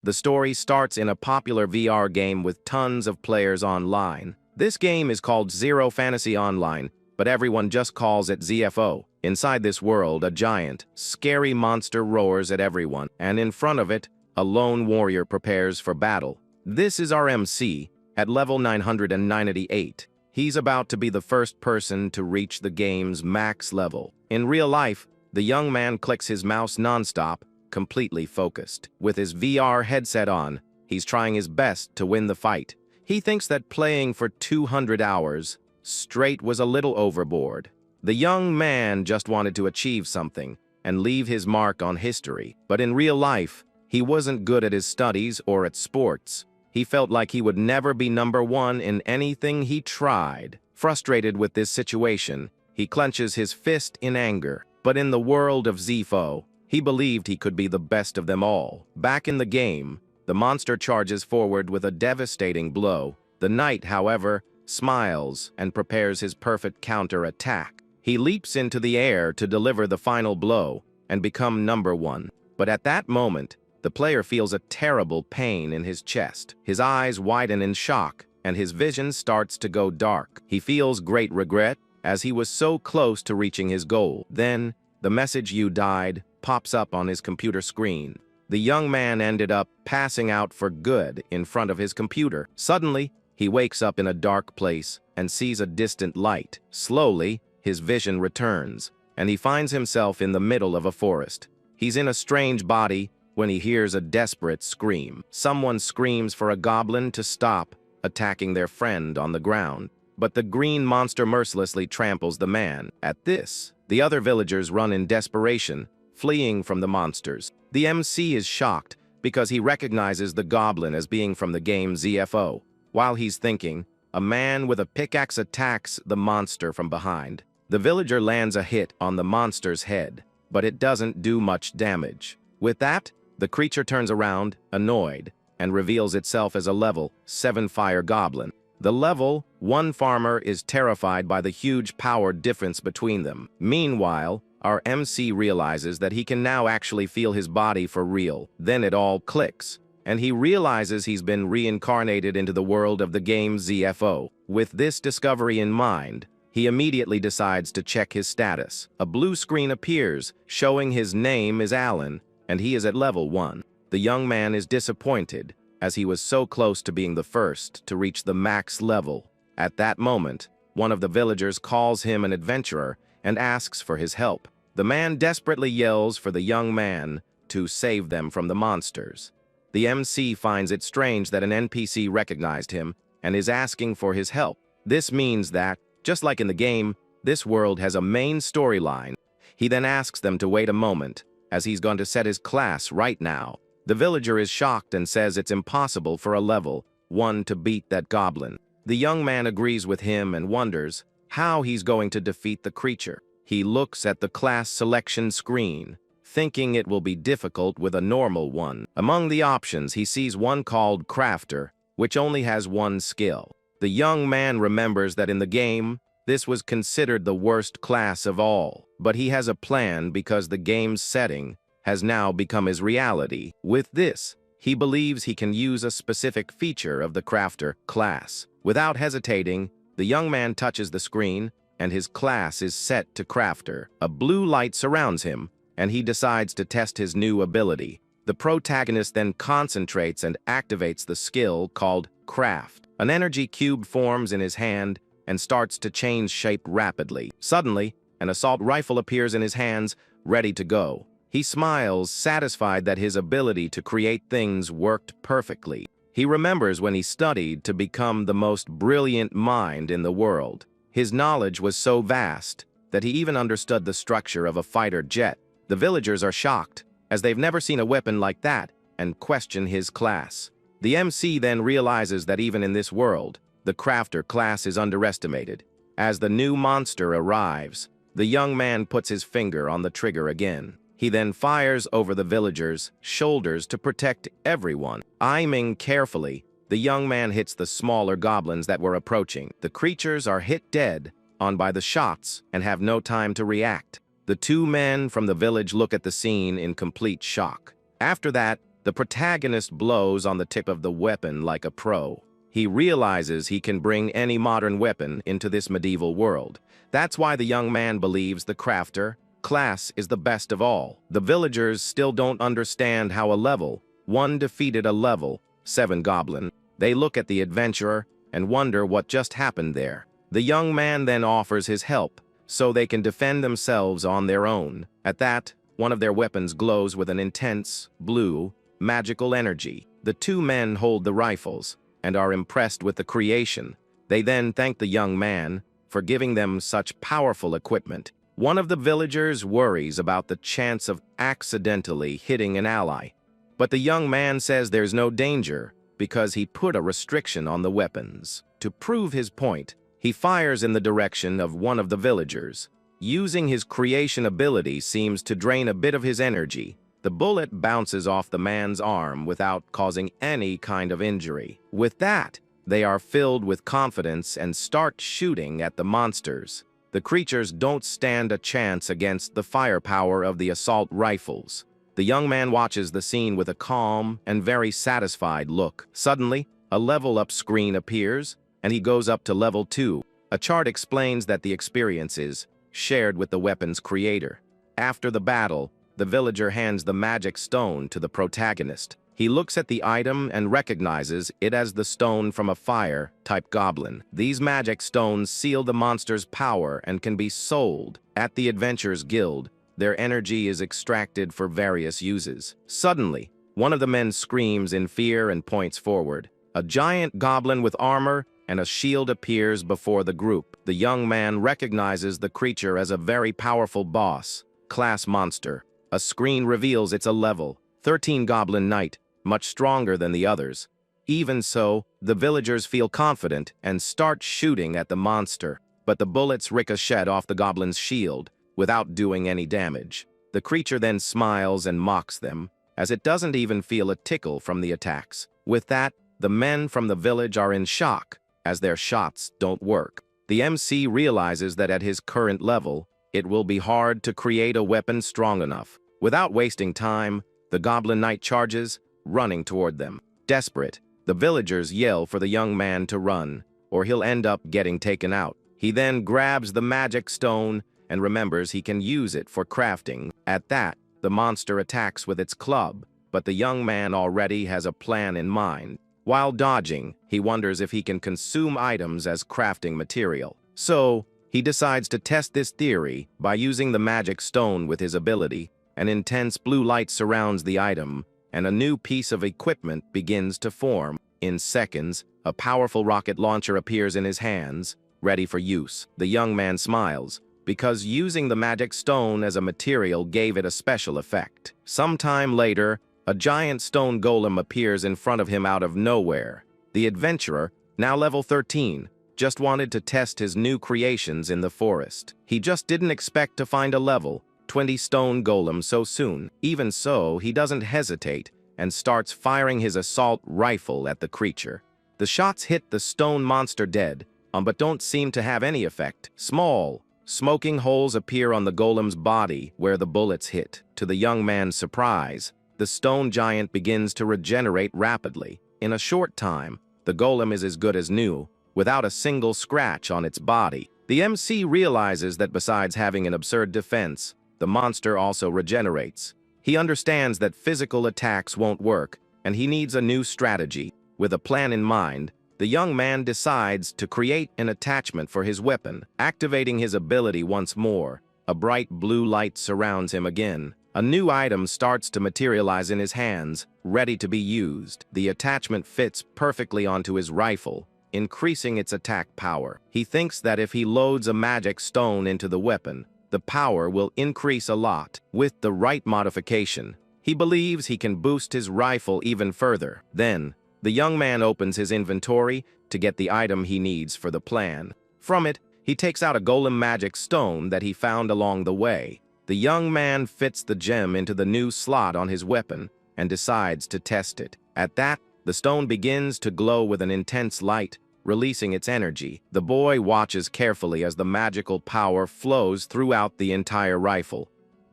The story starts in a popular VR game with tons of players online. This game is called Zero Fantasy Online, but everyone just calls it ZFO. Inside this world, a giant, scary monster roars at everyone, and in front of it, a lone warrior prepares for battle. This is our MC, at level 998. He's about to be the first person to reach the game's max level. In real life, the young man clicks his mouse non-stop, completely focused. With his VR headset on, he's trying his best to win the fight. He thinks that playing for 200 hours straight was a little overboard. The young man just wanted to achieve something and leave his mark on history. But in real life, he wasn't good at his studies or at sports. He felt like he would never be number one in anything he tried. Frustrated with this situation, he clenches his fist in anger. But in the world of ZFO, he believed he could be the best of them all. Back in the game, the monster charges forward with a devastating blow. The knight, however, smiles and prepares his perfect counter-attack. He leaps into the air to deliver the final blow and become number one. But at that moment, the player feels a terrible pain in his chest. His eyes widen in shock, and his vision starts to go dark. He feels great regret, as he was so close to reaching his goal. Then, the message "You died" pops up on his computer screen. The young man ended up passing out for good in front of his computer. Suddenly, he wakes up in a dark place and sees a distant light. Slowly, his vision returns, and he finds himself in the middle of a forest. He's in a strange body when he hears a desperate scream. Someone screams for a goblin to stop attacking their friend on the ground. But the green monster mercilessly tramples the man. At this, the other villagers run in desperation, fleeing from the monsters. The MC is shocked because he recognizes the goblin as being from the game ZFO. While he's thinking, a man with a pickaxe attacks the monster from behind. The villager lands a hit on the monster's head, but it doesn't do much damage. With that, the creature turns around, annoyed, and reveals itself as a level 7 fire goblin. The level 1 farmer is terrified by the huge power difference between them. Meanwhile, our MC realizes that he can now actually feel his body for real. Then it all clicks, and he realizes he's been reincarnated into the world of the game ZFO. With this discovery in mind, he immediately decides to check his status. A blue screen appears, showing his name is Alan, and he is at level 1. The young man is disappointed, as he was so close to being the first to reach the max level. At that moment, one of the villagers calls him an adventurer and asks for his help. The man desperately yells for the young man to save them from the monsters. The MC finds it strange that an NPC recognized him and is asking for his help. This means that, just like in the game, this world has a main storyline. He then asks them to wait a moment, as he's going to set his class right now. The villager is shocked and says it's impossible for a level 1 to beat that goblin. The young man agrees with him and wonders how he's going to defeat the creature. He looks at the class selection screen, thinking it will be difficult with a normal one. Among the options, he sees one called Crafter, which only has 1 skill. The young man remembers that in the game, this was considered the worst class of all. But he has a plan because the game's setting has now become his reality. With this, he believes he can use a specific feature of the Crafter class. Without hesitating, the young man touches the screen, and his class is set to Crafter. A blue light surrounds him, and he decides to test his new ability. The protagonist then concentrates and activates the skill called Craft. An energy cube forms in his hand and starts to change shape rapidly. Suddenly, an assault rifle appears in his hands, ready to go. He smiles, satisfied that his ability to create things worked perfectly. He remembers when he studied to become the most brilliant mind in the world. His knowledge was so vast that he even understood the structure of a fighter jet. The villagers are shocked, as they've never seen a weapon like that, and question his class. The MC then realizes that even in this world, the Crafter class is underestimated. As the new monster arrives, the young man puts his finger on the trigger again. He then fires over the villagers' shoulders to protect everyone. Aiming carefully, the young man hits the smaller goblins that were approaching. The creatures are hit dead on by the shots and have no time to react. The 2 men from the village look at the scene in complete shock. After that, The protagonist blows on the tip of the weapon like a pro. He realizes he can bring any modern weapon into this medieval world. That's why the young man believes the crafter class is the best of all. The villagers still don't understand how a level 1 defeated a level 7 goblin. They look at the adventurer and wonder what just happened there. The young man then offers his help so they can defend themselves on their own. At that, one of their weapons glows with an intense, blue, magical energy. The two men hold the rifles and are impressed with the creation. They then thank the young man for giving them such powerful equipment. One of the villagers worries about the chance of accidentally hitting an ally, but the young man says there's no danger because he put a restriction on the weapons. To prove his point, he fires in the direction of one of the villagers. Using his creation ability seems to drain a bit of his energy. The bullet bounces off the man's arm without causing any kind of injury. With that, they are filled with confidence and start shooting at the monsters. The creatures don't stand a chance against the firepower of the assault rifles. The young man watches the scene with a calm and very satisfied look. Suddenly, a level-up screen appears, and he goes up to level 2. A chart explains that the experience is shared with the weapon's creator. After the battle, the villager hands the magic stone to the protagonist. He looks at the item and recognizes it as the stone from a fire-type goblin. These magic stones seal the monster's power and can be sold at the Adventurers Guild. Their energy is extracted for various uses. Suddenly, one of the men screams in fear and points forward. A giant goblin with armor and a shield appears before the group. The young man recognizes the creature as a very powerful boss class monster. A screen reveals it's a level 13 goblin knight, much stronger than the others. Even so, the villagers feel confident and start shooting at the monster, but the bullets ricochet off the goblin's shield without doing any damage. The creature then smiles and mocks them, as it doesn't even feel a tickle from the attacks. With that, the men from the village are in shock, as their shots don't work. The MC realizes that at his current level, it will be hard to create a weapon strong enough. Without wasting time, the goblin knight charges, running toward them. Desperate, the villagers yell for the young man to run, or he'll end up getting taken out. He then grabs the magic stone and remembers he can use it for crafting. At that, the monster attacks with its club, but the young man already has a plan in mind. While dodging, he wonders if he can consume items as crafting material. So, he decides to test this theory by using the magic stone with his ability. An intense blue light surrounds the item, and a new piece of equipment begins to form. In seconds, a powerful rocket launcher appears in his hands, ready for use. The young man smiles, because using the magic stone as a material gave it a special effect. Sometime later, a giant stone golem appears in front of him out of nowhere. The adventurer, now level 13, just wanted to test his new creations in the forest. He just didn't expect to find a level 20 stone golem so soon. Even so, he doesn't hesitate and starts firing his assault rifle at the creature. The shots hit the stone monster dead, but don't seem to have any effect. Small, smoking holes appear on the golem's body where the bullets hit. To the young man's surprise, the stone giant begins to regenerate rapidly. In a short time, the golem is as good as new, without a single scratch on its body. The MC realizes that besides having an absurd defense, the monster also regenerates. He understands that physical attacks won't work, and he needs a new strategy. With a plan in mind, the young man decides to create an attachment for his weapon. Activating his ability once more, a bright blue light surrounds him again. A new item starts to materialize in his hands, ready to be used. The attachment fits perfectly onto his rifle, increasing its attack power. He thinks that if he loads a magic stone into the weapon, the power will increase a lot. With the right modification, he believes he can boost his rifle even further. Then, the young man opens his inventory to get the item he needs for the plan. From it, he takes out a golem magic stone that he found along the way. The young man fits the gem into the new slot on his weapon and decides to test it. At that, the stone begins to glow with an intense light, releasing its energy. The boy watches carefully as the magical power flows throughout the entire rifle.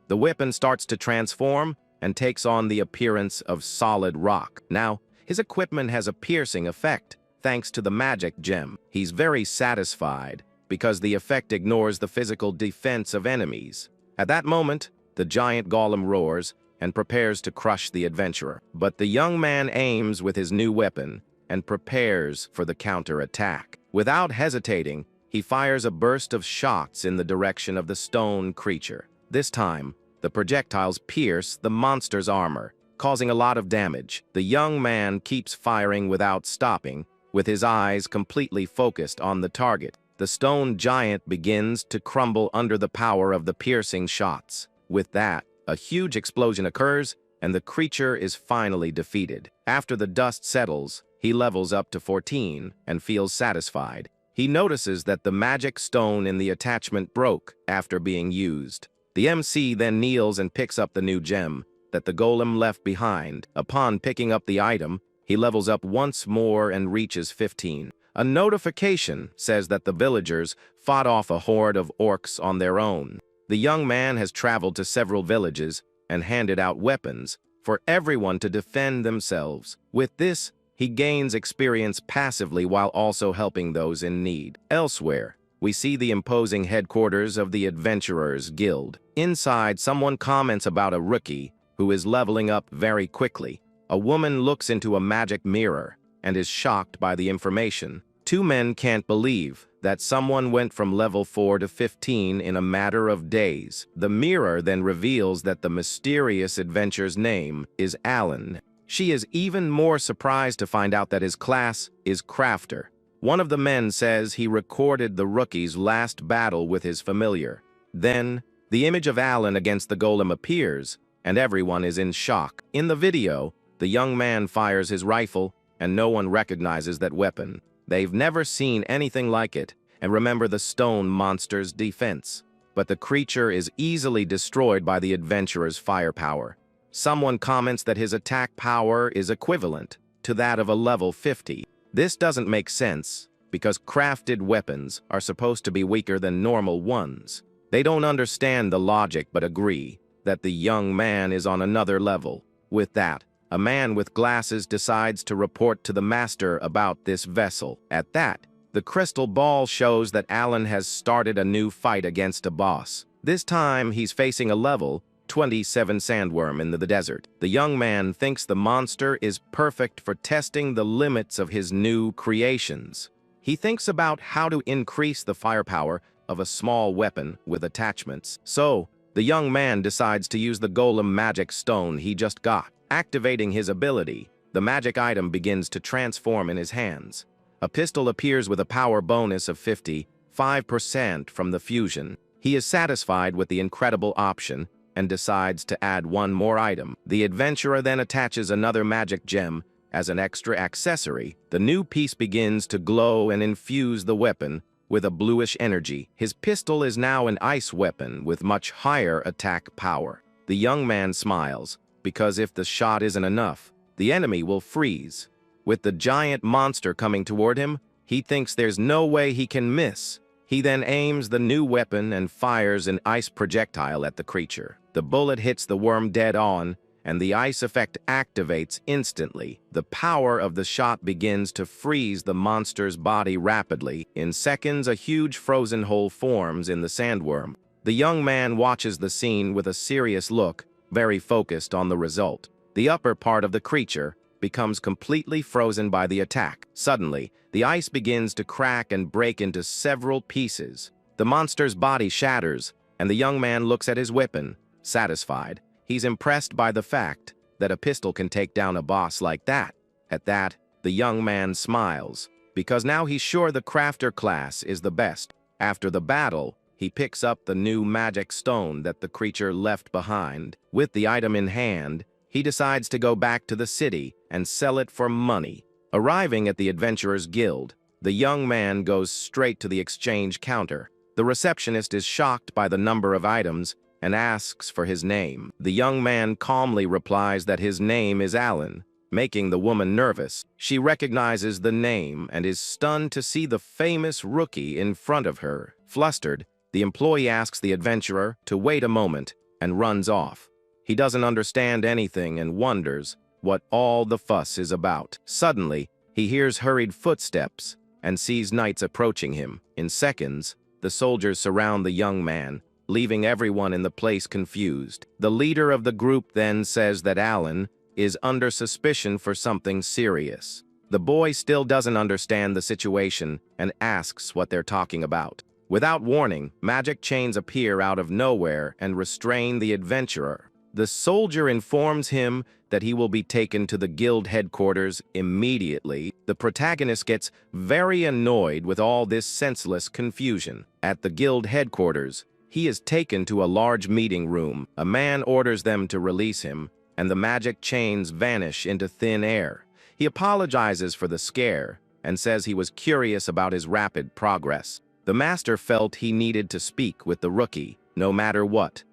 The weapon starts to transform and takes on the appearance of solid rock. Now, his equipment has a piercing effect, thanks to the magic gem. He's very satisfied, because the effect ignores the physical defense of enemies. At that moment, the giant golem roars and prepares to crush the adventurer. But the young man aims with his new weapon and prepares for the counterattack. Without hesitating, he fires a burst of shots in the direction of the stone creature. This time, the projectiles pierce the monster's armor, causing a lot of damage. The young man keeps firing without stopping, with his eyes completely focused on the target. The stone giant begins to crumble under the power of the piercing shots. With that, a huge explosion occurs, and the creature is finally defeated. After the dust settles, he levels up to 14 and feels satisfied. He notices that the magic stone in the attachment broke after being used. The MC then kneels and picks up the new gem that the golem left behind. Upon picking up the item, he levels up once more and reaches 15. A notification says that the villagers fought off a horde of orcs on their own. The young man has traveled to several villages and handed out weapons for everyone to defend themselves. With this, he gains experience passively while also helping those in need. Elsewhere, we see the imposing headquarters of the Adventurers Guild. Inside, someone comments about a rookie who is leveling up very quickly. A woman looks into a magic mirror and is shocked by the information. Two men can't believe that someone went from level 4 to 15 in a matter of days. The mirror then reveals that the mysterious adventurer's name is Alan. She is even more surprised to find out that his class is Crafter. One of the men says he recorded the rookie's last battle with his familiar. Then, the image of Alan against the golem appears, and everyone is in shock. In the video, the young man fires his rifle, and no one recognizes that weapon. They've never seen anything like it, and remember the stone monster's defense. But the creature is easily destroyed by the adventurer's firepower. Someone comments that his attack power is equivalent to that of a level 50. This doesn't make sense, because crafted weapons are supposed to be weaker than normal ones. They don't understand the logic but agree that the young man is on another level. With that, a man with glasses decides to report to the master about this vessel. At that, the crystal ball shows that Alan has started a new fight against a boss. This time, he's facing a level 27 sandworm in the desert. The young man thinks the monster is perfect for testing the limits of his new creations. He thinks about how to increase the firepower of a small weapon with attachments. So, the young man decides to use the golem magic stone he just got. Activating his ability, the magic item begins to transform in his hands. A pistol appears with a power bonus of 55% from the fusion. He is satisfied with the incredible option and decides to add one more item. The adventurer then attaches another magic gem as an extra accessory. The new piece begins to glow and infuse the weapon with a bluish energy. His pistol is now an ice weapon with much higher attack power. The young man smiles, because if the shot isn't enough, the enemy will freeze. With the giant monster coming toward him, he thinks there's no way he can miss. He then aims the new weapon and fires an ice projectile at the creature. The bullet hits the worm dead on, and the ice effect activates instantly. The power of the shot begins to freeze the monster's body rapidly. In seconds, a huge frozen hole forms in the sandworm. The young man watches the scene with a serious look, very focused on the result. The upper part of the creature becomes completely frozen by the attack. Suddenly, the ice begins to crack and break into several pieces. The monster's body shatters, and the young man looks at his weapon, satisfied. He's impressed by the fact that a pistol can take down a boss like that. At that, the young man smiles, because now he's sure the crafter class is the best. After the battle, he picks up the new magic stone that the creature left behind. With the item in hand, he decides to go back to the city and sell it for money. Arriving at the Adventurers Guild, the young man goes straight to the exchange counter. The receptionist is shocked by the number of items and asks for his name. The young man calmly replies that his name is Alan, making the woman nervous. She recognizes the name and is stunned to see the famous rookie in front of her. Flustered, the employee asks the adventurer to wait a moment and runs off. He doesn't understand anything and wonders what all the fuss is about. Suddenly, he hears hurried footsteps and sees knights approaching him. In seconds, the soldiers surround the young man, leaving everyone in the place confused. The leader of the group then says that Alan is under suspicion for something serious. The boy still doesn't understand the situation and asks what they're talking about. Without warning, magic chains appear out of nowhere and restrain the adventurer. The soldier informs him that he will be taken to the guild headquarters immediately. The protagonist gets very annoyed with all this senseless confusion. At the guild headquarters, he is taken to a large meeting room. A man orders them to release him, and the magic chains vanish into thin air. He apologizes for the scare and says he was curious about his rapid progress. The master felt he needed to speak with the rookie, no matter what.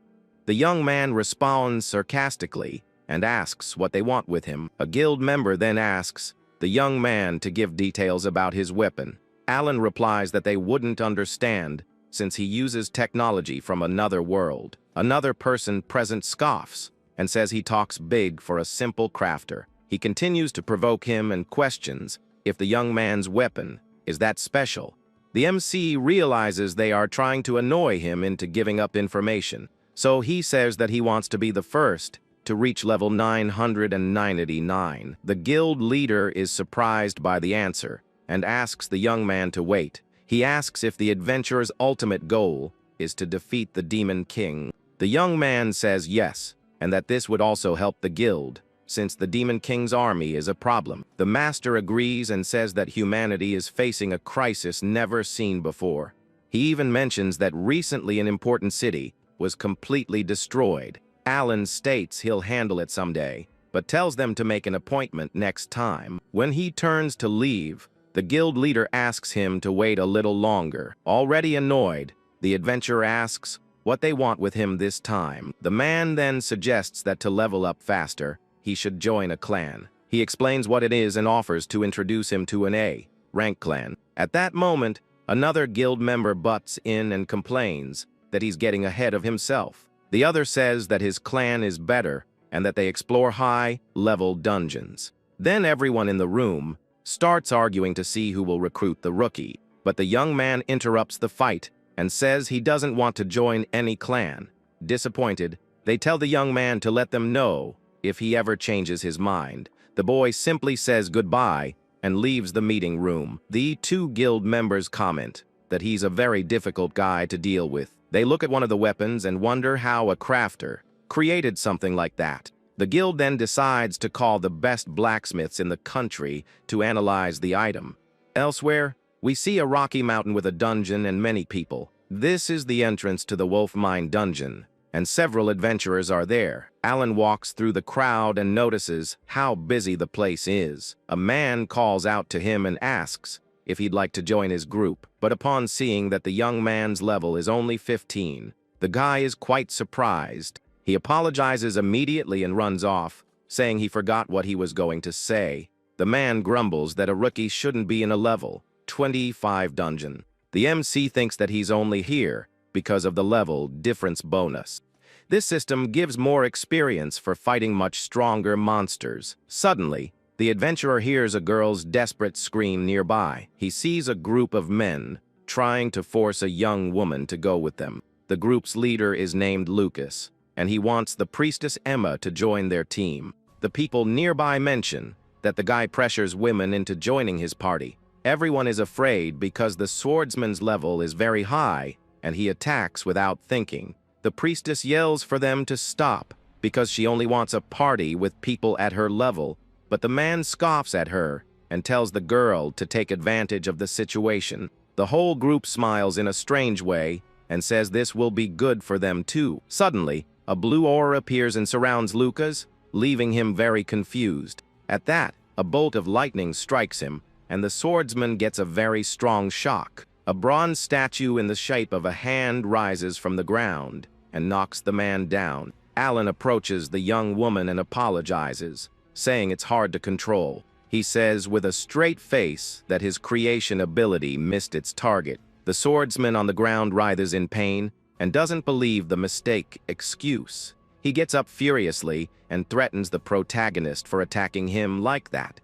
The young man responds sarcastically and asks what they want with him. A guild member then asks the young man to give details about his weapon. Alan replies that they wouldn't understand since he uses technology from another world. Another person present scoffs and says he talks big for a simple crafter. He continues to provoke him and questions if the young man's weapon is that special. The MC realizes they are trying to annoy him into giving up information, so he says that he wants to be the first to reach level 999. The guild leader is surprised by the answer and asks the young man to wait. He asks if the adventurer's ultimate goal is to defeat the Demon King. The young man says yes, and that this would also help the guild, since the Demon King's army is a problem. The master agrees and says that humanity is facing a crisis never seen before. He even mentions that recently an important city was completely destroyed. Alan states he'll handle it someday, but tells them to make an appointment next time. When he turns to leave, the guild leader asks him to wait a little longer. Already annoyed, the adventurer asks what they want with him this time. The man then suggests that to level up faster, he should join a clan. He explains what it is and offers to introduce him to an A-rank clan. At that moment, another guild member butts in and complains that he's getting ahead of himself. The other says that his clan is better and that they explore high-level dungeons. Then everyone in the room starts arguing to see who will recruit the rookie, but the young man interrupts the fight and says he doesn't want to join any clan. Disappointed, they tell the young man to let them know if he ever changes his mind. The boy simply says goodbye and leaves the meeting room. The two guild members comment that he's a very difficult guy to deal with. They look at one of the weapons and wonder how a crafter created something like that. The guild then decides to call the best blacksmiths in the country to analyze the item. Elsewhere, we see a rocky mountain with a dungeon and many people. This is the entrance to the Wolf Mine dungeon, and several adventurers are there. Alan walks through the crowd and notices how busy the place is. A man calls out to him and asks if he'd like to join his group, but upon seeing that the young man's level is only 15, the guy is quite surprised. He apologizes immediately and runs off, saying he forgot what he was going to say. The man grumbles that a rookie shouldn't be in a level 25 dungeon. The MC thinks that he's only here because of the level difference bonus. This system gives more experience for fighting much stronger monsters. Suddenly, the adventurer hears a girl's desperate scream nearby. He sees a group of men trying to force a young woman to go with them. The group's leader is named Lucas, and he wants the priestess Emma to join their team. The people nearby mention that the guy pressures women into joining his party. Everyone is afraid because the swordsman's level is very high, and he attacks without thinking. The priestess yells for them to stop because she only wants a party with people at her level, but the man scoffs at her and tells the girl to take advantage of the situation. The whole group smiles in a strange way and says this will be good for them too. Suddenly, a blue aura appears and surrounds Lucas, leaving him very confused. At that, a bolt of lightning strikes him, and the swordsman gets a very strong shock. A bronze statue in the shape of a hand rises from the ground and knocks the man down. Alan approaches the young woman and apologizes, saying it's hard to control. He says with a straight face that his creation ability missed its target. The swordsman on the ground writhes in pain and doesn't believe the mistake excuse. He gets up furiously and threatens the protagonist for attacking him like that.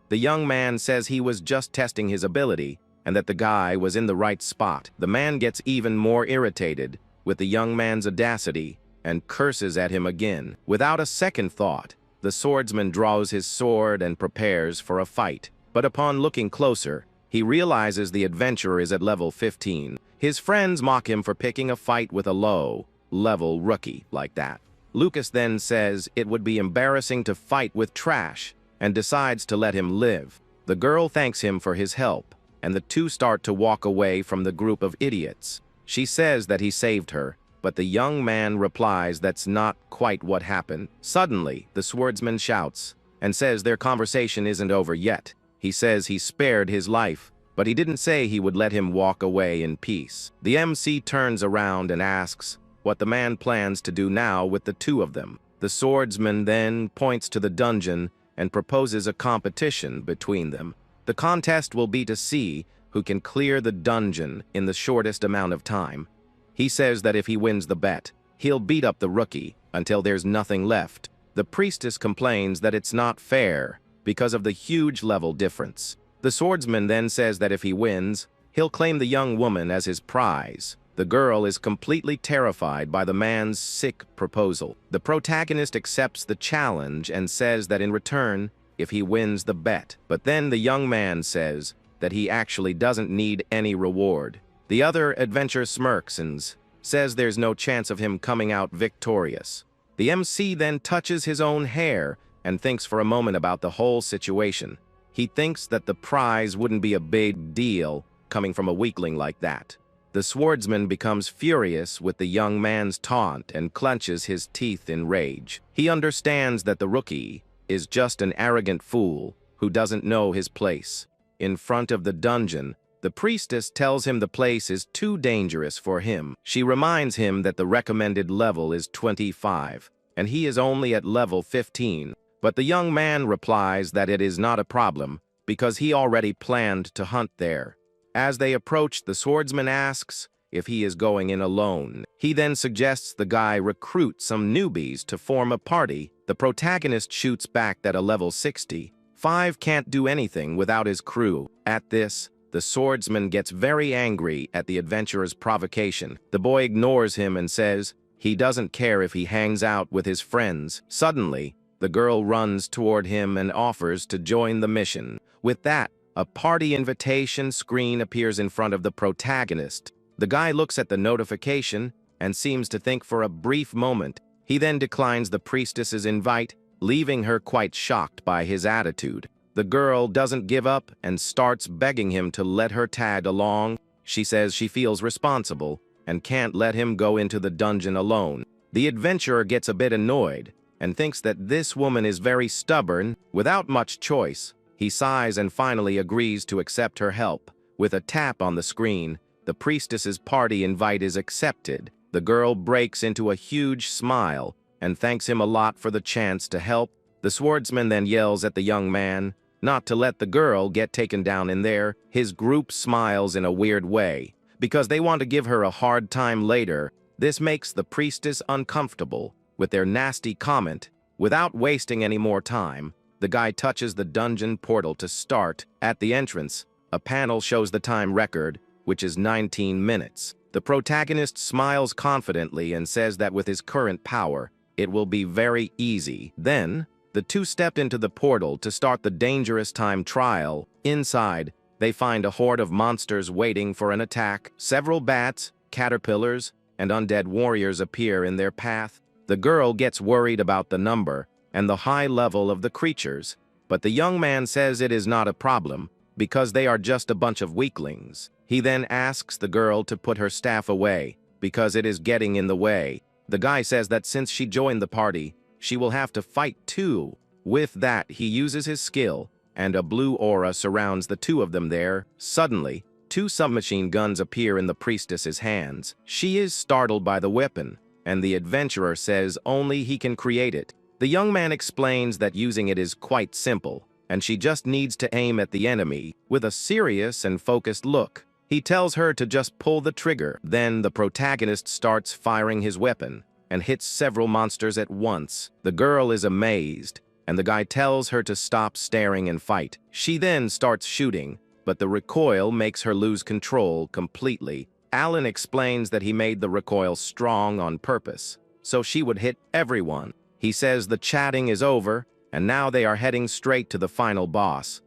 The young man says he was just testing his ability and that the guy was in the right spot. The man gets even more irritated with the young man's audacity and curses at him again. Without a second thought, the swordsman draws his sword and prepares for a fight. But upon looking closer, he realizes the adventurer is at level 15. His friends mock him for picking a fight with a low-level rookie like that. Lucas then says it would be embarrassing to fight with trash and decides to let him live. The girl thanks him for his help, and the two start to walk away from the group of idiots. She says that he saved her, but the young man replies that's not quite what happened. Suddenly, the swordsman shouts and says their conversation isn't over yet. He says he spared his life, but he didn't say he would let him walk away in peace. The MC turns around and asks what the man plans to do now with the two of them. The swordsman then points to the dungeon and proposes a competition between them. The contest will be to see who can clear the dungeon in the shortest amount of time. He says that if he wins the bet, he'll beat up the rookie until there's nothing left. The priestess complains that it's not fair because of the huge level difference. The swordsman then says that if he wins, he'll claim the young woman as his prize. The girl is completely terrified by the man's sick proposal. The protagonist accepts the challenge and says that in return, if he wins the bet. But then the young man says that he actually doesn't need any reward. The other adventurer smirks and says there's no chance of him coming out victorious. The MC then touches his own hair and thinks for a moment about the whole situation. He thinks that the prize wouldn't be a big deal coming from a weakling like that. The swordsman becomes furious with the young man's taunt and clenches his teeth in rage. He understands that the rookie is just an arrogant fool who doesn't know his place. In front of the dungeon, the priestess tells him the place is too dangerous for him. She reminds him that the recommended level is 25, and he is only at level 15. But the young man replies that it is not a problem because he already planned to hunt there. As they approach, the swordsman asks if he is going in alone. He then suggests the guy recruit some newbies to form a party. The protagonist shoots back that a level 65 can't do anything without his crew. At this, the swordsman gets very angry at the adventurer's provocation. The boy ignores him and says he doesn't care if he hangs out with his friends. Suddenly, the girl runs toward him and offers to join the mission. With that, a party invitation screen appears in front of the protagonist. The guy looks at the notification and seems to think for a brief moment. He then declines the priestess's invite, leaving her quite shocked by his attitude. The girl doesn't give up and starts begging him to let her tag along. She says she feels responsible and can't let him go into the dungeon alone. The adventurer gets a bit annoyed and thinks that this woman is very stubborn. Without much choice, he sighs and finally agrees to accept her help. With a tap on the screen, the priestess's party invite is accepted. The girl breaks into a huge smile and thanks him a lot for the chance to help. The swordsman then yells at the young man not to let the girl get taken down in there. His group smiles in a weird way because they want to give her a hard time later. This makes the priestess uncomfortable with their nasty comment. Without wasting any more time, the guy touches the dungeon portal to start. At the entrance, a panel shows the time record, which is 19 minutes. The protagonist smiles confidently and says that with his current power, it will be very easy. Then, the two step into the portal to start the dangerous time trial. Inside, they find a horde of monsters waiting for an attack. Several bats, caterpillars, and undead warriors appear in their path. The girl gets worried about the number and the high level of the creatures, but the young man says it is not a problem because they are just a bunch of weaklings. He then asks the girl to put her staff away because it is getting in the way. The guy says that since she joined the party, she will have to fight too. With that, he uses his skill, and a blue aura surrounds the two of them there. Suddenly, two submachine guns appear in the priestess's hands. She is startled by the weapon, and the adventurer says only he can create it. The young man explains that using it is quite simple, and she just needs to aim at the enemy with a serious and focused look. He tells her to just pull the trigger. Then the protagonist starts firing his weapon, and hits several monsters at once. The girl is amazed, and the guy tells her to stop staring and fight. She then starts shooting, but the recoil makes her lose control completely. Alan explains that he made the recoil strong on purpose, so she would hit everyone. He says the chatting is over, and now they are heading straight to the final boss.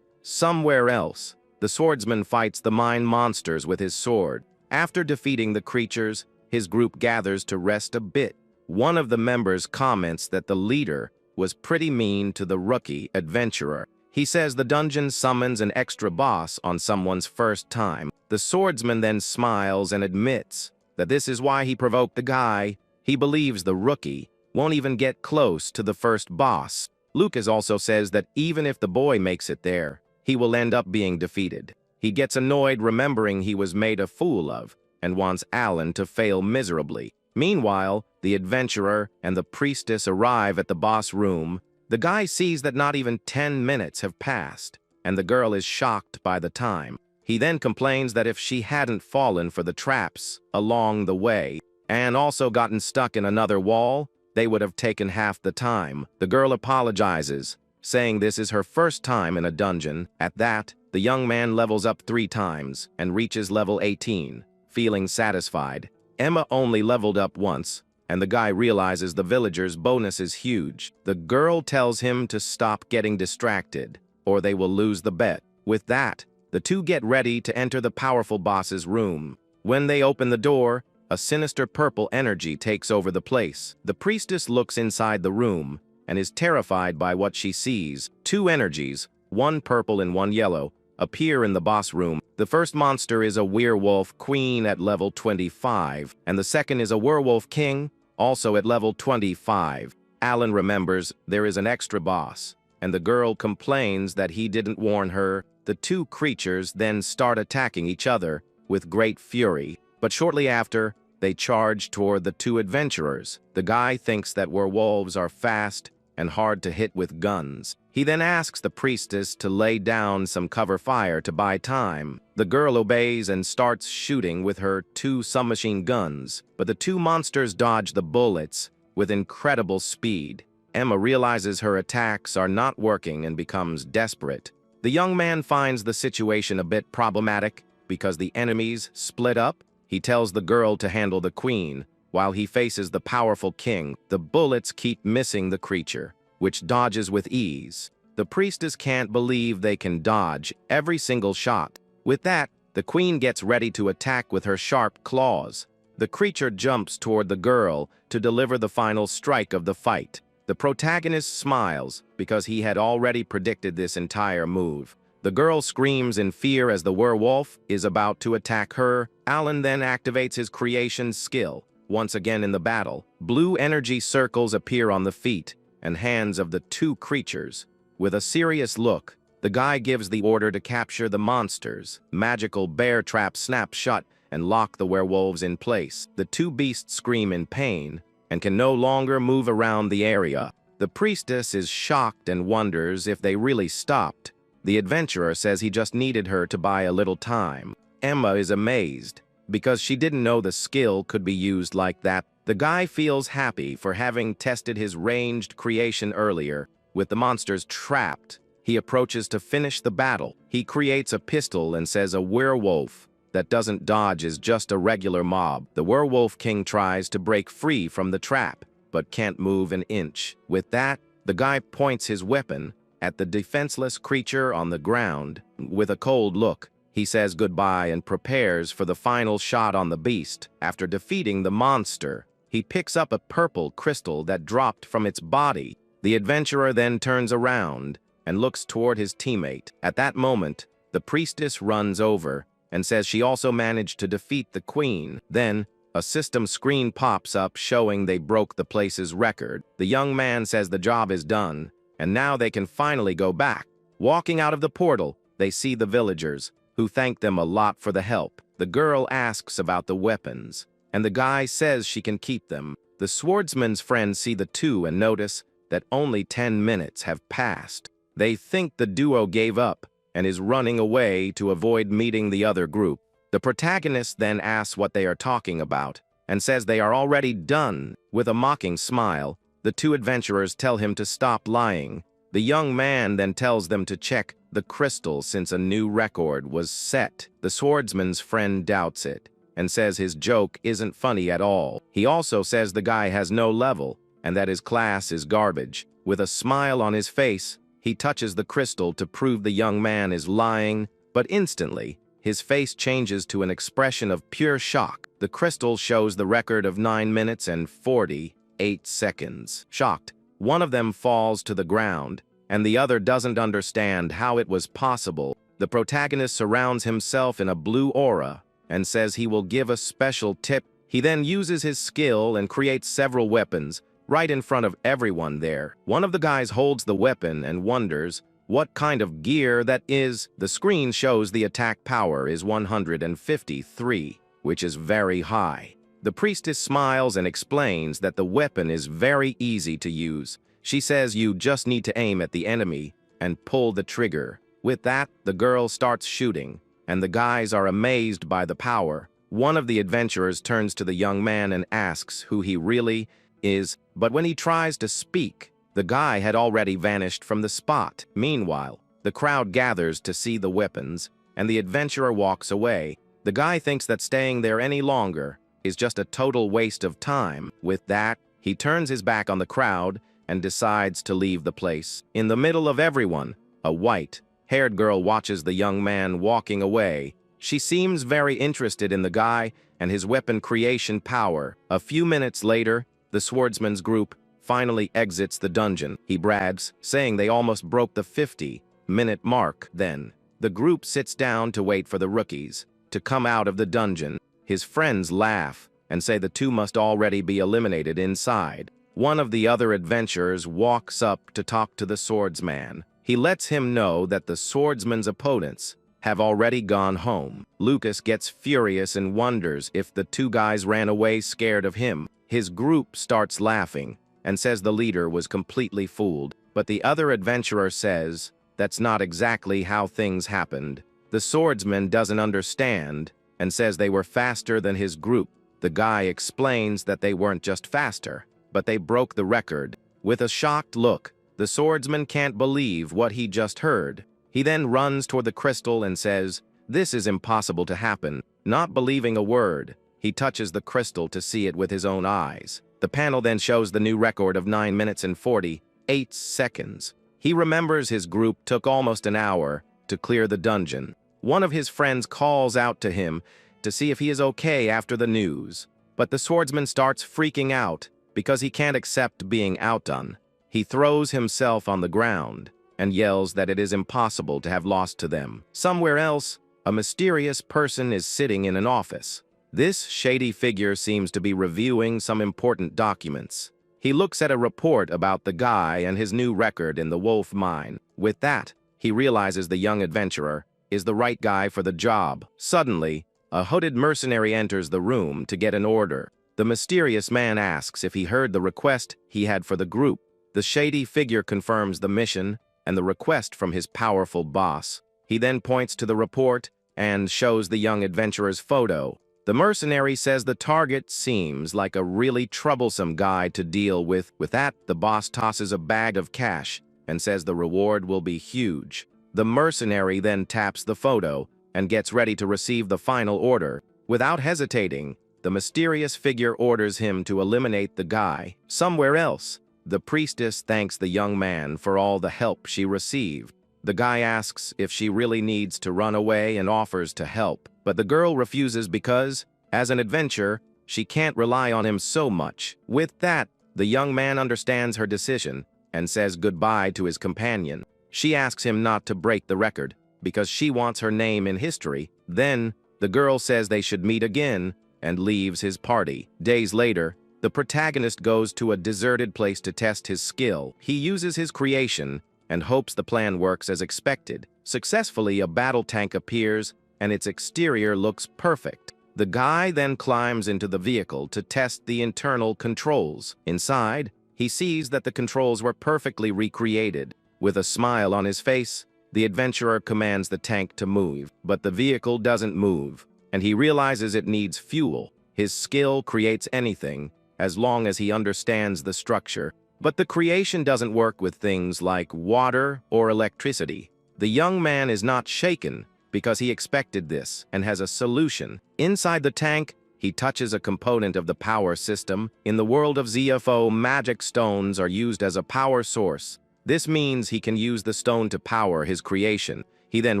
Somewhere else, the swordsman fights the mine monsters with his sword. After defeating the creatures, his group gathers to rest a bit. One of the members comments that the leader was pretty mean to the rookie adventurer. He says the dungeon summons an extra boss on someone's first time. The swordsman then smiles and admits that this is why he provoked the guy. He believes the rookie won't even get close to the first boss. Lucas also says that even if the boy makes it there, he will end up being defeated. He gets annoyed remembering he was made a fool of and wants Alan to fail miserably. Meanwhile, the adventurer and the priestess arrive at the boss room. The guy sees that not even 10 minutes have passed, and the girl is shocked by the time. He then complains that if she hadn't fallen for the traps along the way and also gotten stuck in another wall, they would have taken half the time. The girl apologizes, saying this is her first time in a dungeon. At that, the young man levels up 3 times and reaches level 18, feeling satisfied. Emma only leveled up once, and the guy realizes the villager's bonus is huge. The girl tells him to stop getting distracted, or they will lose the bet. With that, the two get ready to enter the powerful boss's room. When they open the door, a sinister purple energy takes over the place. The priestess looks inside the room and is terrified by what she sees. 2 energies, one purple and one yellow, appear in the boss room. The first monster is a werewolf queen at level 25, and the second is a werewolf king, also at level 25. Alan remembers there is an extra boss, and the girl complains that he didn't warn her. The 2 creatures then start attacking each other with great fury, but shortly after, they charge toward the 2 adventurers. The guy thinks that werewolves are fast and hard to hit with guns. He then asks the priestess to lay down some cover fire to buy time. The girl obeys and starts shooting with her 2 submachine guns, but the 2 monsters dodge the bullets with incredible speed. Emma realizes her attacks are not working and becomes desperate. The young man finds the situation a bit problematic because the enemies split up. He tells the girl to handle the queen while he faces the powerful king. The bullets keep missing the creature, which dodges with ease. The priestess can't believe they can dodge every single shot. With that, the queen gets ready to attack with her sharp claws. The creature jumps toward the girl to deliver the final strike of the fight. The protagonist smiles because he had already predicted this entire move. The girl screams in fear as the werewolf is about to attack her. Alan then activates his creation skill. Once again in the battle, blue energy circles appear on the feet and hands of the 2 creatures. With a serious look, the guy gives the order to capture the monsters. Magical bear traps snap shut and lock the werewolves in place. The 2 beasts scream in pain and can no longer move around the area. The priestess is shocked and wonders if they really stopped. The adventurer says he just needed her to buy a little time. Emma is amazed because she didn't know the skill could be used like that. The guy feels happy for having tested his ranged creation earlier. With the monsters trapped, he approaches to finish the battle. He creates a pistol and says a werewolf that doesn't dodge is just a regular mob. The werewolf king tries to break free from the trap, but can't move an inch. With that, the guy points his weapon at the defenseless creature on the ground. With a cold look, he says goodbye and prepares for the final shot on the beast. After defeating the monster, he picks up a purple crystal that dropped from its body. The adventurer then turns around and looks toward his teammate. At that moment, the priestess runs over and says she also managed to defeat the queen. Then, a system screen pops up showing they broke the place's record. The young man says the job is done, and now they can finally go back. Walking out of the portal, they see the villagers, who thank them a lot for the help. The girl asks about the weapons, and the guy says she can keep them. The swordsman's friends see the 2 and notice that only 10 minutes have passed. They think the duo gave up and is running away to avoid meeting the other group. The protagonist then asks what they are talking about, and says they are already done. With a mocking smile, the two adventurers tell him to stop lying. The young man then tells them to check the crystal since a new record was set. The swordsman's friend doubts it and says his joke isn't funny at all. He also says the guy has no level and that his class is garbage. With a smile on his face, he touches the crystal to prove the young man is lying, but instantly, his face changes to an expression of pure shock. The crystal shows the record of 9 minutes and 48 seconds. Shocked, one of them falls to the ground, and the other doesn't understand how it was possible. The protagonist surrounds himself in a blue aura and says he will give a special tip. He then uses his skill and creates several weapons right in front of everyone there. One of the guys holds the weapon and wonders what kind of gear that is. The screen shows the attack power is 153, which is very high. The priestess smiles and explains that the weapon is very easy to use. She says you just need to aim at the enemy and pull the trigger. With that, the girl starts shooting, and the guys are amazed by the power. One of the adventurers turns to the young man and asks who he really is, but when he tries to speak, the guy had already vanished from the spot. Meanwhile, the crowd gathers to see the weapons, and the adventurer walks away. The guy thinks that staying there any longer is just a total waste of time. With that, he turns his back on the crowd and decides to leave the place. In the middle of everyone, a white-haired girl watches the young man walking away. She seems very interested in the guy and his weapon creation power. A few minutes later, the swordsman's group finally exits the dungeon. He brags, saying they almost broke the 50-minute mark. Then, the group sits down to wait for the rookies to come out of the dungeon. His friends laugh and say the two must already be eliminated inside. One of the other adventurers walks up to talk to the swordsman. He lets him know that the swordsman's opponents have already gone home. Lucas gets furious and wonders if the two guys ran away scared of him. His group starts laughing and says the leader was completely fooled, but the other adventurer says that's not exactly how things happened. The swordsman doesn't understand and says they were faster than his group. The guy explains that they weren't just faster, but they broke the record. With a shocked look, the swordsman can't believe what he just heard. He then runs toward the crystal and says, "This is impossible to happen." Not believing a word, he touches the crystal to see it with his own eyes. The panel then shows the new record of 9 minutes and 48 seconds. He remembers his group took almost an hour to clear the dungeon. One of his friends calls out to him to see if he is okay after the news, but the swordsman starts freaking out because he can't accept being outdone. He throws himself on the ground and yells that it is impossible to have lost to them. Somewhere else, a mysterious person is sitting in an office. This shady figure seems to be reviewing some important documents. He looks at a report about the guy and his new record in the wolf mine. With that, he realizes the young adventurer is the right guy for the job. Suddenly, a hooded mercenary enters the room to get an order. The mysterious man asks if he heard the request he had for the group. The shady figure confirms the mission and the request from his powerful boss. He then points to the report and shows the young adventurer's photo. The mercenary says the target seems like a really troublesome guy to deal with. With that, the boss tosses a bag of cash and says the reward will be huge. The mercenary then taps the photo and gets ready to receive the final order. Without hesitating, the mysterious figure orders him to eliminate the guy. Somewhere else, the priestess thanks the young man for all the help she received. The guy asks if she really needs to run away and offers to help, but the girl refuses because, as an adventurer, she can't rely on him so much. With that, the young man understands her decision and says goodbye to his companion. She asks him not to break the record because she wants her name in history. Then, the girl says they should meet again and leaves his party. Days later, the protagonist goes to a deserted place to test his skill. He uses his creation and hopes the plan works as expected. Successfully, a battle tank appears and its exterior looks perfect. The guy then climbs into the vehicle to test the internal controls. Inside, he sees that the controls were perfectly recreated. With a smile on his face, the adventurer commands the tank to move, but the vehicle doesn't move, and he realizes it needs fuel. His skill creates anything, as long as he understands the structure. But the creation doesn't work with things like water or electricity. The young man is not shaken because he expected this and has a solution. Inside the tank, he touches a component of the power system. In the world of ZFO, magic stones are used as a power source. This means he can use the stone to power his creation. He then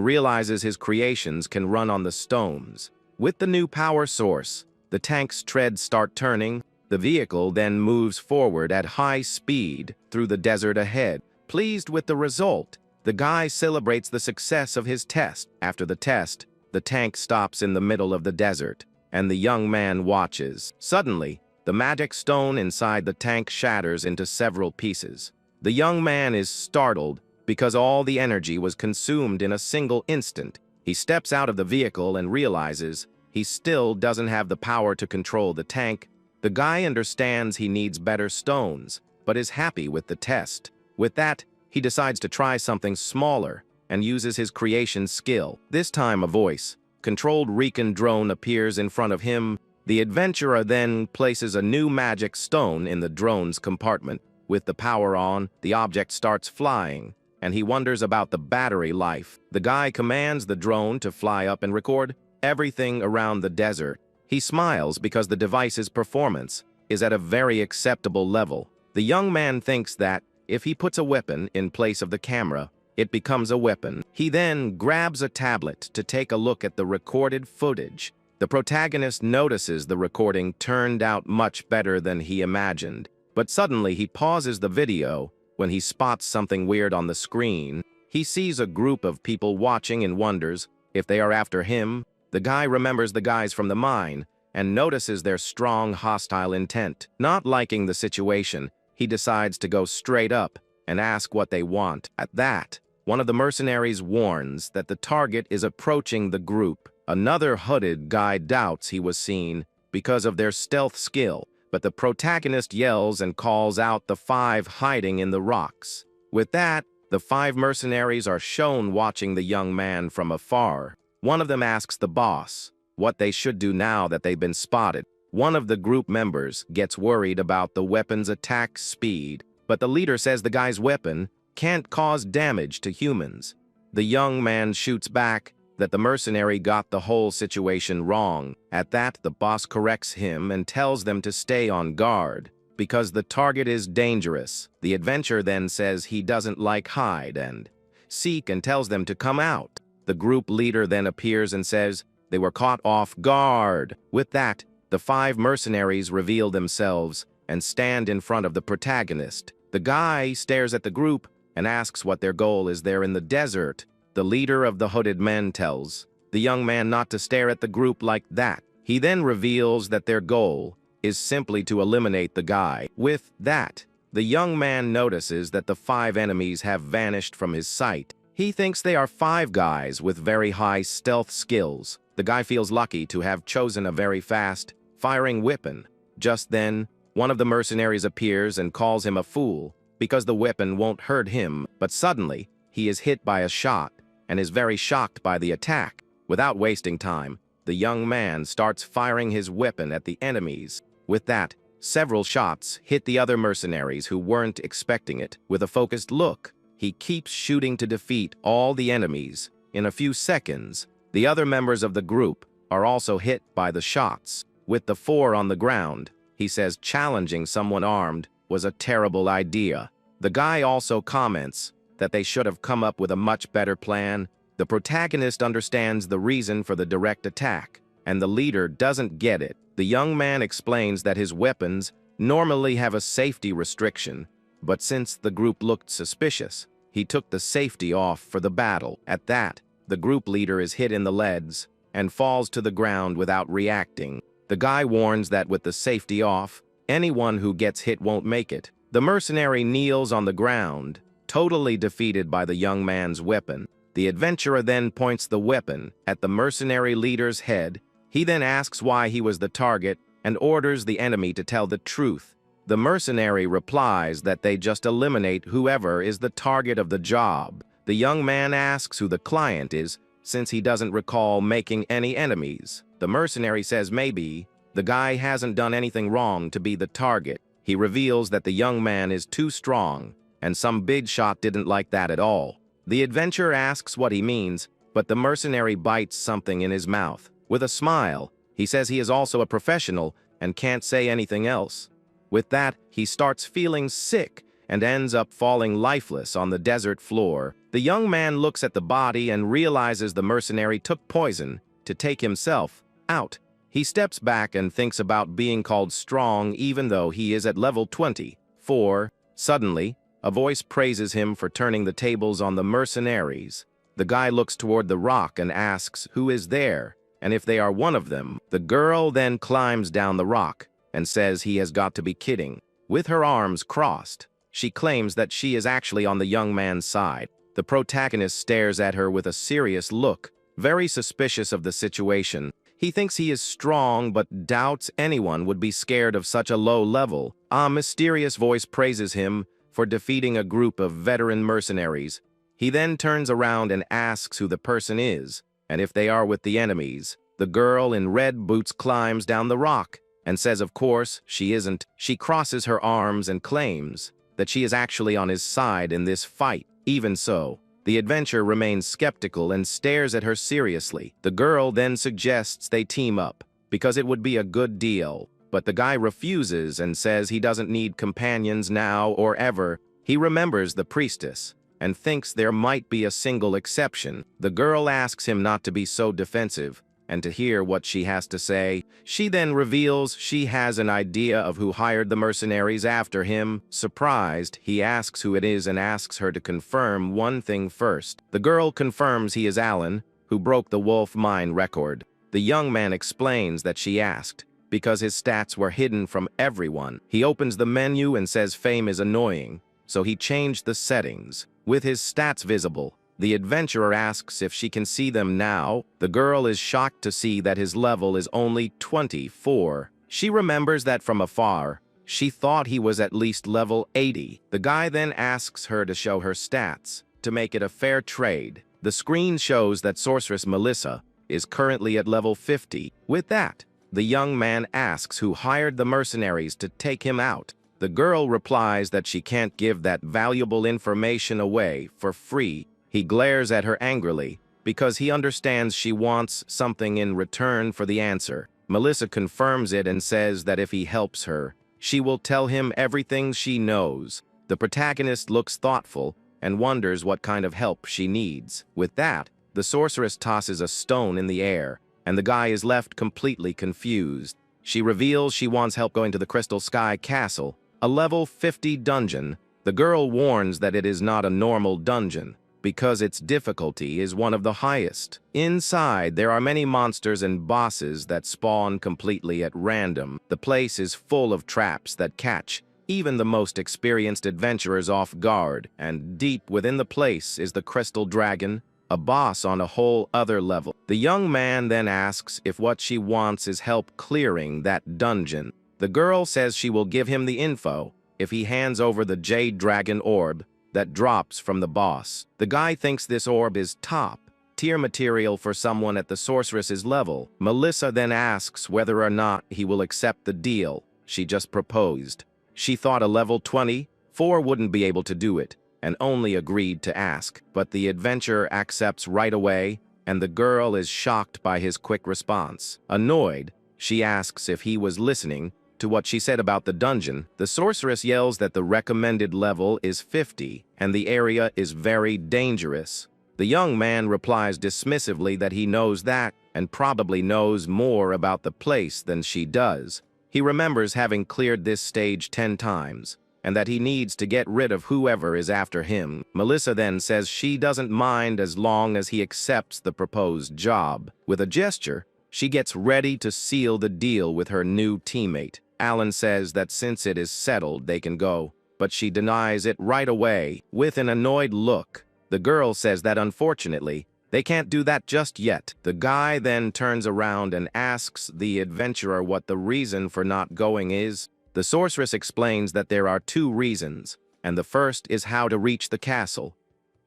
realizes his creations can run on the stones. With the new power source, the tank's treads start turning. The vehicle then moves forward at high speed through the desert ahead. Pleased with the result, the guy celebrates the success of his test. After the test, the tank stops in the middle of the desert, and the young man watches. Suddenly, the magic stone inside the tank shatters into several pieces. The young man is startled because all the energy was consumed in a single instant. He steps out of the vehicle and realizes he still doesn't have the power to control the tank. The guy understands he needs better stones, but is happy with the test. With that, he decides to try something smaller and uses his creation skill. This time a voice-controlled recon drone appears in front of him. The adventurer then places a new magic stone in the drone's compartment. With the power on, the object starts flying, and he wonders about the battery life. The guy commands the drone to fly up and record everything around the desert. He smiles because the device's performance is at a very acceptable level. The young man thinks that if he puts a weapon in place of the camera, it becomes a weapon. He then grabs a tablet to take a look at the recorded footage. The protagonist notices the recording turned out much better than he imagined, but suddenly he pauses the video when he spots something weird on the screen. He sees a group of people watching and wonders if they are after him. The guy remembers the guys from the mine and notices their strong, hostile intent. Not liking the situation, he decides to go straight up and ask what they want. At that, one of the mercenaries warns that the target is approaching the group. Another hooded guy doubts he was seen because of their stealth skill, but the protagonist yells and calls out the 5 hiding in the rocks. With that, the 5 mercenaries are shown watching the young man from afar. One of them asks the boss what they should do now that they've been spotted. One of the group members gets worried about the weapon's attack speed, but the leader says the guy's weapon can't cause damage to humans. The young man shoots back that the mercenary got the whole situation wrong. At that, the boss corrects him and tells them to stay on guard because the target is dangerous. The adventurer then says he doesn't like hide and seek and tells them to come out. The group leader then appears and says they were caught off guard. With that, the 5 mercenaries reveal themselves and stand in front of the protagonist. The guy stares at the group and asks what their goal is there in the desert. The leader of the hooded men tells the young man not to stare at the group like that. He then reveals that their goal is simply to eliminate the guy. With that, the young man notices that the 5 enemies have vanished from his sight. He thinks they are 5 guys with very high stealth skills. The guy feels lucky to have chosen a very fast, firing weapon. Just then, one of the mercenaries appears and calls him a fool because the weapon won't hurt him, but suddenly, he is hit by a shot and is very shocked by the attack. Without wasting time, the young man starts firing his weapon at the enemies. With that, several shots hit the other mercenaries who weren't expecting it. With a focused look, he keeps shooting to defeat all the enemies. In a few seconds, the other members of the group are also hit by the shots. With the 4 on the ground, he says challenging someone armed was a terrible idea. The guy also comments that they should have come up with a much better plan. The protagonist understands the reason for the direct attack, and the leader doesn't get it. The young man explains that his weapons normally have a safety restriction, but since the group looked suspicious, he took the safety off for the battle. At that, the group leader is hit in the legs and falls to the ground without reacting. The guy warns that with the safety off, anyone who gets hit won't make it. The mercenary kneels on the ground, totally defeated by the young man's weapon. The adventurer then points the weapon at the mercenary leader's head. He then asks why he was the target and orders the enemy to tell the truth. The mercenary replies that they just eliminate whoever is the target of the job. The young man asks who the client is, since he doesn't recall making any enemies. The mercenary says maybe The guy hasn't done anything wrong to be the target. He reveals that the young man is too strong, and some big shot didn't like that at all. The adventurer asks what he means, but the mercenary bites something in his mouth. With a smile, he says he is also a professional and can't say anything else. With that, he starts feeling sick and ends up falling lifeless on the desert floor. The young man looks at the body and realizes the mercenary took poison to take himself out. He steps back and thinks about being called strong even though he is at level 24. Suddenly, a voice praises him for turning the tables on the mercenaries. The guy looks toward the rock and asks who is there, and if they are one of them. The girl then climbs down the rock and says he has got to be kidding. With her arms crossed, she claims that she is actually on the young man's side. The protagonist stares at her with a serious look, very suspicious of the situation. He thinks he is strong but doubts anyone would be scared of such a low level. A mysterious voice praises him for defeating a group of veteran mercenaries. He then turns around and asks who the person is, and if they are with the enemies. The girl in red boots climbs down the rock and says of course she isn't. She crosses her arms and claims that she is actually on his side in this fight. Even so, the adventurer remains skeptical and stares at her seriously. The girl then suggests they team up, because it would be a good deal. But the guy refuses and says he doesn't need companions now or ever. He remembers the priestess and thinks there might be a single exception. The girl asks him not to be so defensive and to hear what she has to say. She then reveals she has an idea of who hired the mercenaries after him. Surprised, he asks who it is and asks her to confirm one thing first. The girl confirms he is Alan, who broke the wolf mine record. The young man explains that she asked because his stats were hidden from everyone. He opens the menu and says fame is annoying, so he changed the settings. With his stats visible, the adventurer asks if she can see them now. The girl is shocked to see that his level is only 24. She remembers that from afar, she thought he was at least level 80. The guy then asks her to show her stats, to make it a fair trade. The screen shows that sorceress Melissa is currently at level 50. With that, the young man asks who hired the mercenaries to take him out. The girl replies that she can't give that valuable information away for free. He glares at her angrily because he understands she wants something in return for the answer. Melissa confirms it and says that if he helps her, she will tell him everything she knows. The protagonist looks thoughtful and wonders what kind of help she needs. With that, the sorceress tosses a stone in the air, and the guy is left completely confused. She reveals she wants help going to the Crystal Sky Castle, a level 50 dungeon. The girl warns that it is not a normal dungeon, because its difficulty is one of the highest. Inside, there are many monsters and bosses that spawn completely at random. The place is full of traps that catch even the most experienced adventurers off guard, and deep within the place is the Crystal Dragon, a boss on a whole other level. The young man then asks if what she wants is help clearing that dungeon. The girl says she will give him the info if he hands over the Jade Dragon orb that drops from the boss. The guy thinks this orb is top-tier material for someone at the sorceress's level. Melissa then asks whether or not he will accept the deal she just proposed. She thought a level 24 wouldn't be able to do it, and only agreed to ask. But the adventurer accepts right away, and the girl is shocked by his quick response. Annoyed, she asks if he was listening to what she said about the dungeon. The sorceress yells that the recommended level is 50, and the area is very dangerous. The young man replies dismissively that he knows that, and probably knows more about the place than she does. He remembers having cleared this stage 10 times, and that he needs to get rid of whoever is after him. Melissa then says she doesn't mind as long as he accepts the proposed job. With a gesture, she gets ready to seal the deal with her new teammate. Alan says that since it is settled, they can go, but she denies it right away. With an annoyed look, the girl says that unfortunately, they can't do that just yet. The guy then turns around and asks the adventurer what the reason for not going is. The sorceress explains that there are 2 reasons, and the first is how to reach the castle.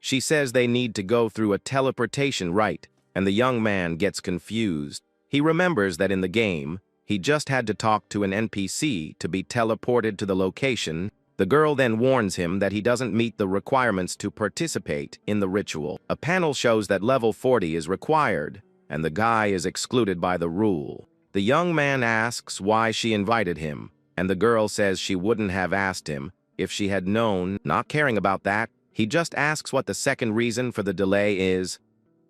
She says they need to go through a teleportation rite, and the young man gets confused. He remembers that in the game, He just had to talk to an NPC to be teleported to the location. The girl then warns him that he doesn't meet the requirements to participate in the ritual. A panel shows that level 40 is required, and the guy is excluded by the rule. The young man asks why she invited him, and the girl says she wouldn't have asked him if she had known. Not caring about that, he just asks what the second reason for the delay is.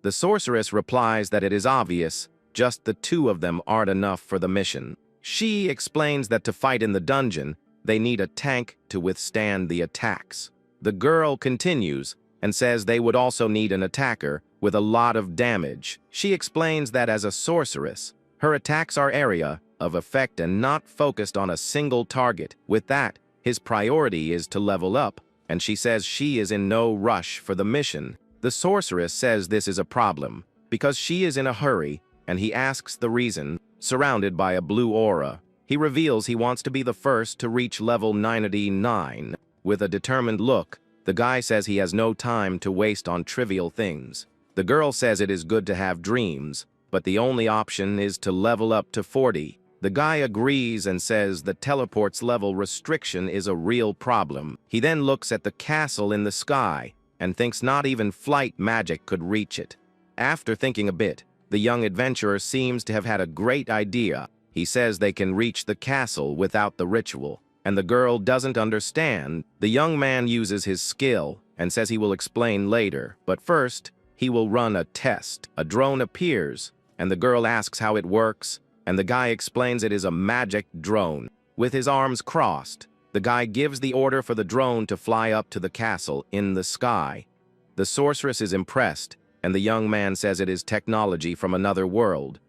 The sorceress replies that it is obvious, just the two of them aren't enough for the mission. She explains that to fight in the dungeon, they need a tank to withstand the attacks. The girl continues and says they would also need an attacker with a lot of damage. She explains that as a sorceress, her attacks are area of effect and not focused on a single target. With that, his priority is to level up, and she says she is in no rush for the mission. The sorceress says this is a problem because she is in a hurry, and he asks the reason. Surrounded by a blue aura, he reveals he wants to be the first to reach level 99. With a determined look, the guy says he has no time to waste on trivial things. The girl says it is good to have dreams, but the only option is to level up to 40. The guy agrees and says the teleport's level restriction is a real problem. He then looks at the castle in the sky and thinks not even flight magic could reach it. After thinking a bit, the young adventurer seems to have had a great idea. He says they can reach the castle without the ritual, and the girl doesn't understand. The young man uses his skill and says he will explain later, but first, he will run a test. A drone appears, and the girl asks how it works, and the guy explains it is a magic drone. With his arms crossed, the guy gives the order for the drone to fly up to the castle in the sky. The sorceress is impressed, and the young man says it is technology from another world.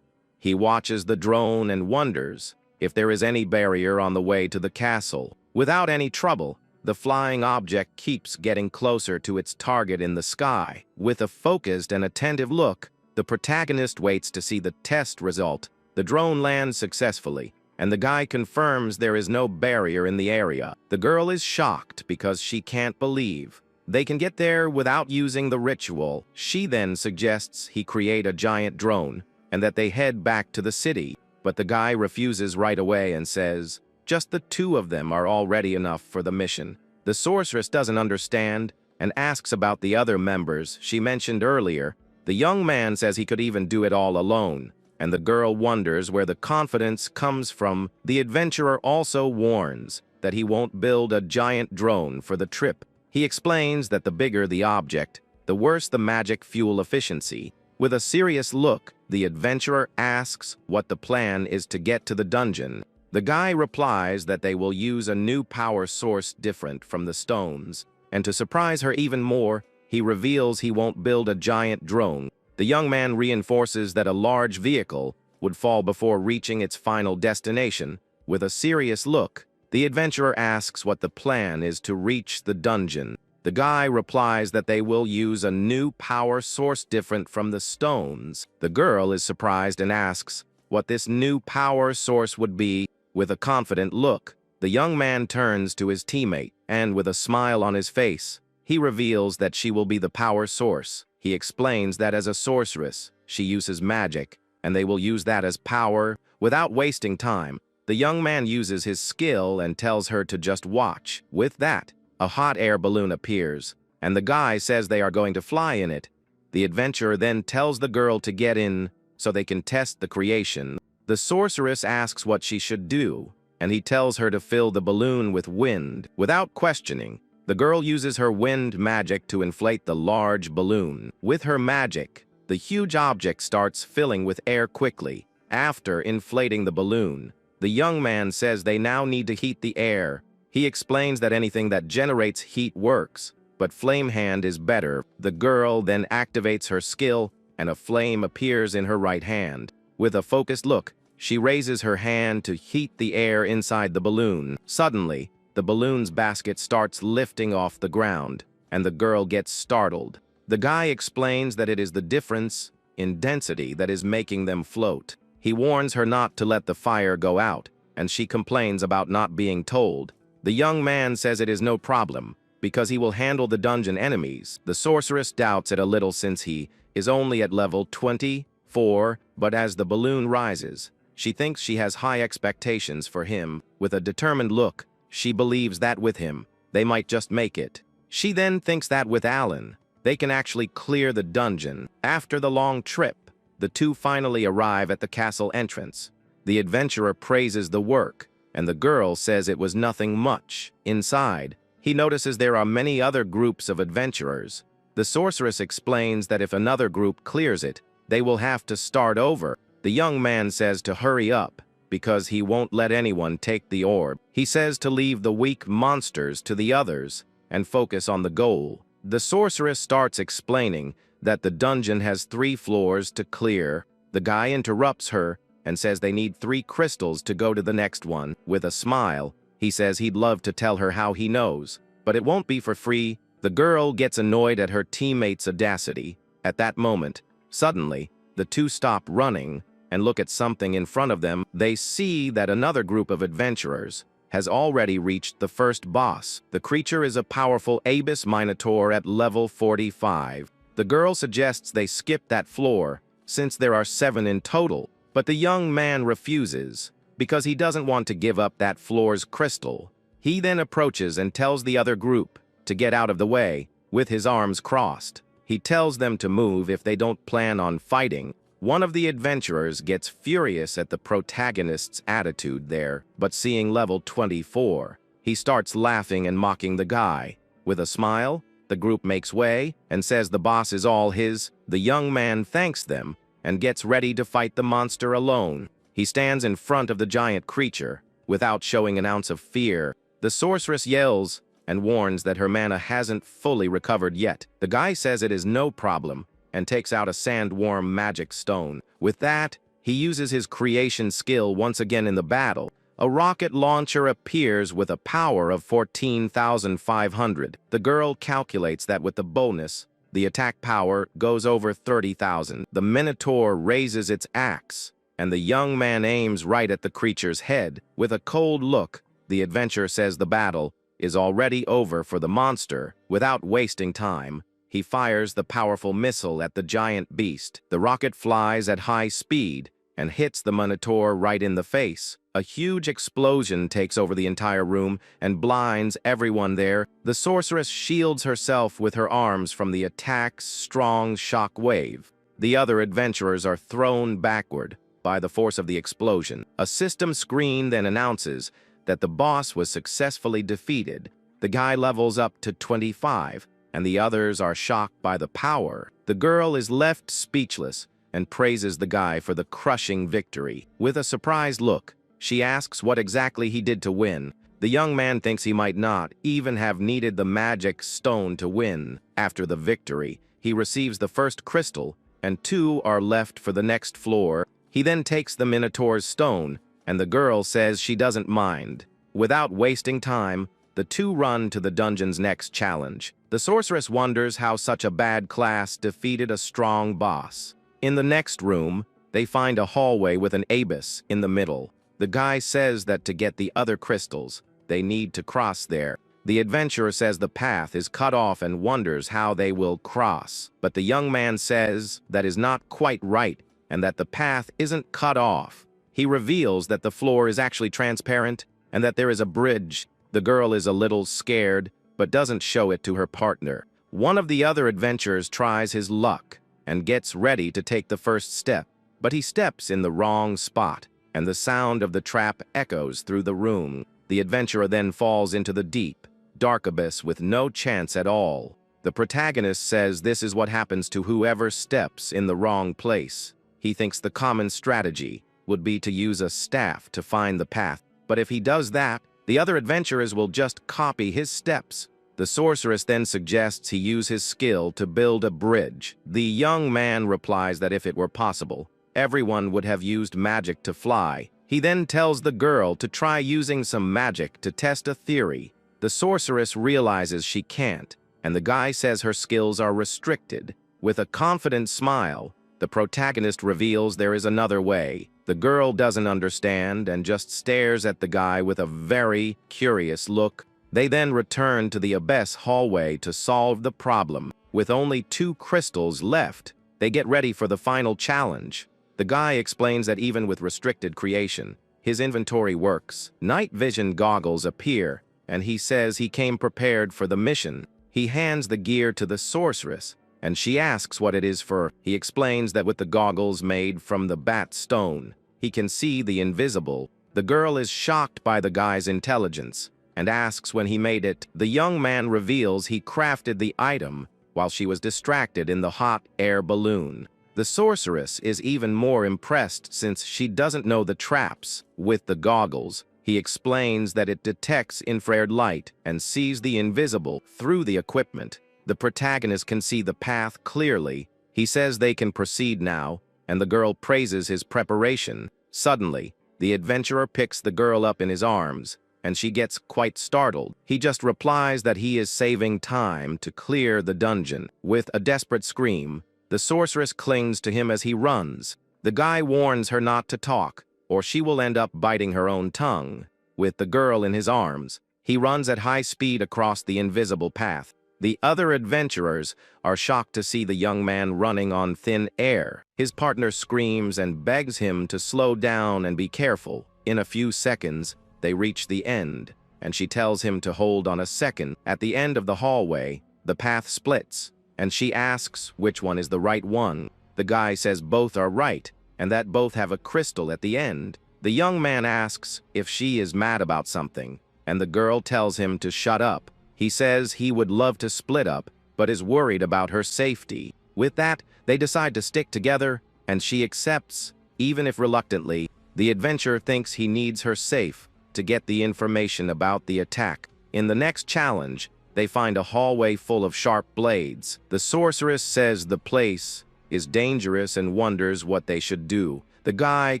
He watches the drone and wonders if there is any barrier on the way to the castle. Without any trouble, the flying object keeps getting closer to its target in the sky. With a focused and attentive look, the protagonist waits to see the test result. The drone lands successfully, and the guy confirms there is no barrier in the area. The girl is shocked because she can't believe they can get there without using the ritual. She then suggests he create a giant drone and that they head back to the city, but the guy refuses right away and says just the two of them are already enough for the mission. The sorceress doesn't understand and asks about the other members she mentioned earlier. The young man says he could even do it all alone, and the girl wonders where the confidence comes from. The adventurer also warns that he won't build a giant drone for the trip. He explains that the bigger the object, the worse the magic fuel efficiency. With a serious look, the adventurer asks what the plan is to get to the dungeon. The guy replies that they will use a new power source different from the stones, and to surprise her even more, he reveals he won't build a giant drone. The young man reinforces that a large vehicle would fall before reaching its final destination. With a serious look, the adventurer asks what the plan is to reach the dungeon. The guy replies that they will use a new power source different from the stones. The girl is surprised and asks what this new power source would be. With a confident look, the young man turns to his teammate, and with a smile on his face, he reveals that she will be the power source. He explains that as a sorceress, she uses magic, and they will use that as power. Without wasting time, the young man uses his skill and tells her to just watch. With that, a hot air balloon appears, and the guy says they are going to fly in it. The adventurer then tells the girl to get in so they can test the creation. The sorceress asks what she should do, and he tells her to fill the balloon with wind. Without questioning, the girl uses her wind magic to inflate the large balloon. With her magic, the huge object starts filling with air quickly. After inflating the balloon, the young man says they now need to heat the air. He explains that anything that generates heat works, but flame hand is better. The girl then activates her skill, and a flame appears in her right hand. With a focused look, she raises her hand to heat the air inside the balloon. Suddenly, the balloon's basket starts lifting off the ground, and the girl gets startled. The guy explains that it is the difference in density that is making them float. He warns her not to let the fire go out, and she complains about not being told. The young man says it is no problem, because he will handle the dungeon enemies. The sorceress doubts it a little since he is only at level 24, but as the balloon rises, She thinks she has high expectations for him. With a determined look, she believes that with him, they might just make it. She then thinks that with Alan, they can actually clear the dungeon. After the long trip, the two finally arrive at the castle entrance. The adventurer praises the work, and the girl says it was nothing much. Inside, he notices there are many other groups of adventurers. The sorceress explains that if another group clears it, they will have to start over. The young man says to hurry up, because he won't let anyone take the orb. He says to leave the weak monsters to the others and focus on the goal. The sorceress starts explaining that the dungeon has 3 floors to clear. The guy interrupts her and says they need 3 crystals to go to the next one. With a smile, he says he'd love to tell her how he knows, but it won't be for free. The girl gets annoyed at her teammate's audacity. At that moment, suddenly, the two stop running and look at something in front of them. They see that another group of adventurers has already reached the first boss. The creature is a powerful abyss minotaur at level 45. The girl suggests they skip that floor, since there are 7 in total, but the young man refuses, because he doesn't want to give up that floor's crystal. He then approaches and tells the other group to get out of the way, with his arms crossed. He tells them to move if they don't plan on fighting. One of the adventurers gets furious at the protagonist's attitude there, but seeing level 24, he starts laughing and mocking the guy. With a smile, the group makes way and says the boss is all his. The young man thanks them and gets ready to fight the monster alone. He stands in front of the giant creature, without showing an ounce of fear. The sorceress yells and warns that her mana hasn't fully recovered yet. The guy says it is no problem, and takes out a sandworm magic stone. With that, he uses his creation skill once again in the battle. A rocket launcher appears with a power of 14,500. The girl calculates that with the bonus, the attack power goes over 30,000. The Minotaur raises its axe, and the young man aims right at the creature's head. With a cold look, the adventurer says the battle is already over for the monster. Without wasting time, he fires the powerful missile at the giant beast. The rocket flies at high speed and hits the Minotaur right in the face. A huge explosion takes over the entire room and blinds everyone there. The sorceress shields herself with her arms from the attack's strong shock wave. The other adventurers are thrown backward by the force of the explosion. A system screen then announces that the boss was successfully defeated. The guy levels up to 25, and the others are shocked by the power. The girl is left speechless and praises the guy for the crushing victory. With a surprised look, she asks what exactly he did to win. The young man thinks he might not even have needed the magic stone to win. After the victory, he receives the first crystal, and 2 are left for the next floor. He then takes the Minotaur's stone, and the girl says she doesn't mind. Without wasting time, the 2 run to the dungeon's next challenge. The sorceress wonders how such a bad class defeated a strong boss. In the next room, they find a hallway with an abyss in the middle. The guy says that to get the other crystals, they need to cross there. The adventurer says the path is cut off and wonders how they will cross. But the young man says that is not quite right and that the path isn't cut off. He reveals that the floor is actually transparent and that there is a bridge. The girl is a little scared, but doesn't show it to her partner. One of the other adventurers tries his luck and gets ready to take the first step, but he steps in the wrong spot, and the sound of the trap echoes through the room. The adventurer then falls into the deep, dark abyss with no chance at all. The protagonist says this is what happens to whoever steps in the wrong place. He thinks the common strategy would be to use a staff to find the path, but if he does that, the other adventurers will just copy his steps. The sorceress then suggests he use his skill to build a bridge. The young man replies that if it were possible, everyone would have used magic to fly. He then tells the girl to try using some magic to test a theory. The sorceress realizes she can't, and the guy says her skills are restricted. With a confident smile, the protagonist reveals there is another way. The girl doesn't understand and just stares at the guy with a very curious look. They then return to the abyss hallway to solve the problem. With only 2 crystals left, they get ready for the final challenge. The guy explains that even with restricted creation, his inventory works. Night vision goggles appear, and he says he came prepared for the mission. He hands the gear to the sorceress, and she asks what it is for. He explains that with the goggles made from the bat stone, he can see the invisible. The girl is shocked by the guy's intelligence and asks when he made it. The young man reveals he crafted the item while she was distracted in the hot air balloon. The sorceress is even more impressed since she doesn't know the traps. With the goggles, he explains that it detects infrared light and sees the invisible through the equipment. The protagonist can see the path clearly. He says they can proceed now, and the girl praises his preparation. Suddenly, the adventurer picks the girl up in his arms, and she gets quite startled. He just replies that he is saving time to clear the dungeon. With a desperate scream, the sorceress clings to him as he runs. The guy warns her not to talk, or she will end up biting her own tongue. With the girl in his arms, he runs at high speed across the invisible path. The other adventurers are shocked to see the young man running on thin air. His partner screams and begs him to slow down and be careful. In a few seconds, they reach the end, and she tells him to hold on a second. At the end of the hallway, the path splits, and she asks which one is the right one. The guy says both are right, and that both have a crystal at the end. The young man asks if she is mad about something, and the girl tells him to shut up. He says he would love to split up, but is worried about her safety. With that, they decide to stick together, and she accepts, even if reluctantly. The adventurer thinks he needs her safe to get the information about the attack. In the next challenge, they find a hallway full of sharp blades. The sorceress says the place is dangerous and wonders what they should do. The guy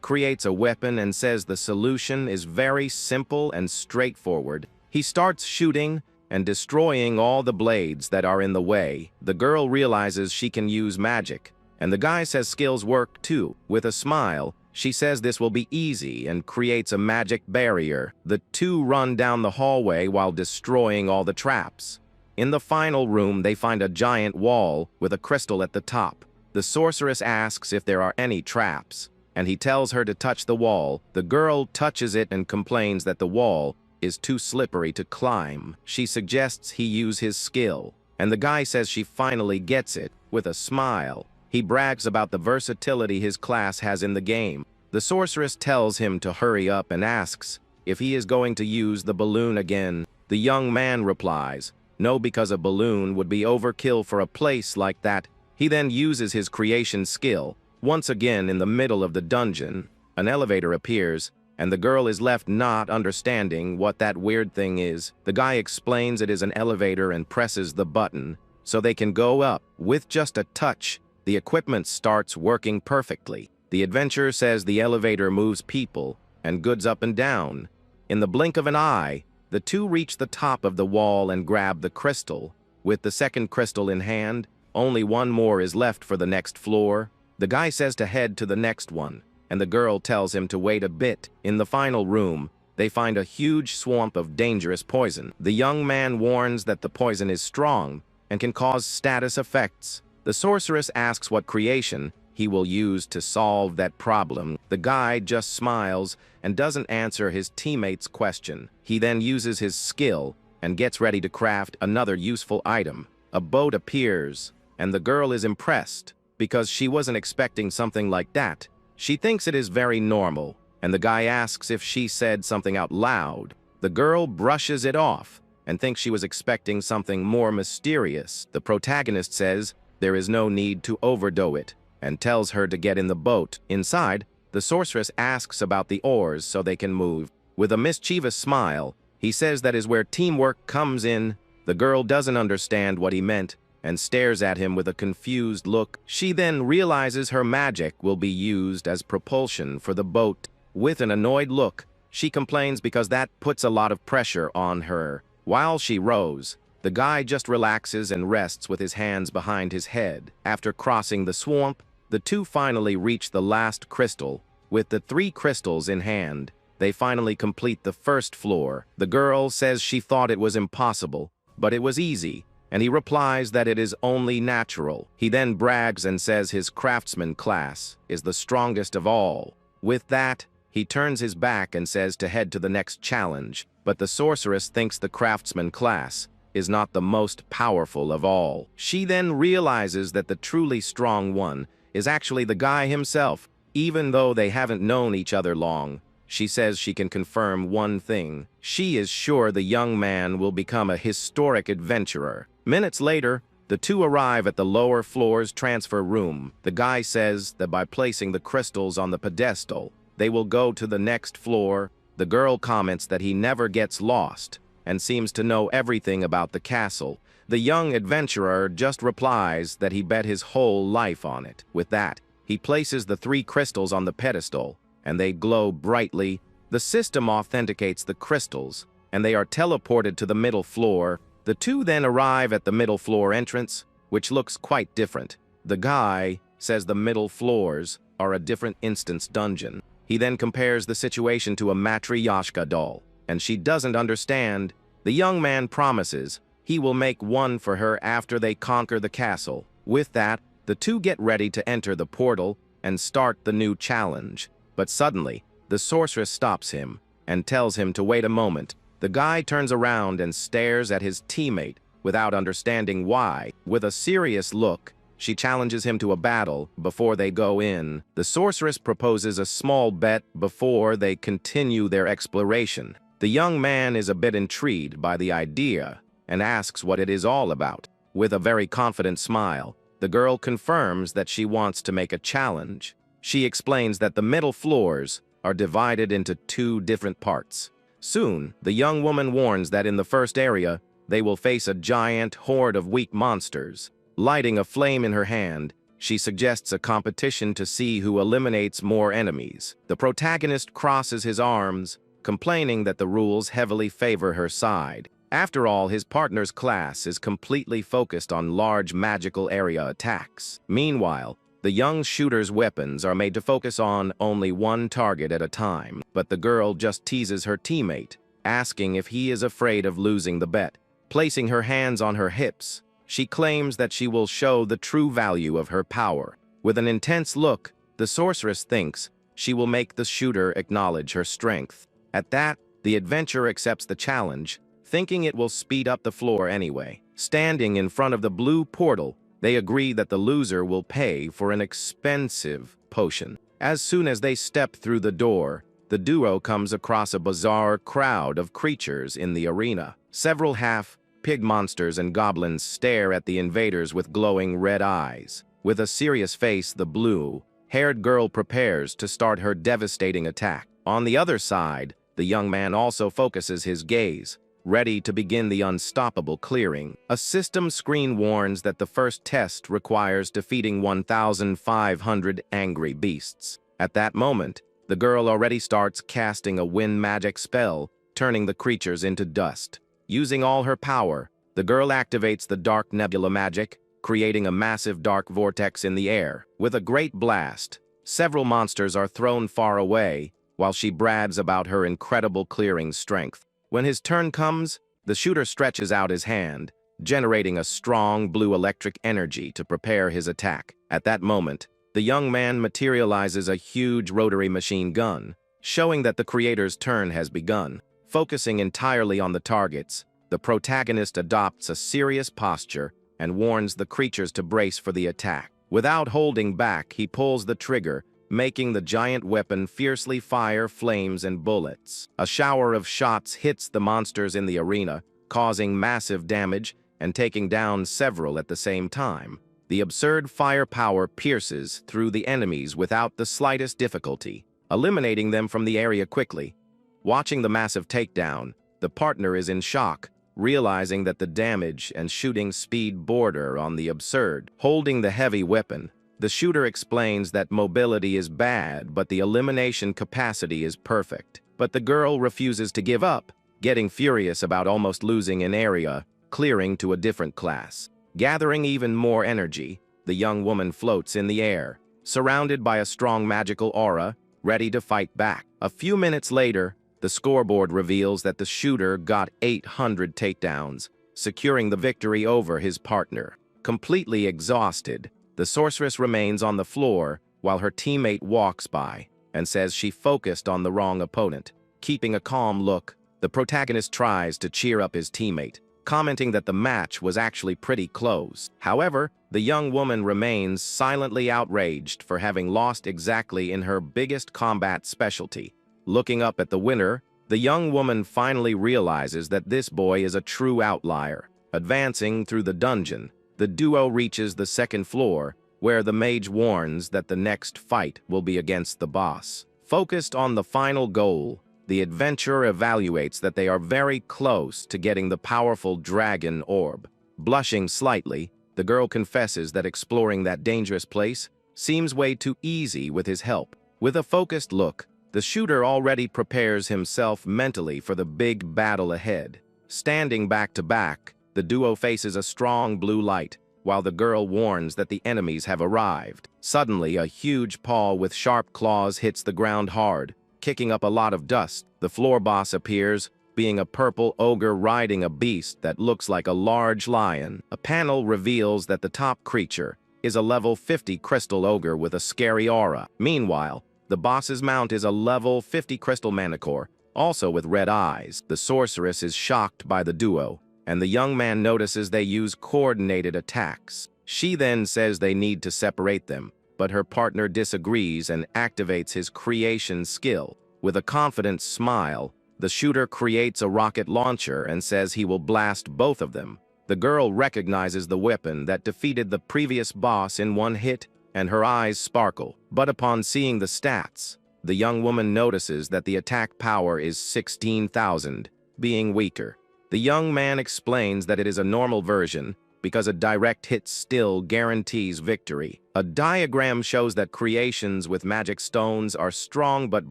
creates a weapon and says the solution is very simple and straightforward. He starts shooting and destroying all the blades that are in the way. The girl realizes she can use magic, and the guy says skills work too. With a smile, she says this will be easy and creates a magic barrier. The two run down the hallway while destroying all the traps. In the final room, they find a giant wall with a crystal at the top. The sorceress asks if there are any traps, and he tells her to touch the wall. The girl touches it and complains that the wall is too slippery to climb. She suggests he use his skill, and the guy says she finally gets it. With a smile, he brags about the versatility his class has in the game. The sorceress tells him to hurry up and asks if he is going to use the balloon again. The young man replies, no, because a balloon would be overkill for a place like that. He then uses his creation skill. Once again in the middle of the dungeon, an elevator appears, and the girl is left not understanding what that weird thing is. The guy explains it is an elevator and presses the button so they can go up. With just a touch, the equipment starts working perfectly. The adventurer says the elevator moves people and goods up and down. In the blink of an eye, the two reach the top of the wall and grab the crystal. With the second crystal in hand, only one more is left for the next floor. The guy says to head to the next one, and the girl tells him to wait a bit. In the final room, they find a huge swamp of dangerous poison. The young man warns that the poison is strong and can cause status effects. The sorceress asks what creation he will use to solve that problem. The guy just smiles and doesn't answer his teammate's question. He then uses his skill and gets ready to craft another useful item. A boat appears, and the girl is impressed because she wasn't expecting something like that. She thinks it is very normal, and the guy asks if she said something out loud. The girl brushes it off and thinks she was expecting something more mysterious. The protagonist says there is no need to overdo it and tells her to get in the boat. Inside, the sorceress asks about the oars so they can move. With a mischievous smile, he says that is where teamwork comes in. The girl doesn't understand what he meant and stares at him with a confused look. She then realizes her magic will be used as propulsion for the boat. With an annoyed look, she complains because that puts a lot of pressure on her. While she rows, the guy just relaxes and rests with his hands behind his head. After crossing the swamp, the two finally reach the last crystal. With the 3 crystals in hand, they finally complete the first floor. The girl says she thought it was impossible, but it was easy, and he replies that it is only natural. He then brags and says his craftsman class is the strongest of all. With that, he turns his back and says to head to the next challenge, but the sorceress thinks the craftsman class is not the most powerful of all. She then realizes that the truly strong one is actually the guy himself. Even though they haven't known each other long, she says she can confirm one thing. She is sure the young man will become a historic adventurer. Minutes later, the two arrive at the lower floor's transfer room. The guy says that by placing the crystals on the pedestal, they will go to the next floor. The girl comments that he never gets lost and seems to know everything about the castle. The young adventurer just replies that he bet his whole life on it. With that, he places the 3 crystals on the pedestal, and they glow brightly. The system authenticates the crystals, and they are teleported to the middle floor. The two then arrive at the middle floor entrance, which looks quite different. The guy says the middle floors are a different instance dungeon. He then compares the situation to a matryoshka doll, and she doesn't understand. The young man promises he will make one for her after they conquer the castle. With that, the two get ready to enter the portal and start the new challenge. But suddenly, the sorceress stops him and tells him to wait a moment. The guy turns around and stares at his teammate without understanding why. With a serious look, she challenges him to a battle before they go in. The sorceress proposes a small bet before they continue their exploration. The young man is a bit intrigued by the idea and asks what it is all about. With a very confident smile, the girl confirms that she wants to make a challenge. She explains that the middle floors are divided into 2 different parts. Soon, the young woman warns that in the first area, they will face a giant horde of weak monsters. Lighting a flame in her hand, she suggests a competition to see who eliminates more enemies. The protagonist crosses his arms, complaining that the rules heavily favor her side. After all, his partner's class is completely focused on large magical area attacks. Meanwhile, the young shooter's weapons are made to focus on only one target at a time, but the girl just teases her teammate, asking if he is afraid of losing the bet. Placing her hands on her hips, she claims that she will show the true value of her power. With an intense look, the sorceress thinks she will make the shooter acknowledge her strength. At that, the adventurer accepts the challenge, thinking it will speed up the floor anyway. Standing in front of the blue portal, they agree that the loser will pay for an expensive potion. As soon as they step through the door, the duo comes across a bizarre crowd of creatures in the arena. Several half-pig monsters and goblins stare at the invaders with glowing red eyes. With a serious face, the blue-haired girl prepares to start her devastating attack. On the other side, the young man also focuses his gaze, ready to begin the unstoppable clearing. A system screen warns that the first test requires defeating 1,500 angry beasts. At that moment, the girl already starts casting a wind magic spell, turning the creatures into dust. Using all her power, the girl activates the dark nebula magic, creating a massive dark vortex in the air. With a great blast, several monsters are thrown far away, while she brags about her incredible clearing strength. When his turn comes, the shooter stretches out his hand, generating a strong blue electric energy to prepare his attack. At that moment, the young man materializes a huge rotary machine gun, showing that the creator's turn has begun. Focusing entirely on the targets, the protagonist adopts a serious posture and warns the creatures to brace for the attack. Without holding back, he pulls the trigger, making the giant weapon fiercely fire flames and bullets. A shower of shots hits the monsters in the arena, causing massive damage and taking down several at the same time. The absurd firepower pierces through the enemies without the slightest difficulty, eliminating them from the area quickly. Watching the massive takedown, the partner is in shock, realizing that the damage and shooting speed border on the absurd. Holding the heavy weapon, the shooter explains that mobility is bad, but the elimination capacity is perfect. But the girl refuses to give up, getting furious about almost losing an area, clearing to a different class. Gathering even more energy, the young woman floats in the air, surrounded by a strong magical aura, ready to fight back. A few minutes later, the scoreboard reveals that the shooter got 800 takedowns, securing the victory over his partner. Completely exhausted, the sorceress remains on the floor while her teammate walks by and says she focused on the wrong opponent. Keeping a calm look, the protagonist tries to cheer up his teammate, commenting that the match was actually pretty close. However, the young woman remains silently outraged for having lost exactly in her biggest combat specialty. Looking up at the winner, the young woman finally realizes that this boy is a true outlier. Advancing through the dungeon, the duo reaches the second floor, where the mage warns that the next fight will be against the boss. Focused on the final goal, the adventurer evaluates that they are very close to getting the powerful dragon orb. Blushing slightly, the girl confesses that exploring that dangerous place seems way too easy with his help. With a focused look, the shooter already prepares himself mentally for the big battle ahead. Standing back to back, the duo faces a strong blue light, while the girl warns that the enemies have arrived. Suddenly, a huge paw with sharp claws hits the ground hard, kicking up a lot of dust. The floor boss appears, being a purple ogre riding a beast that looks like a large lion. A panel reveals that the top creature is a level 50 crystal ogre with a scary aura. Meanwhile, the boss's mount is a level 50 crystal manticore, also with red eyes. The sorceress is shocked by the duo, and the young man notices they use coordinated attacks. She then says they need to separate them, but her partner disagrees and activates his creation skill. With a confident smile, the shooter creates a rocket launcher and says he will blast both of them. The girl recognizes the weapon that defeated the previous boss in one hit, and her eyes sparkle. But upon seeing the stats, the young woman notices that the attack power is 16,000, being weaker. The young man explains that it is a normal version because a direct hit still guarantees victory. A diagram shows that creations with magic stones are strong but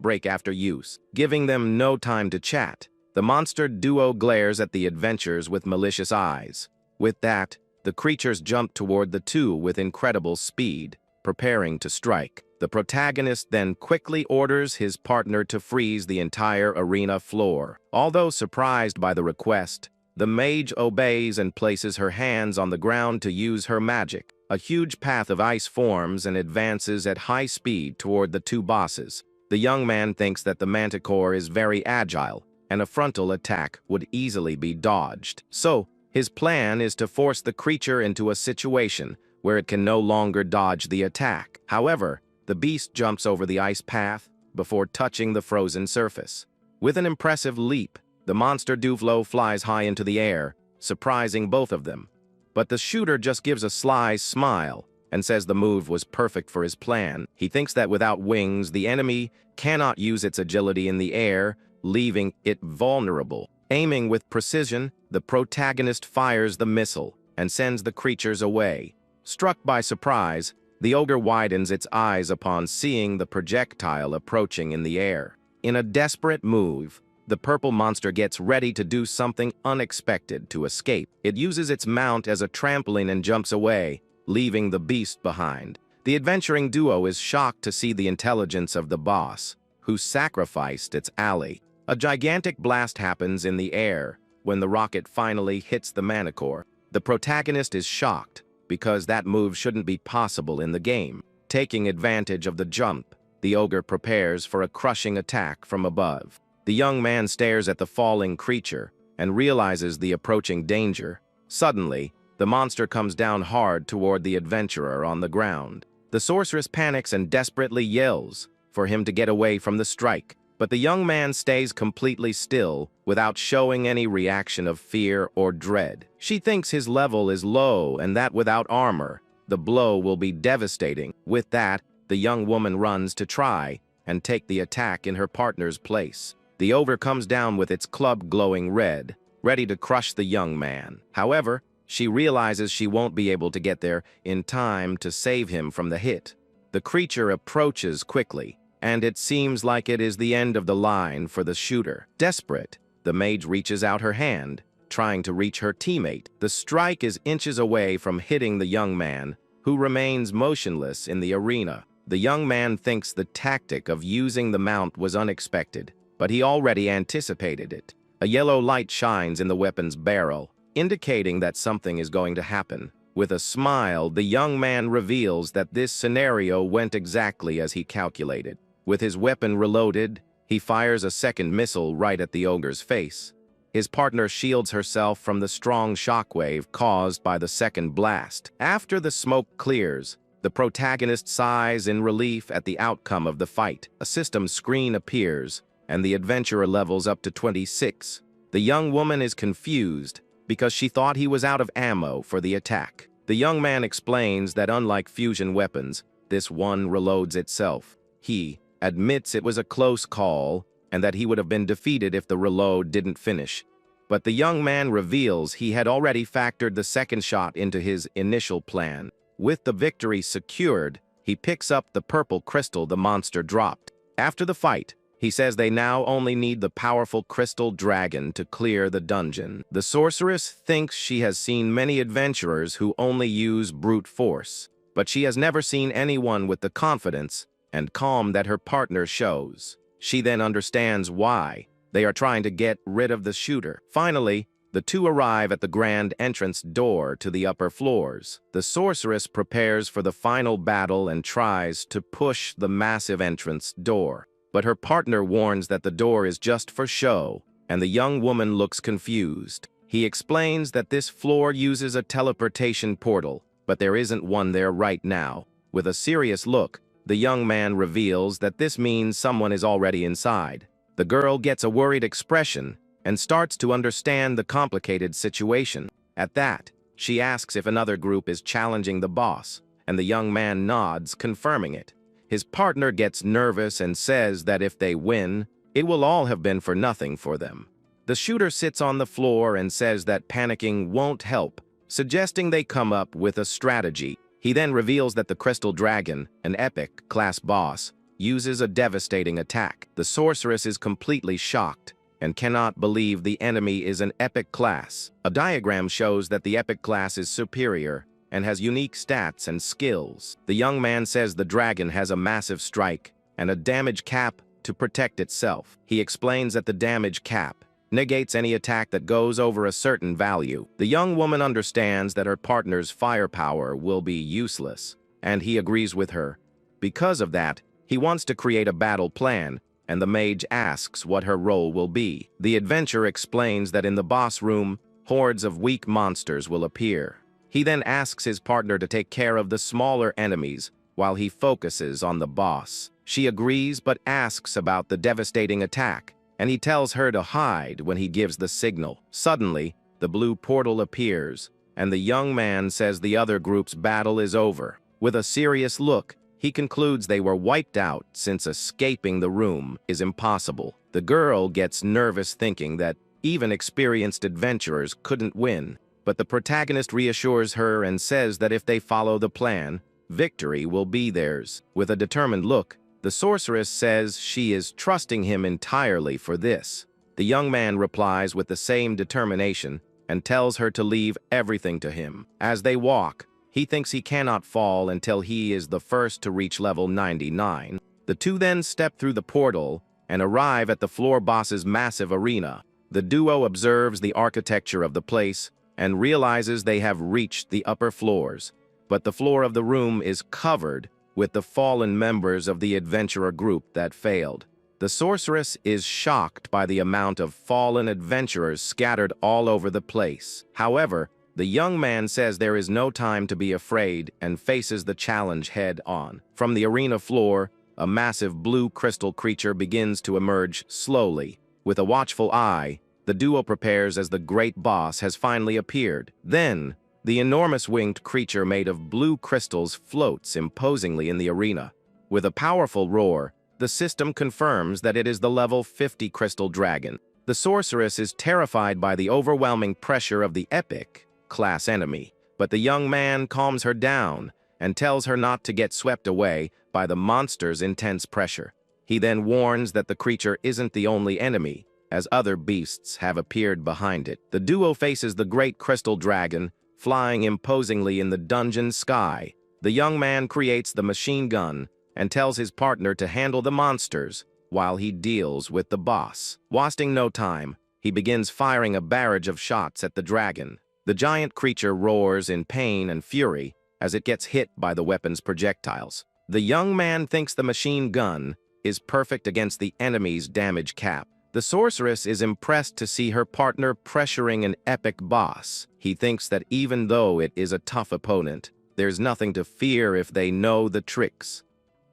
break after use, giving them no time to chat. The monster duo glares at the adventurers with malicious eyes. With that, the creatures jump toward the two with incredible speed, preparing to strike. The protagonist then quickly orders his partner to freeze the entire arena floor. Although surprised by the request, the mage obeys and places her hands on the ground to use her magic. A huge path of ice forms and advances at high speed toward the two bosses. The young man thinks that the manticore is very agile, and a frontal attack would easily be dodged. So, his plan is to force the creature into a situation where it can no longer dodge the attack. However, the beast jumps over the ice path before touching the frozen surface. With an impressive leap, the monster duo flies high into the air, surprising both of them. But the shooter just gives a sly smile and says the move was perfect for his plan. He thinks that without wings, the enemy cannot use its agility in the air, leaving it vulnerable. Aiming with precision, the protagonist fires the missile and sends the creatures away. Struck by surprise, the ogre widens its eyes upon seeing the projectile approaching in the air. In a desperate move, the purple monster gets ready to do something unexpected to escape. It uses its mount as a trampoline and jumps away, leaving the beast behind. The adventuring duo is shocked to see the intelligence of the boss, who sacrificed its ally. A gigantic blast happens in the air when the rocket finally hits the manticore. The protagonist is shocked because that move shouldn't be possible in the game. Taking advantage of the jump, the ogre prepares for a crushing attack from above. The young man stares at the falling creature and realizes the approaching danger. Suddenly, the monster comes down hard toward the adventurer on the ground. The sorceress panics and desperately yells for him to get away from the strike, but the young man stays completely still without showing any reaction of fear or dread. She thinks his level is low and that without armor, the blow will be devastating. With that, the young woman runs to try and take the attack in her partner's place. The ogre comes down with its club glowing red, ready to crush the young man. However, she realizes she won't be able to get there in time to save him from the hit. The creature approaches quickly, and it seems like it is the end of the line for the shooter. Desperate, the mage reaches out her hand, trying to reach her teammate. The strike is inches away from hitting the young man, who remains motionless in the arena. The young man thinks the tactic of using the mount was unexpected, but he already anticipated it. A yellow light shines in the weapon's barrel, indicating that something is going to happen. With a smile, the young man reveals that this scenario went exactly as he calculated. With his weapon reloaded, he fires a second missile right at the ogre's face. His partner shields herself from the strong shockwave caused by the second blast. After the smoke clears, the protagonist sighs in relief at the outcome of the fight. A system screen appears, and the adventurer levels up to 26. The young woman is confused because she thought he was out of ammo for the attack. The young man explains that unlike fusion weapons, this one reloads itself. He admits it was a close call and that he would have been defeated if the reload didn't finish. But the young man reveals he had already factored the second shot into his initial plan. With the victory secured, he picks up the purple crystal the monster dropped. After the fight, he says they now only need the powerful crystal dragon to clear the dungeon. The sorceress thinks she has seen many adventurers who only use brute force, but she has never seen anyone with the confidence and calm that her partner shows. She then understands why. They are trying to get rid of the shooter. Finally, the two arrive at the grand entrance door to the upper floors. The sorceress prepares for the final battle and tries to push the massive entrance door. But her partner warns that the door is just for show, and the young woman looks confused. He explains that this floor uses a teleportation portal, but there isn't one there right now. With a serious look, the young man reveals that this means someone is already inside. The girl gets a worried expression and starts to understand the complicated situation. At that, she asks if another group is challenging the boss, and the young man nods, confirming it. His partner gets nervous and says that if they win, it will all have been for nothing for them. The shooter sits on the floor and says that panicking won't help, suggesting they come up with a strategy. He then reveals that the Crystal Dragon, an epic class boss, uses a devastating attack. The sorceress is completely shocked and cannot believe the enemy is an epic class. A diagram shows that the epic class is superior and has unique stats and skills. The young man says the dragon has a massive strike and a damage cap to protect itself. He explains that the damage cap negates any attack that goes over a certain value. The young woman understands that her partner's firepower will be useless, and he agrees with her. Because of that, he wants to create a battle plan, and the mage asks what her role will be. The adventurer explains that in the boss room, hordes of weak monsters will appear. He then asks his partner to take care of the smaller enemies while he focuses on the boss. She agrees but asks about the devastating attack, and he tells her to hide when he gives the signal. Suddenly, the blue portal appears, and the young man says the other group's battle is over. With a serious look, he concludes they were wiped out since escaping the room is impossible. The girl gets nervous thinking that even experienced adventurers couldn't win, but the protagonist reassures her and says that if they follow the plan, victory will be theirs. With a determined look, the sorceress says she is trusting him entirely for this. The young man replies with the same determination and tells her to leave everything to him. As they walk, he thinks he cannot fall until he is the first to reach level 99. The two then step through the portal and arrive at the floor boss's massive arena. The duo observes the architecture of the place and realizes they have reached the upper floors, but the floor of the room is covered with the fallen members of the adventurer group that failed. The sorceress is shocked by the amount of fallen adventurers scattered all over the place. However, the young man says there is no time to be afraid and faces the challenge head-on. From the arena floor, a massive blue crystal creature begins to emerge slowly. With a watchful eye, the duo prepares as the great boss has finally appeared. Then, the enormous winged creature made of blue crystals floats imposingly in the arena. With a powerful roar, the system confirms that it is the level 50 crystal dragon. The sorceress is terrified by the overwhelming pressure of the epic class enemy, but the young man calms her down and tells her not to get swept away by the monster's intense pressure. He then warns that the creature isn't the only enemy, as other beasts have appeared behind it. The duo faces the great crystal dragon, flying imposingly in the dungeon sky. The young man creates the machine gun and tells his partner to handle the monsters while he deals with the boss. Wasting no time, he begins firing a barrage of shots at the dragon. The giant creature roars in pain and fury as it gets hit by the weapon's projectiles. The young man thinks the machine gun is perfect against the enemy's damage cap. The sorceress is impressed to see her partner pressuring an epic boss. He thinks that even though it is a tough opponent, there's nothing to fear if they know the tricks.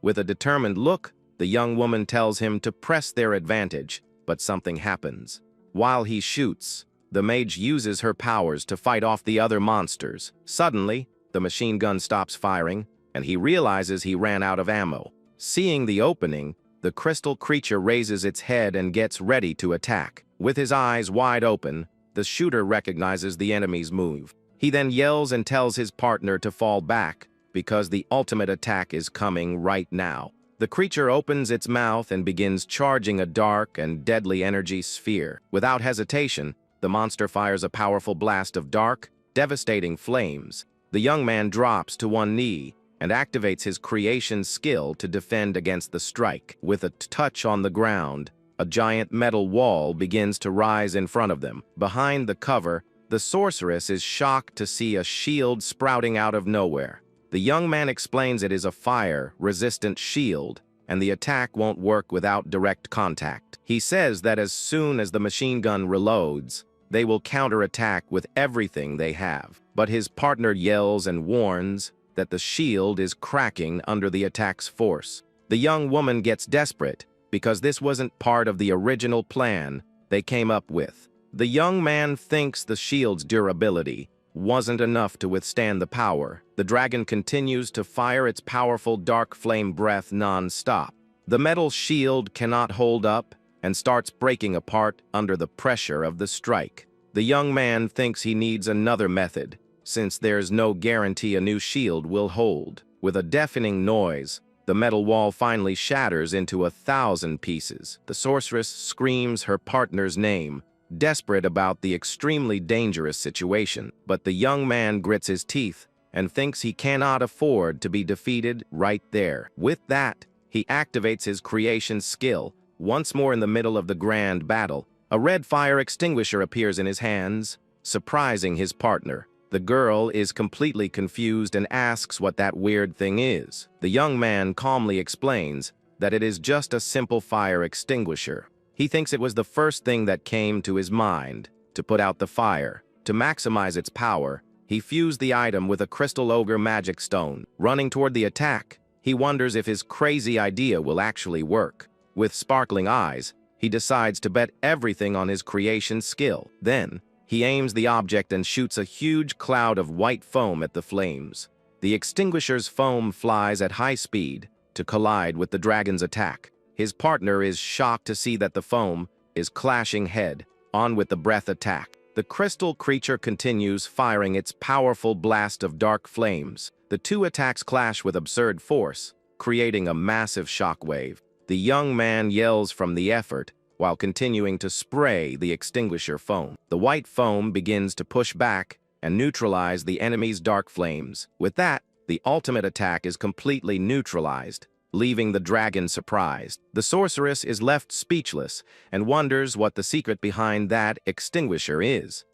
With a determined look, the young woman tells him to press their advantage, but something happens. While he shoots, the mage uses her powers to fight off the other monsters. Suddenly, the machine gun stops firing, and he realizes he ran out of ammo. Seeing the opening, the crystal creature raises its head and gets ready to attack. With his eyes wide open, the shooter recognizes the enemy's move. He then yells and tells his partner to fall back, because the ultimate attack is coming right now. The creature opens its mouth and begins charging a dark and deadly energy sphere. Without hesitation, the monster fires a powerful blast of dark, devastating flames. The young man drops to one knee and activates his creation skill to defend against the strike. With a touch on the ground, a giant metal wall begins to rise in front of them. Behind the cover, the sorceress is shocked to see a shield sprouting out of nowhere. The young man explains it is a fire-resistant shield, and the attack won't work without direct contact. He says that as soon as the machine gun reloads, they will counterattack with everything they have. But his partner yells and warns that the shield is cracking under the attack's force. The young woman gets desperate because this wasn't part of the original plan they came up with. The young man thinks the shield's durability wasn't enough to withstand the power. The dragon continues to fire its powerful dark flame breath non-stop. The metal shield cannot hold up and starts breaking apart under the pressure of the strike. The young man thinks he needs another method, since there's no guarantee a new shield will hold. With a deafening noise, the metal wall finally shatters into 1,000 pieces. The sorceress screams her partner's name, desperate about the extremely dangerous situation. But the young man grits his teeth and thinks he cannot afford to be defeated right there. With that, he activates his creation skill. Once more in the middle of the grand battle, a red fire extinguisher appears in his hands, surprising his partner. The girl is completely confused and asks what that weird thing is. The young man calmly explains that it is just a simple fire extinguisher. He thinks it was the first thing that came to his mind to put out the fire. To maximize its power, he fused the item with a crystal ogre magic stone. Running toward the attack, he wonders if his crazy idea will actually work. With sparkling eyes, he decides to bet everything on his creation skill. Then, he aims the object and shoots a huge cloud of white foam at the flames. The extinguisher's foam flies at high speed to collide with the dragon's attack. His partner is shocked to see that the foam is clashing head-on with the breath attack. The crystal creature continues firing its powerful blast of dark flames. The two attacks clash with absurd force, creating a massive shockwave. The young man yells from the effort while continuing to spray the extinguisher foam. The white foam begins to push back and neutralize the enemy's dark flames. With that, the ultimate attack is completely neutralized, leaving the dragon surprised. The sorceress is left speechless and wonders what the secret behind that extinguisher is.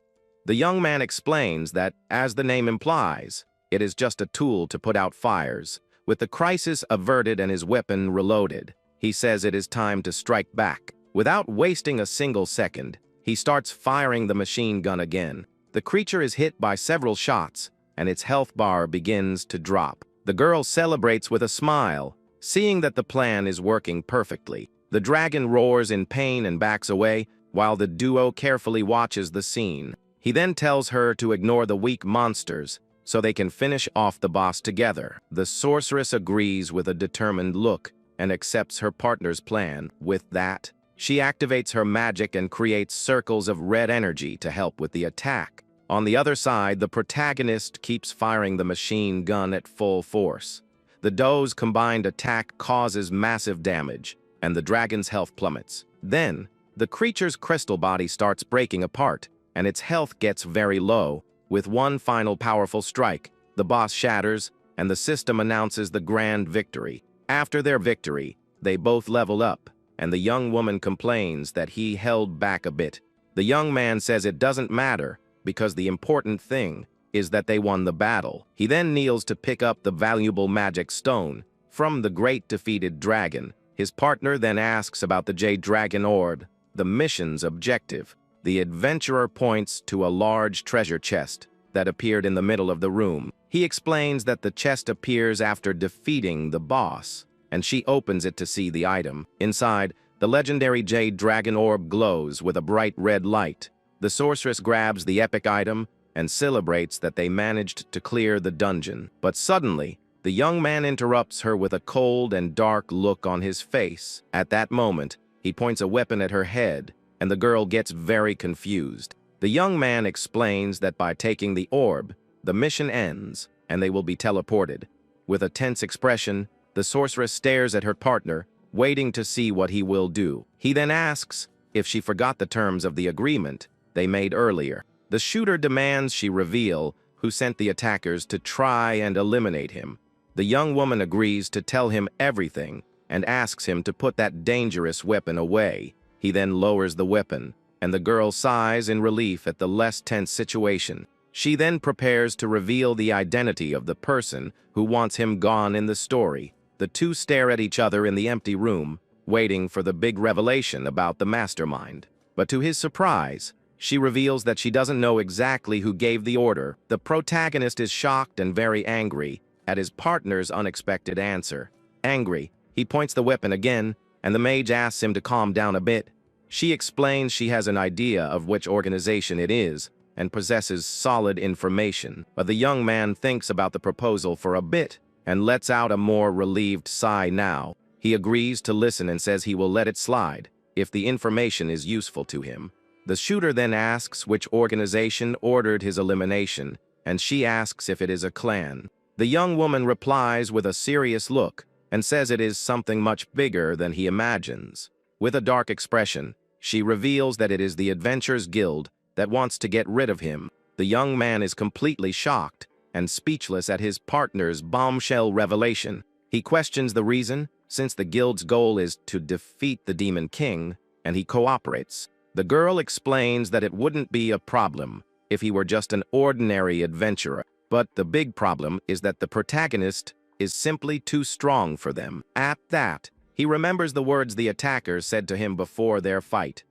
The young man explains that, as the name implies, it is just a tool to put out fires. With the crisis averted and his weapon reloaded, he says it is time to strike back. Without wasting a single second, he starts firing the machine gun again. The creature is hit by several shots, and its health bar begins to drop. The girl celebrates with a smile, seeing that the plan is working perfectly. The dragon roars in pain and backs away, while the duo carefully watches the scene. He then tells her to ignore the weak monsters, so they can finish off the boss together. The sorceress agrees with a determined look and accepts her partner's plan. With that, she activates her magic and creates circles of red energy to help with the attack. On the other side, the protagonist keeps firing the machine gun at full force. The duo's combined attack causes massive damage, and the dragon's health plummets. Then, the creature's crystal body starts breaking apart, and its health gets very low. With one final powerful strike, the boss shatters, and the system announces the grand victory. After their victory, they both level up, and the young woman complains that he held back a bit. The young man says it doesn't matter, because the important thing is that they won the battle. He then kneels to pick up the valuable magic stone from the great defeated dragon. His partner then asks about the Jade Dragon Orb, the mission's objective. The adventurer points to a large treasure chest that appeared in the middle of the room. He explains that the chest appears after defeating the boss, and she opens it to see the item. Inside, the legendary Jade Dragon Orb glows with a bright red light. The sorceress grabs the epic item and celebrates that they managed to clear the dungeon. But suddenly, the young man interrupts her with a cold and dark look on his face. At that moment, he points a weapon at her head, and the girl gets very confused. The young man explains that by taking the orb, the mission ends, and they will be teleported. With a tense expression, the sorceress stares at her partner, waiting to see what he will do. He then asks if she forgot the terms of the agreement they made earlier. The shooter demands she reveal who sent the attackers to try and eliminate him. The young woman agrees to tell him everything and asks him to put that dangerous weapon away. He then lowers the weapon, and the girl sighs in relief at the less tense situation. She then prepares to reveal the identity of the person who wants him gone in the story. The two stare at each other in the empty room, waiting for the big revelation about the mastermind. But to his surprise, she reveals that she doesn't know exactly who gave the order. The protagonist is shocked and very angry at his partner's unexpected answer. Angry, he points the weapon again, and the mage asks him to calm down a bit. She explains she has an idea of which organization it is and possesses solid information. But the young man thinks about the proposal for a bit and lets out a more relieved sigh now. He agrees to listen and says he will let it slide if the information is useful to him. The shooter then asks which organization ordered his elimination, and she asks if it is a clan. The young woman replies with a serious look and says it is something much bigger than he imagines. With a dark expression, she reveals that it is the Adventurers Guild that wants to get rid of him. The young man is completely shocked and speechless at his partner's bombshell revelation. He questions the reason, since the guild's goal is to defeat the Demon King, and he cooperates. The girl explains that it wouldn't be a problem if he were just an ordinary adventurer, but the big problem is that the protagonist is simply too strong for them. At that, he remembers the words the attacker said to him before their fight.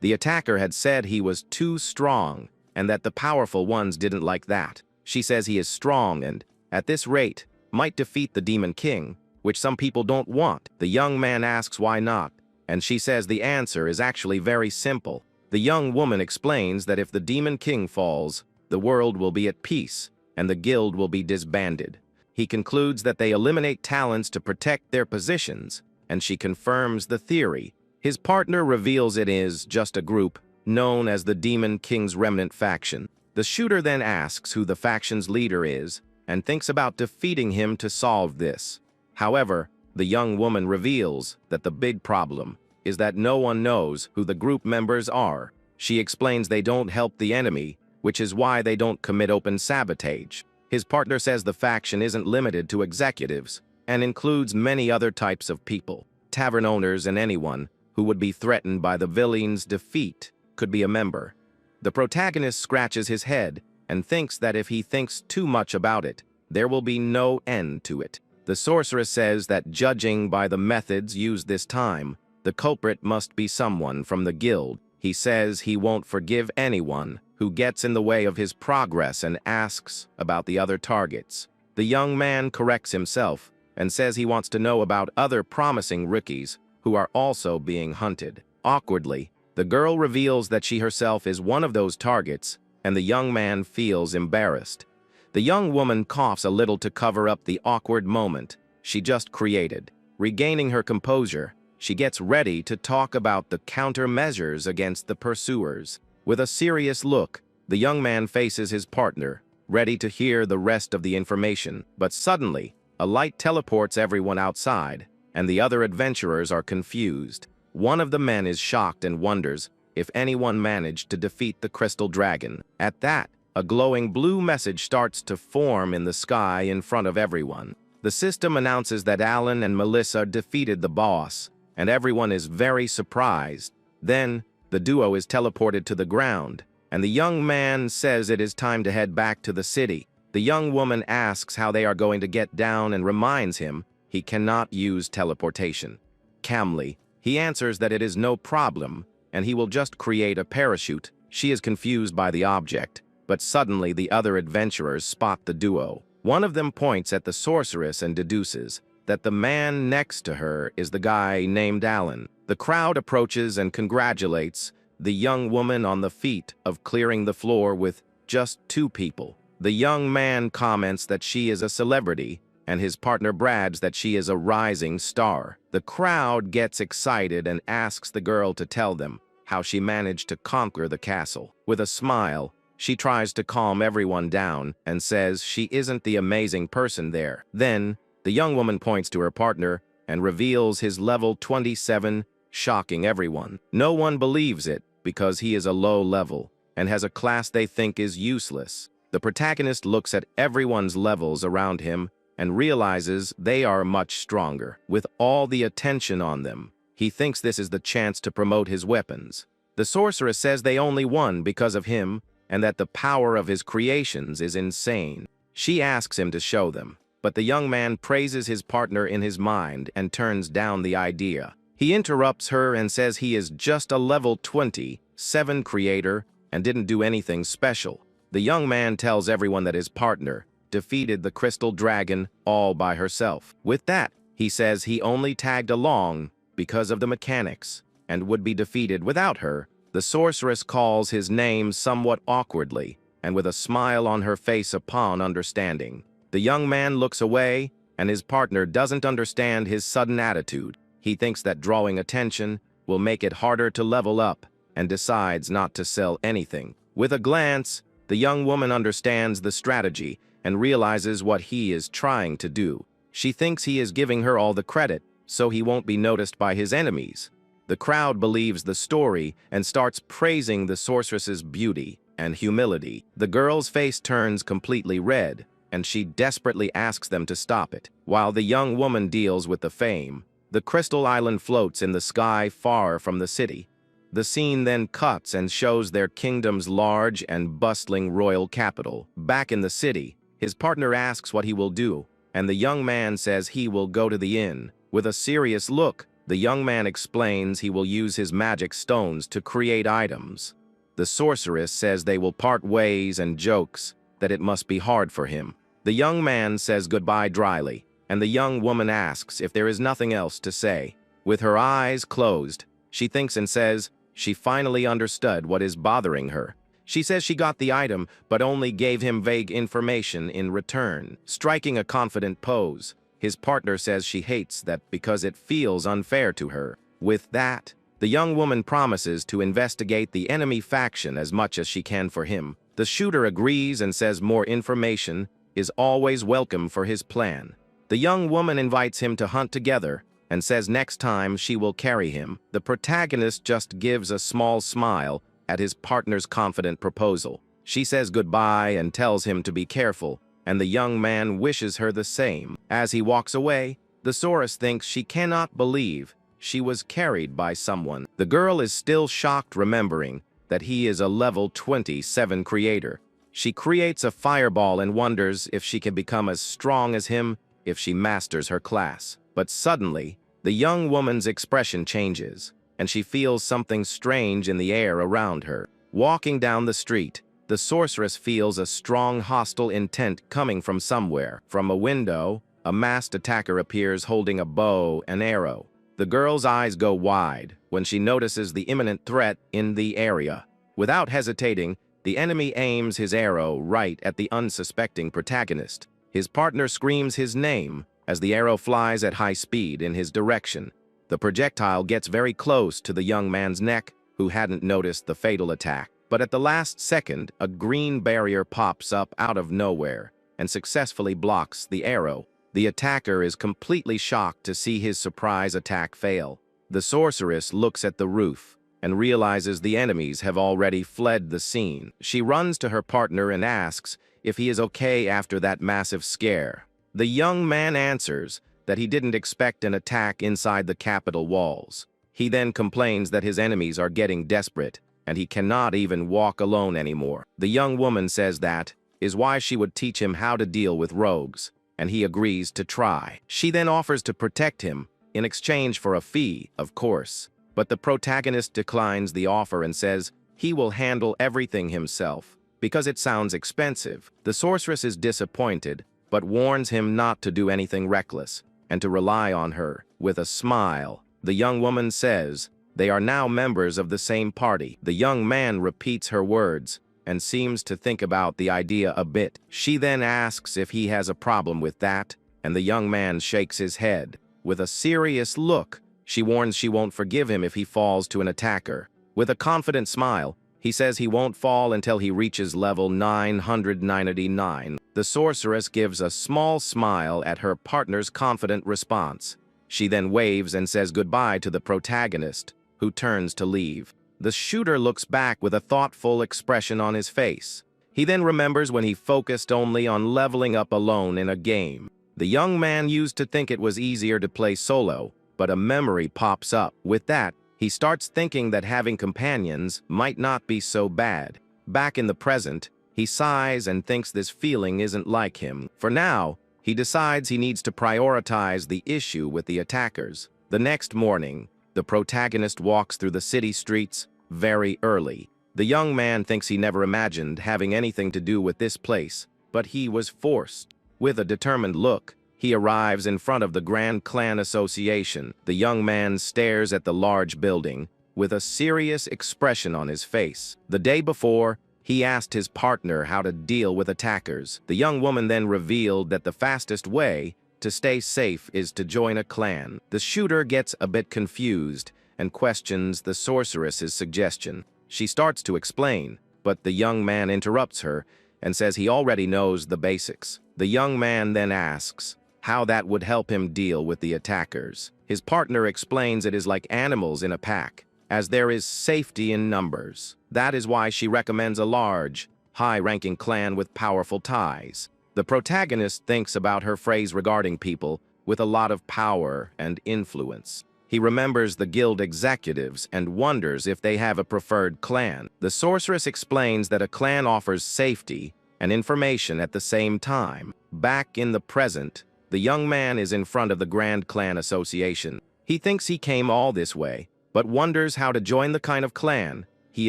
The attacker had said he was too strong, and that the powerful ones didn't like that. She says he is strong and, at this rate, might defeat the Demon King, which some people don't want. The young man asks why not, and she says the answer is actually very simple. The young woman explains that if the Demon King falls, the world will be at peace, and the guild will be disbanded. He concludes that they eliminate talents to protect their positions, and she confirms the theory. His partner reveals it is just a group known as the Demon King's Remnant faction. The shooter then asks who the faction's leader is and thinks about defeating him to solve this. However, the young woman reveals that the big problem is that no one knows who the group members are. She explains they don't help the enemy, which is why they don't commit open sabotage. His partner says the faction isn't limited to executives and includes many other types of people. Tavern owners and anyone who would be threatened by the villain's defeat could be a member. The protagonist scratches his head and thinks that if he thinks too much about it, there will be no end to it. The sorceress says that judging by the methods used this time, the culprit must be someone from the guild. He says he won't forgive anyone who gets in the way of his progress and asks about the other targets. The young man corrects himself and says he wants to know about other promising rookies who are also being hunted. Awkwardly, the girl reveals that she herself is one of those targets, and the young man feels embarrassed. The young woman coughs a little to cover up the awkward moment she just created. Regaining her composure, she gets ready to talk about the countermeasures against the pursuers. With a serious look, the young man faces his partner, ready to hear the rest of the information. But suddenly, a light teleports everyone outside, and the other adventurers are confused. One of the men is shocked and wonders if anyone managed to defeat the crystal dragon. At that, a glowing blue message starts to form in the sky in front of everyone. The system announces that Alan and Melissa defeated the boss, and everyone is very surprised. Then, the duo is teleported to the ground, and the young man says it is time to head back to the city. The young woman asks how they are going to get down and reminds him he cannot use teleportation. Calmly, he answers that it is no problem, and he will just create a parachute. She is confused by the object, but suddenly the other adventurers spot the duo. One of them points at the sorceress and deduces that the man next to her is the guy named Alan. The crowd approaches and congratulates the young woman on the feat of clearing the floor with just 2 people. The young man comments that she is a celebrity, and his partner brags that she is a rising star. The crowd gets excited and asks the girl to tell them how she managed to conquer the castle. With a smile, she tries to calm everyone down and says she isn't the amazing person there. Then, the young woman points to her partner and reveals his level 27, shocking everyone. No one believes it because he is a low level and has a class they think is useless. The protagonist looks at everyone's levels around him and realizes they are much stronger. With all the attention on them, he thinks this is the chance to promote his weapons. The sorceress says they only won because of him and that the power of his creations is insane. She asks him to show them, but the young man praises his partner in his mind and turns down the idea. He interrupts her and says he is just a level 27 creator and didn't do anything special. The young man tells everyone that his partner defeated the crystal dragon all by herself. With that, he says he only tagged along because of the mechanics and would be defeated without her. The sorceress calls his name somewhat awkwardly and with a smile on her face upon understanding. The young man looks away and his partner doesn't understand his sudden attitude. He thinks that drawing attention will make it harder to level up and decides not to sell anything. With a glance, the young woman understands the strategy and realizes what he is trying to do. She thinks he is giving her all the credit so he won't be noticed by his enemies. The crowd believes the story and starts praising the sorceress's beauty and humility. The girl's face turns completely red, and she desperately asks them to stop it. While the young woman deals with the fame, the crystal island floats in the sky far from the city. The scene then cuts and shows their kingdom's large and bustling royal capital. Back in the city, his partner asks what he will do, and the young man says he will go to the inn. With a serious look, the young man explains he will use his magic stones to create items. The sorceress says they will part ways and jokes that it must be hard for him. The young man says goodbye dryly, and the young woman asks if there is nothing else to say. With her eyes closed, she thinks and says she finally understood what is bothering her. She says she got the item, but only gave him vague information in return. Striking a confident pose, his partner says she hates that because it feels unfair to her. With that, the young woman promises to investigate the enemy faction as much as she can for him. The shooter agrees and says more information is always welcome for his plan. The young woman invites him to hunt together and says next time she will carry him. The protagonist just gives a small smile at his partner's confident proposal. She says goodbye and tells him to be careful, and the young man wishes her the same. As he walks away, the sorceress thinks she cannot believe she was carried by someone. The girl is still shocked, remembering that he is a level 27 creator. She creates a fireball and wonders if she can become as strong as him if she masters her class. But suddenly, the young woman's expression changes, and she feels something strange in the air around her. Walking down the street, the sorceress feels a strong hostile intent coming from somewhere. From a window, a masked attacker appears holding a bow and arrow. The girl's eyes go wide when she notices the imminent threat in the area. Without hesitating, the enemy aims his arrow right at the unsuspecting protagonist. His partner screams his name as the arrow flies at high speed in his direction. The projectile gets very close to the young man's neck, who hadn't noticed the fatal attack. But at the last second, a green barrier pops up out of nowhere and successfully blocks the arrow. The attacker is completely shocked to see his surprise attack fail. The sorceress looks at the roof and realizes the enemies have already fled the scene. She runs to her partner and asks if he is okay after that massive scare. The young man answers that he didn't expect an attack inside the capital walls. He then complains that his enemies are getting desperate and he cannot even walk alone anymore. The young woman says that is why she would teach him how to deal with rogues, and he agrees to try. She then offers to protect him in exchange for a fee, of course. But the protagonist declines the offer and says he will handle everything himself because it sounds expensive. The sorceress is disappointed, but warns him not to do anything reckless and to rely on her. With a smile, the young woman says they are now members of the same party. The young man repeats her words and seems to think about the idea a bit. She then asks if he has a problem with that, and the young man shakes his head. With a serious look, she warns she won't forgive him if he falls to an attacker. With a confident smile, he says he won't fall until he reaches level 999. The sorceress gives a small smile at her partner's confident response. She then waves and says goodbye to the protagonist, who turns to leave. The shooter looks back with a thoughtful expression on his face. He then remembers when he focused only on leveling up alone in a game. The young man used to think it was easier to play solo, but a memory pops up. With that, he starts thinking that having companions might not be so bad. Back in the present, he sighs and thinks this feeling isn't like him. For now, he decides he needs to prioritize the issue with the attackers. The next morning, the protagonist walks through the city streets very early. The young man thinks he never imagined having anything to do with this place, but he was forced. With a determined look, he arrives in front of the Grand Clan Association. The young man stares at the large building with a serious expression on his face. The day before, he asked his partner how to deal with attackers. The young woman then revealed that the fastest way to stay safe is to join a clan. The shooter gets a bit confused and questions the sorceress's suggestion. She starts to explain, but the young man interrupts her and says he already knows the basics. The young man then asks how that would help him deal with the attackers. His partner explains it is like animals in a pack, as there is safety in numbers. That is why she recommends a large, high-ranking clan with powerful ties. The protagonist thinks about her phrase regarding people with a lot of power and influence. He remembers the guild executives and wonders if they have a preferred clan. The sorceress explains that a clan offers safety and information at the same time. Back in the present, the young man is in front of the Grand Clan Association. He thinks he came all this way, but wonders how to join the kind of clan he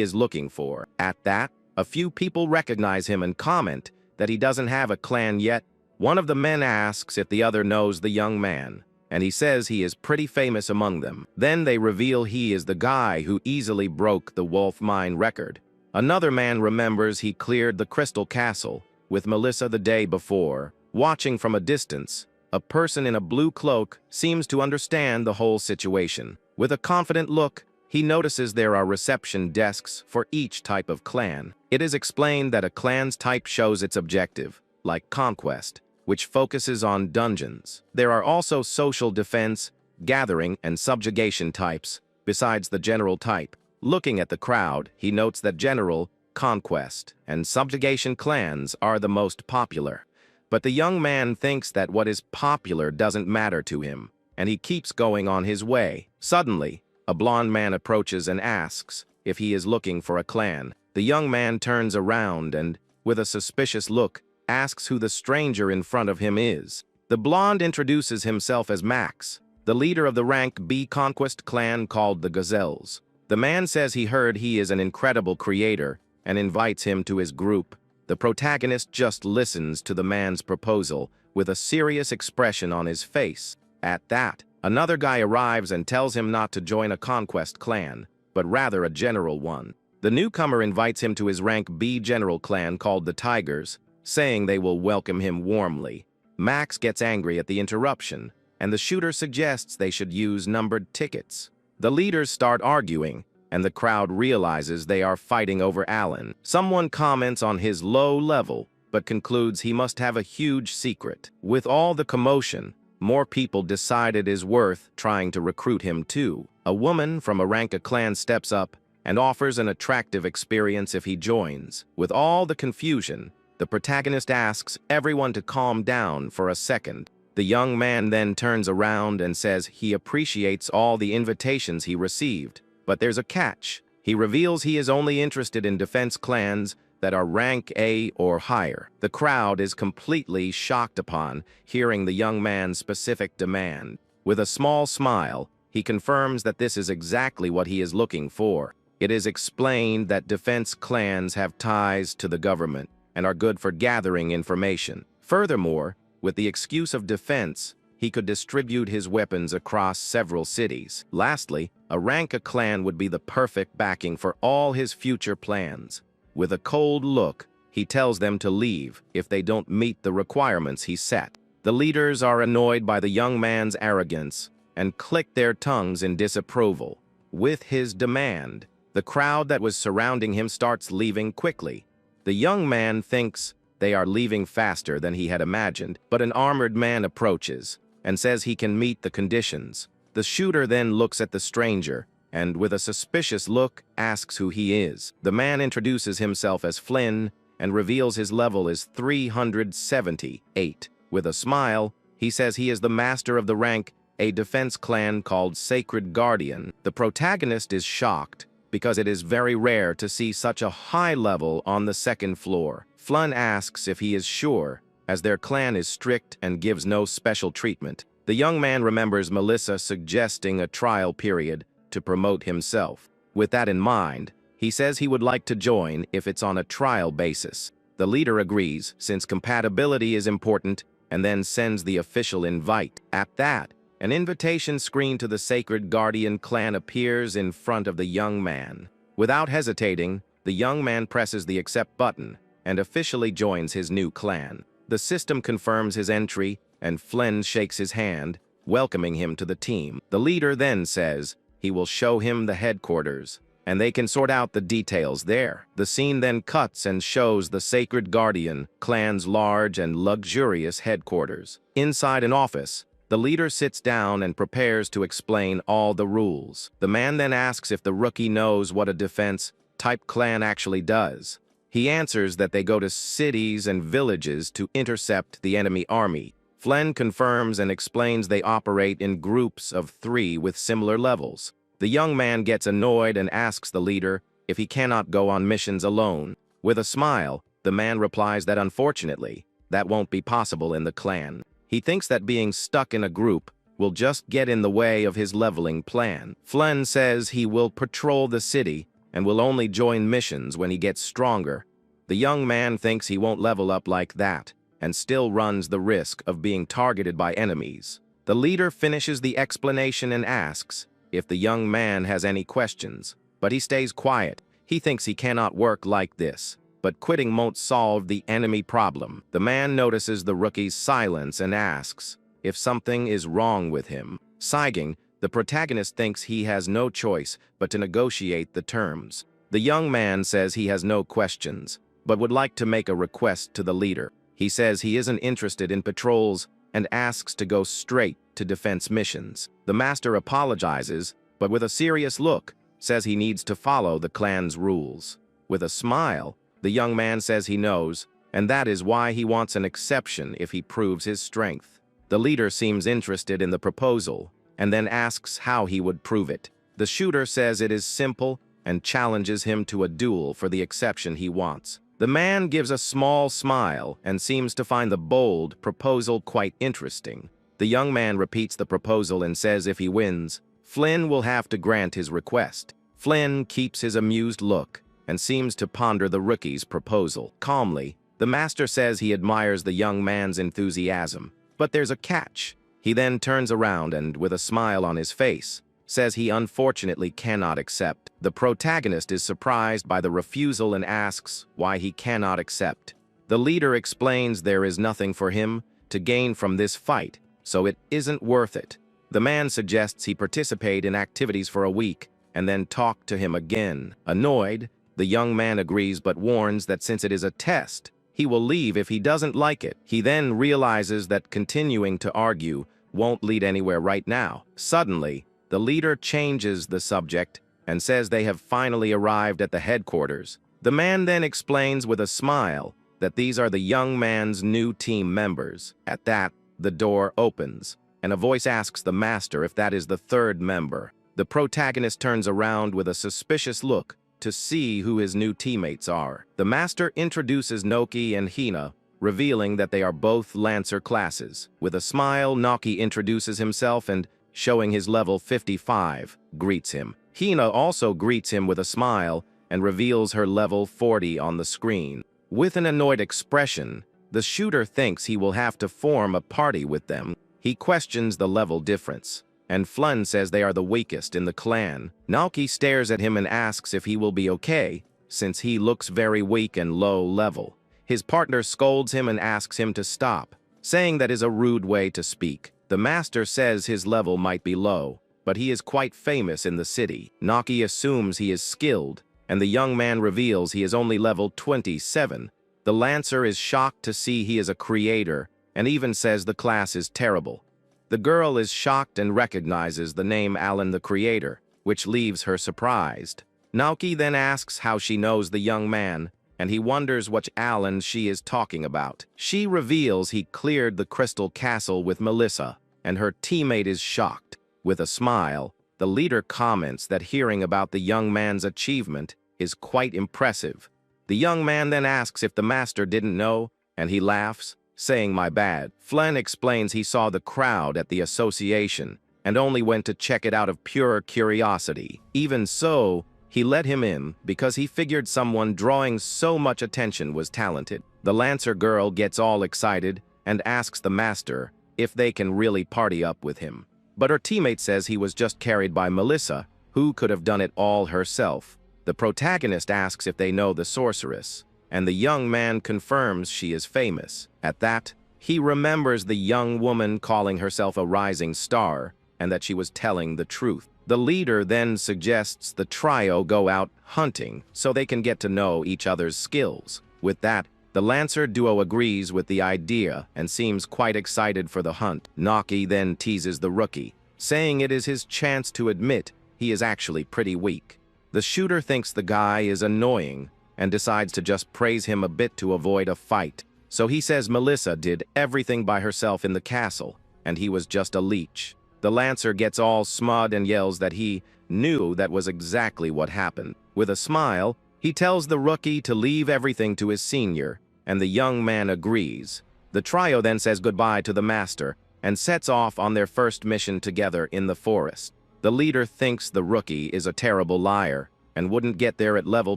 is looking for. At that, a few people recognize him and comment that he doesn't have a clan yet. One of the men asks if the other knows the young man, and he says he is pretty famous among them. Then they reveal he is the guy who easily broke the wolf mine record. Another man remembers he cleared the Crystal Castle with Melissa the day before. Watching from a distance, a person in a blue cloak seems to understand the whole situation. With a confident look, he notices there are reception desks for each type of clan. It is explained that a clan's type shows its objective, like Conquest, which focuses on dungeons. There are also social defense, gathering, and subjugation types, besides the general type. Looking at the crowd, he notes that general, conquest, and subjugation clans are the most popular. But the young man thinks that what is popular doesn't matter to him, and he keeps going on his way. Suddenly, a blond man approaches and asks if he is looking for a clan. The young man turns around and, with a suspicious look, asks who the stranger in front of him is. The blonde introduces himself as Max, the leader of the rank B conquest clan called the Gazelles. The man says he heard he is an incredible creator and invites him to his group. The protagonist just listens to the man's proposal with a serious expression on his face. At that, another guy arrives and tells him not to join a conquest clan, but rather a general one. The newcomer invites him to his rank B general clan called the Tigers, saying they will welcome him warmly. Max gets angry at the interruption, and the shooter suggests they should use numbered tickets. The leaders start arguing, and the crowd realizes they are fighting over Alan. Someone comments on his low level, but concludes he must have a huge secret. With all the commotion, more people decide it is worth trying to recruit him too. A woman from a rank of clan steps up and offers an attractive experience if he joins. With all the confusion, the protagonist asks everyone to calm down for a second. The young man then turns around and says he appreciates all the invitations he received, but there's a catch. He reveals he is only interested in defense clans that are rank A or higher. The crowd is completely shocked upon hearing the young man's specific demand. With a small smile, he confirms that this is exactly what he is looking for. It is explained that defense clans have ties to the government and are good for gathering information. Furthermore, with the excuse of defense, he could distribute his weapons across several cities. Lastly, a rank A clan would be the perfect backing for all his future plans. With a cold look, he tells them to leave if they don't meet the requirements he set. The leaders are annoyed by the young man's arrogance and click their tongues in disapproval. With his demand, the crowd that was surrounding him starts leaving quickly. The young man thinks they are leaving faster than he had imagined, but an armored man approaches and says he can meet the conditions. The shooter then looks at the stranger and, with a suspicious look, asks who he is. The man introduces himself as Flynn and reveals his level is 378. With a smile, he says he is the master of the rank A defense clan called Sacred Guardian. The protagonist is shocked because it is very rare to see such a high level on the second floor. Flynn asks if he is sure, as their clan is strict and gives no special treatment. The young man remembers Melissa suggesting a trial period to promote himself. With that in mind, he says he would like to join if it's on a trial basis. The leader agrees, since compatibility is important, and then sends the official invite. At that, an invitation screen to the Sacred Guardian clan appears in front of the young man. Without hesitating, the young man presses the accept button and officially joins his new clan. The system confirms his entry, and Flynn shakes his hand, welcoming him to the team. The leader then says he will show him the headquarters, and they can sort out the details there. The scene then cuts and shows the Sacred Guardian clan's large and luxurious headquarters. Inside an office, the leader sits down and prepares to explain all the rules. The man then asks if the rookie knows what a defense-type clan actually does. He answers that they go to cities and villages to intercept the enemy army. Flynn confirms and explains they operate in groups of 3 with similar levels. The young man gets annoyed and asks the leader if he cannot go on missions alone. With a smile, the man replies that unfortunately, that won't be possible in the clan. He thinks that being stuck in a group will just get in the way of his leveling plan. Flynn says he will patrol the city and will only join missions when he gets stronger. The young man thinks he won't level up like that and still runs the risk of being targeted by enemies. The leader finishes the explanation and asks if the young man has any questions, but he stays quiet. He thinks he cannot work like this, but quitting won't solve the enemy problem. The man notices the rookie's silence and asks if something is wrong with him. Sighing, the protagonist thinks he has no choice but to negotiate the terms. The young man says he has no questions, but would like to make a request to the leader. He says he isn't interested in patrols and asks to go straight to defense missions. The master apologizes, but with a serious look, says he needs to follow the clan's rules. With a smile, the young man says he knows, and that is why he wants an exception if he proves his strength. The leader seems interested in the proposal, and then asks how he would prove it. The shooter says it is simple and challenges him to a duel for the exception he wants. The man gives a small smile and seems to find the bold proposal quite interesting. The young man repeats the proposal and says if he wins, Flynn will have to grant his request. Flynn keeps his amused look and seems to ponder the rookie's proposal. Calmly, the master says he admires the young man's enthusiasm, but there's a catch. He then turns around and, with a smile on his face, says he unfortunately cannot accept. The protagonist is surprised by the refusal and asks why he cannot accept. The leader explains there is nothing for him to gain from this fight, so it isn't worth it. The man suggests he participate in activities for a week and then talk to him again. Annoyed, the young man agrees but warns that since it is a test, he will leave if he doesn't like it. He then realizes that continuing to argue won't lead anywhere right now. Suddenly, the leader changes the subject and says they have finally arrived at the headquarters. The man then explains with a smile that these are the young man's new team members. At that, the door opens, and a voice asks the master if that is the third member. The protagonist turns around with a suspicious look to see who his new teammates are. The master introduces Noki and Hina, revealing that they are both Lancer classes. With a smile, Noki introduces himself and, showing his level 55, greets him. Hina also greets him with a smile and reveals her level 40 on the screen. With an annoyed expression, the shooter thinks he will have to form a party with them. He questions the level difference, and Flynn says they are the weakest in the clan. Noki stares at him and asks if he will be okay, since he looks very weak and low level. His partner scolds him and asks him to stop, saying that is a rude way to speak. The master says his level might be low, but he is quite famous in the city. Noki assumes he is skilled, and the young man reveals he is only level 27. The Lancer is shocked to see he is a creator, and even says the class is terrible. The girl is shocked and recognizes the name Alan the Creator, which leaves her surprised. Noki then asks how she knows the young man, and he wonders which Alan she is talking about. She reveals he cleared the Crystal Castle with Melissa, and her teammate is shocked. With a smile, the leader comments that hearing about the young man's achievement is quite impressive. The young man then asks if the master didn't know, and he laughs, saying my bad. Flynn explains he saw the crowd at the association and only went to check it out of pure curiosity. Even so, he let him in because he figured someone drawing so much attention was talented. The Lancer girl gets all excited and asks the master if they can really party up with him. But her teammate says he was just carried by Melissa, who could have done it all herself. The protagonist asks if they know the sorceress, and the young man confirms she is famous. At that, he remembers the young woman calling herself a rising star, and that she was telling the truth. The leader then suggests the trio go out hunting so they can get to know each other's skills. With that, the Lancer duo agrees with the idea and seems quite excited for the hunt. Noki then teases the rookie, saying it is his chance to admit he is actually pretty weak. The shooter thinks the guy is annoying and decides to just praise him a bit to avoid a fight. So he says Melissa did everything by herself in the castle, and he was just a leech. The Lancer gets all smug and yells that he knew that was exactly what happened. With a smile, he tells the rookie to leave everything to his senior, and the young man agrees. The trio then says goodbye to the master and sets off on their first mission together in the forest. The leader thinks the rookie is a terrible liar and wouldn't get there at level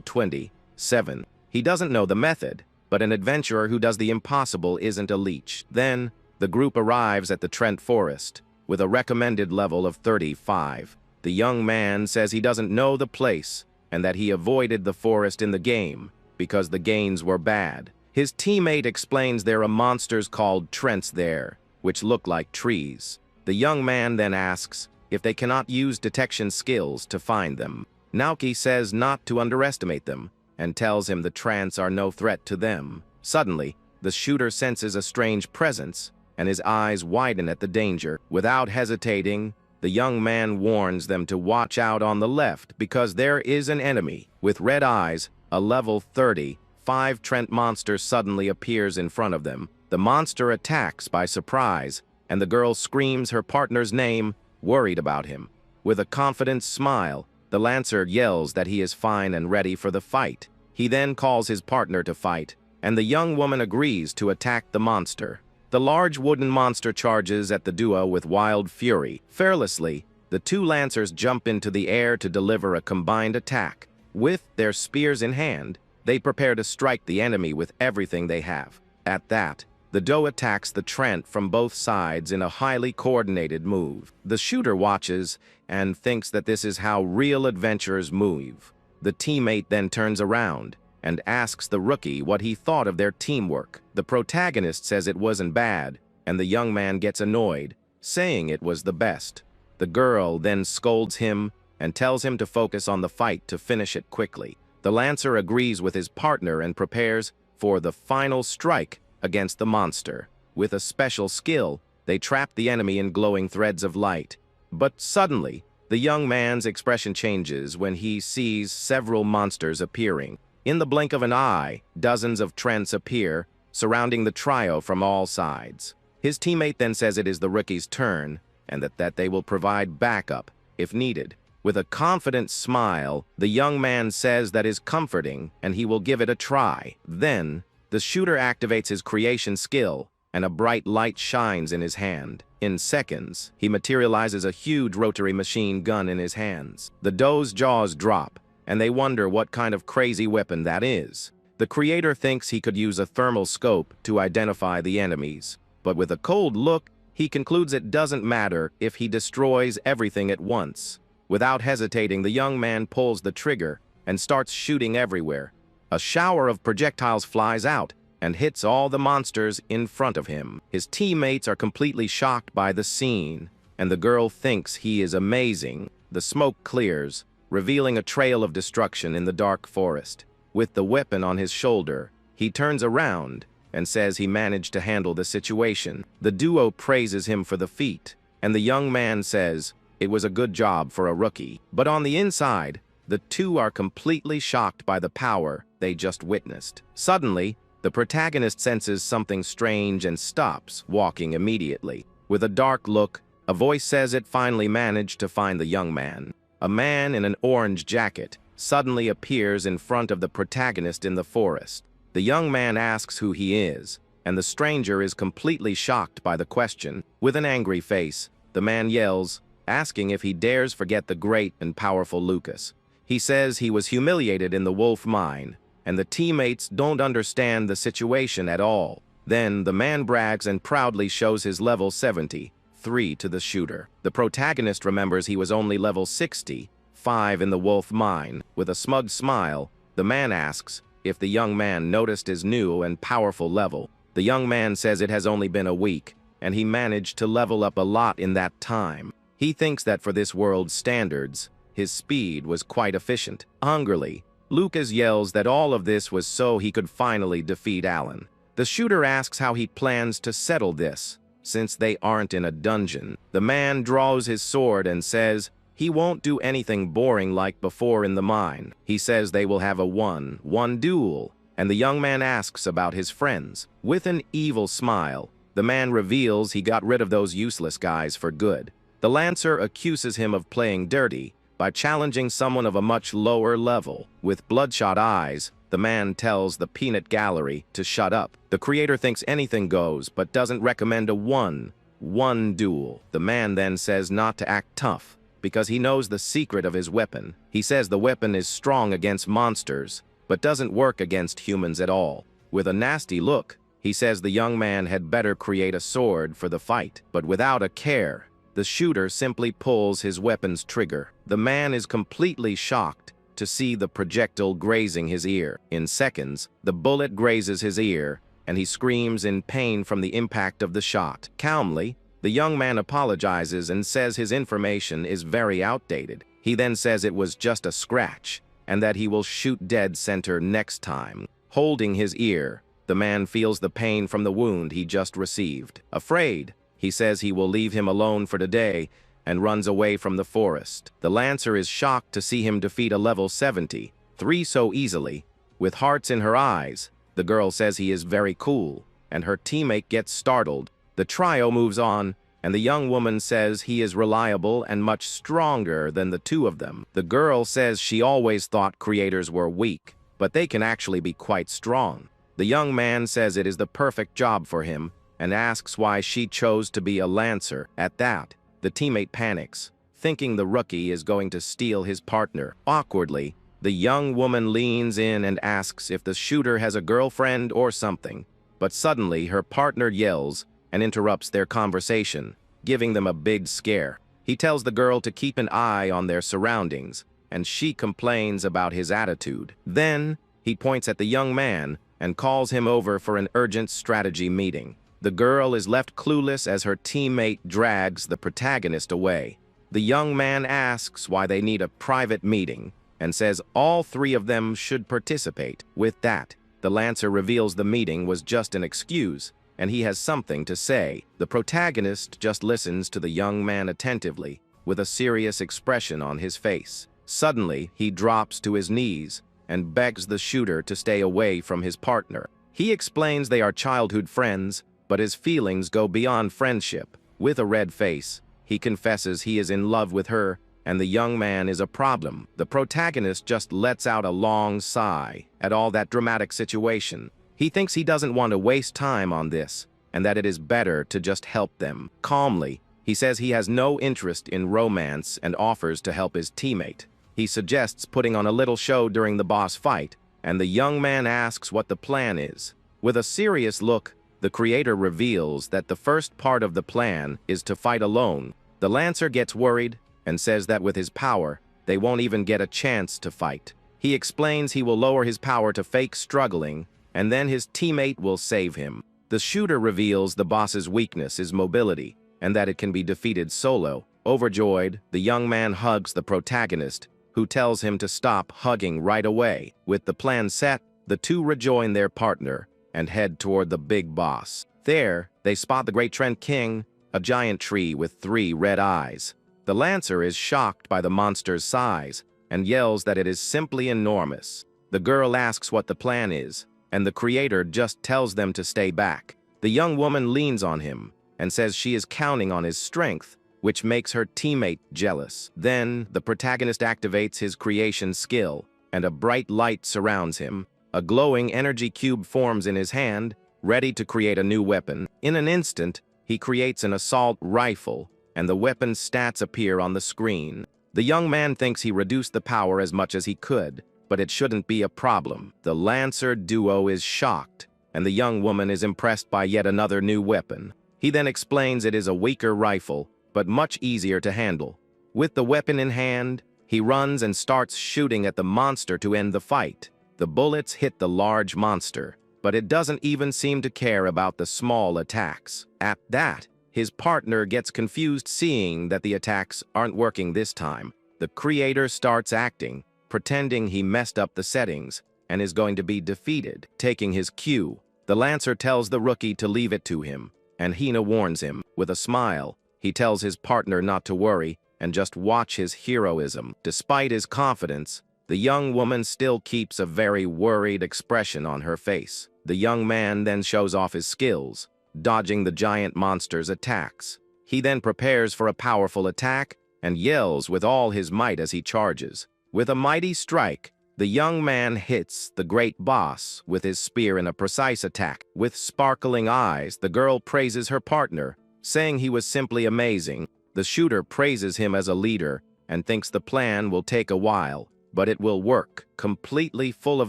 27. He doesn't know the method, but an adventurer who does the impossible isn't a leech. Then, the group arrives at the Trent Forest with a recommended level of 35. The young man says he doesn't know the place and that he avoided the forest in the game because the gains were bad. His teammate explains there are monsters called Trents there, which look like trees. The young man then asks if they cannot use detection skills to find them. Noki says not to underestimate them and tells him the Trents are no threat to them. Suddenly, the shooter senses a strange presence and his eyes widen at the danger. Without hesitating, the young man warns them to watch out on the left because there is an enemy. With red eyes, a level 35 Trent monster suddenly appears in front of them. The monster attacks by surprise, and the girl screams her partner's name, worried about him. With a confident smile, the Lancer yells that he is fine and ready for the fight. He then calls his partner to fight, and the young woman agrees to attack the monster. The large wooden monster charges at the duo with wild fury. Fearlessly, the two Lancers jump into the air to deliver a combined attack. With their spears in hand, they prepare to strike the enemy with everything they have. At that, the duo attacks the Trent from both sides in a highly coordinated move. The shooter watches and thinks that this is how real adventurers move. The teammate then turns around and asks the rookie what he thought of their teamwork. The protagonist says it wasn't bad, and the young man gets annoyed, saying it was the best. The girl then scolds him and tells him to focus on the fight to finish it quickly. The Lancer agrees with his partner and prepares for the final strike against the monster. With a special skill, they trap the enemy in glowing threads of light. But suddenly, the young man's expression changes when he sees several monsters appearing. In the blink of an eye, dozens of Trents appear, surrounding the trio from all sides. His teammate then says it is the rookie's turn, and that they will provide backup if needed. With a confident smile, the young man says that is comforting and he will give it a try. Then, the shooter activates his creation skill, and a bright light shines in his hand. In seconds, he materializes a huge rotary machine gun in his hands. The doe's jaws drop, and they wonder what kind of crazy weapon that is. The creator thinks he could use a thermal scope to identify the enemies, but with a cold look, he concludes it doesn't matter if he destroys everything at once. Without hesitating, the young man pulls the trigger and starts shooting everywhere. A shower of projectiles flies out and hits all the monsters in front of him. His teammates are completely shocked by the scene, and the girl thinks he is amazing. The smoke clears, revealing a trail of destruction in the dark forest. With the weapon on his shoulder, he turns around and says he managed to handle the situation. The duo praises him for the feat, and the young man says it was a good job for a rookie. But on the inside, the two are completely shocked by the power they just witnessed. Suddenly, the protagonist senses something strange and stops walking immediately. With a dark look, a voice says it finally managed to find the young man. A man in an orange jacket suddenly appears in front of the protagonist in the forest. The young man asks who he is, and the stranger is completely shocked by the question. With an angry face, the man yells, asking if he dares forget the great and powerful Lucas. He says he was humiliated in the wolf mine, and the teammates don't understand the situation at all. Then the man brags and proudly shows his level 73 to the shooter. The protagonist remembers he was only level 65 in the wolf mine. With a smug smile, the man asks if the young man noticed his new and powerful level. The young man says it has only been a week, and he managed to level up a lot in that time. He thinks that for this world's standards, his speed was quite efficient. Hungrily, Lucas yells that all of this was so he could finally defeat Alan. The shooter asks how he plans to settle this, since they aren't in a dungeon. The man draws his sword and says he won't do anything boring like before in the mine. He says they will have a one-on-one duel, and the young man asks about his friends. With an evil smile, the man reveals he got rid of those useless guys for good. The Lancer accuses him of playing dirty by challenging someone of a much lower level. With bloodshot eyes, the man tells the peanut gallery to shut up. The creator thinks anything goes, but doesn't recommend a one-on-one duel. The man then says not to act tough, because he knows the secret of his weapon. He says the weapon is strong against monsters, but doesn't work against humans at all. With a nasty look, he says the young man had better create a sword for the fight. But without a care, the shooter simply pulls his weapon's trigger. The man is completely shocked to see the projectile grazing his ear. In seconds, the bullet grazes his ear, and he screams in pain from the impact of the shot. Calmly, the young man apologizes and says his information is very outdated. He then says it was just a scratch, and that he will shoot dead center next time. Holding his ear, the man feels the pain from the wound he just received. Afraid, he says he will leave him alone for the day and runs away from the forest. The Lancer is shocked to see him defeat a level 73 so easily. With hearts in her eyes, the girl says he is very cool, and her teammate gets startled. The trio moves on, and the young woman says he is reliable and much stronger than the two of them. The girl says she always thought creators were weak, but they can actually be quite strong. The young man says it is the perfect job for him, and asks why she chose to be a Lancer. At that, the teammate panics, thinking the rookie is going to steal his partner. Awkwardly, the young woman leans in and asks if the shooter has a girlfriend or something, but suddenly her partner yells and interrupts their conversation, giving them a big scare. He tells the girl to keep an eye on their surroundings, and she complains about his attitude. Then, he points at the young man and calls him over for an urgent strategy meeting. The girl is left clueless as her teammate drags the protagonist away. The young man asks why they need a private meeting and says all three of them should participate. With that, the Lancer reveals the meeting was just an excuse, and he has something to say. The protagonist just listens to the young man attentively, with a serious expression on his face. Suddenly, he drops to his knees and begs the shooter to stay away from his partner. He explains they are childhood friends, but his feelings go beyond friendship. With a red face, he confesses he is in love with her and the young man is a problem. The protagonist just lets out a long sigh at all that dramatic situation. He thinks he doesn't want to waste time on this, and that it is better to just help them. Calmly, he says he has no interest in romance and offers to help his teammate. He suggests putting on a little show during the boss fight, and the young man asks what the plan is. With a serious look, the creator reveals that the first part of the plan is to fight alone. The Lancer gets worried and says that with his power, they won't even get a chance to fight. He explains he will lower his power to fake struggling, and then his teammate will save him. The shooter reveals the boss's weakness is mobility, and that it can be defeated solo. Overjoyed, the young man hugs the protagonist, who tells him to stop hugging right away. With the plan set, the two rejoin their partner and head toward the big boss. There, they spot the Great Trent King, a giant tree with 3 red eyes. The Lancer is shocked by the monster's size and yells that it is simply enormous. The girl asks what the plan is, and the creator just tells them to stay back. The young woman leans on him and says she is counting on his strength, which makes her teammate jealous. Then, the protagonist activates his creation skill, and a bright light surrounds him. A glowing energy cube forms in his hand, ready to create a new weapon. In an instant, he creates an assault rifle, and the weapon's stats appear on the screen. The young man thinks he reduced the power as much as he could, but it shouldn't be a problem. The Lancer duo is shocked, and the young woman is impressed by yet another new weapon. He then explains it is a weaker rifle, but much easier to handle. With the weapon in hand, he runs and starts shooting at the monster to end the fight. The bullets hit the large monster, but it doesn't even seem to care about the small attacks. At that, his partner gets confused seeing that the attacks aren't working this time. The creator starts acting, pretending he messed up the settings and is going to be defeated. Taking his cue, the Lancer tells the rookie to leave it to him, and Hina warns him. With a smile, he tells his partner not to worry and just watch his heroism. Despite his confidence, the young woman still keeps a very worried expression on her face. The young man then shows off his skills, dodging the giant monster's attacks. He then prepares for a powerful attack and yells with all his might as he charges. With a mighty strike, the young man hits the great boss with his spear in a precise attack. With sparkling eyes, the girl praises her partner, saying he was simply amazing. The shooter praises him as a leader and thinks the plan will take a while, but it will work. Completely full of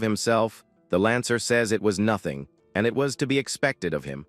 himself, the Lancer says it was nothing, and it was to be expected of him.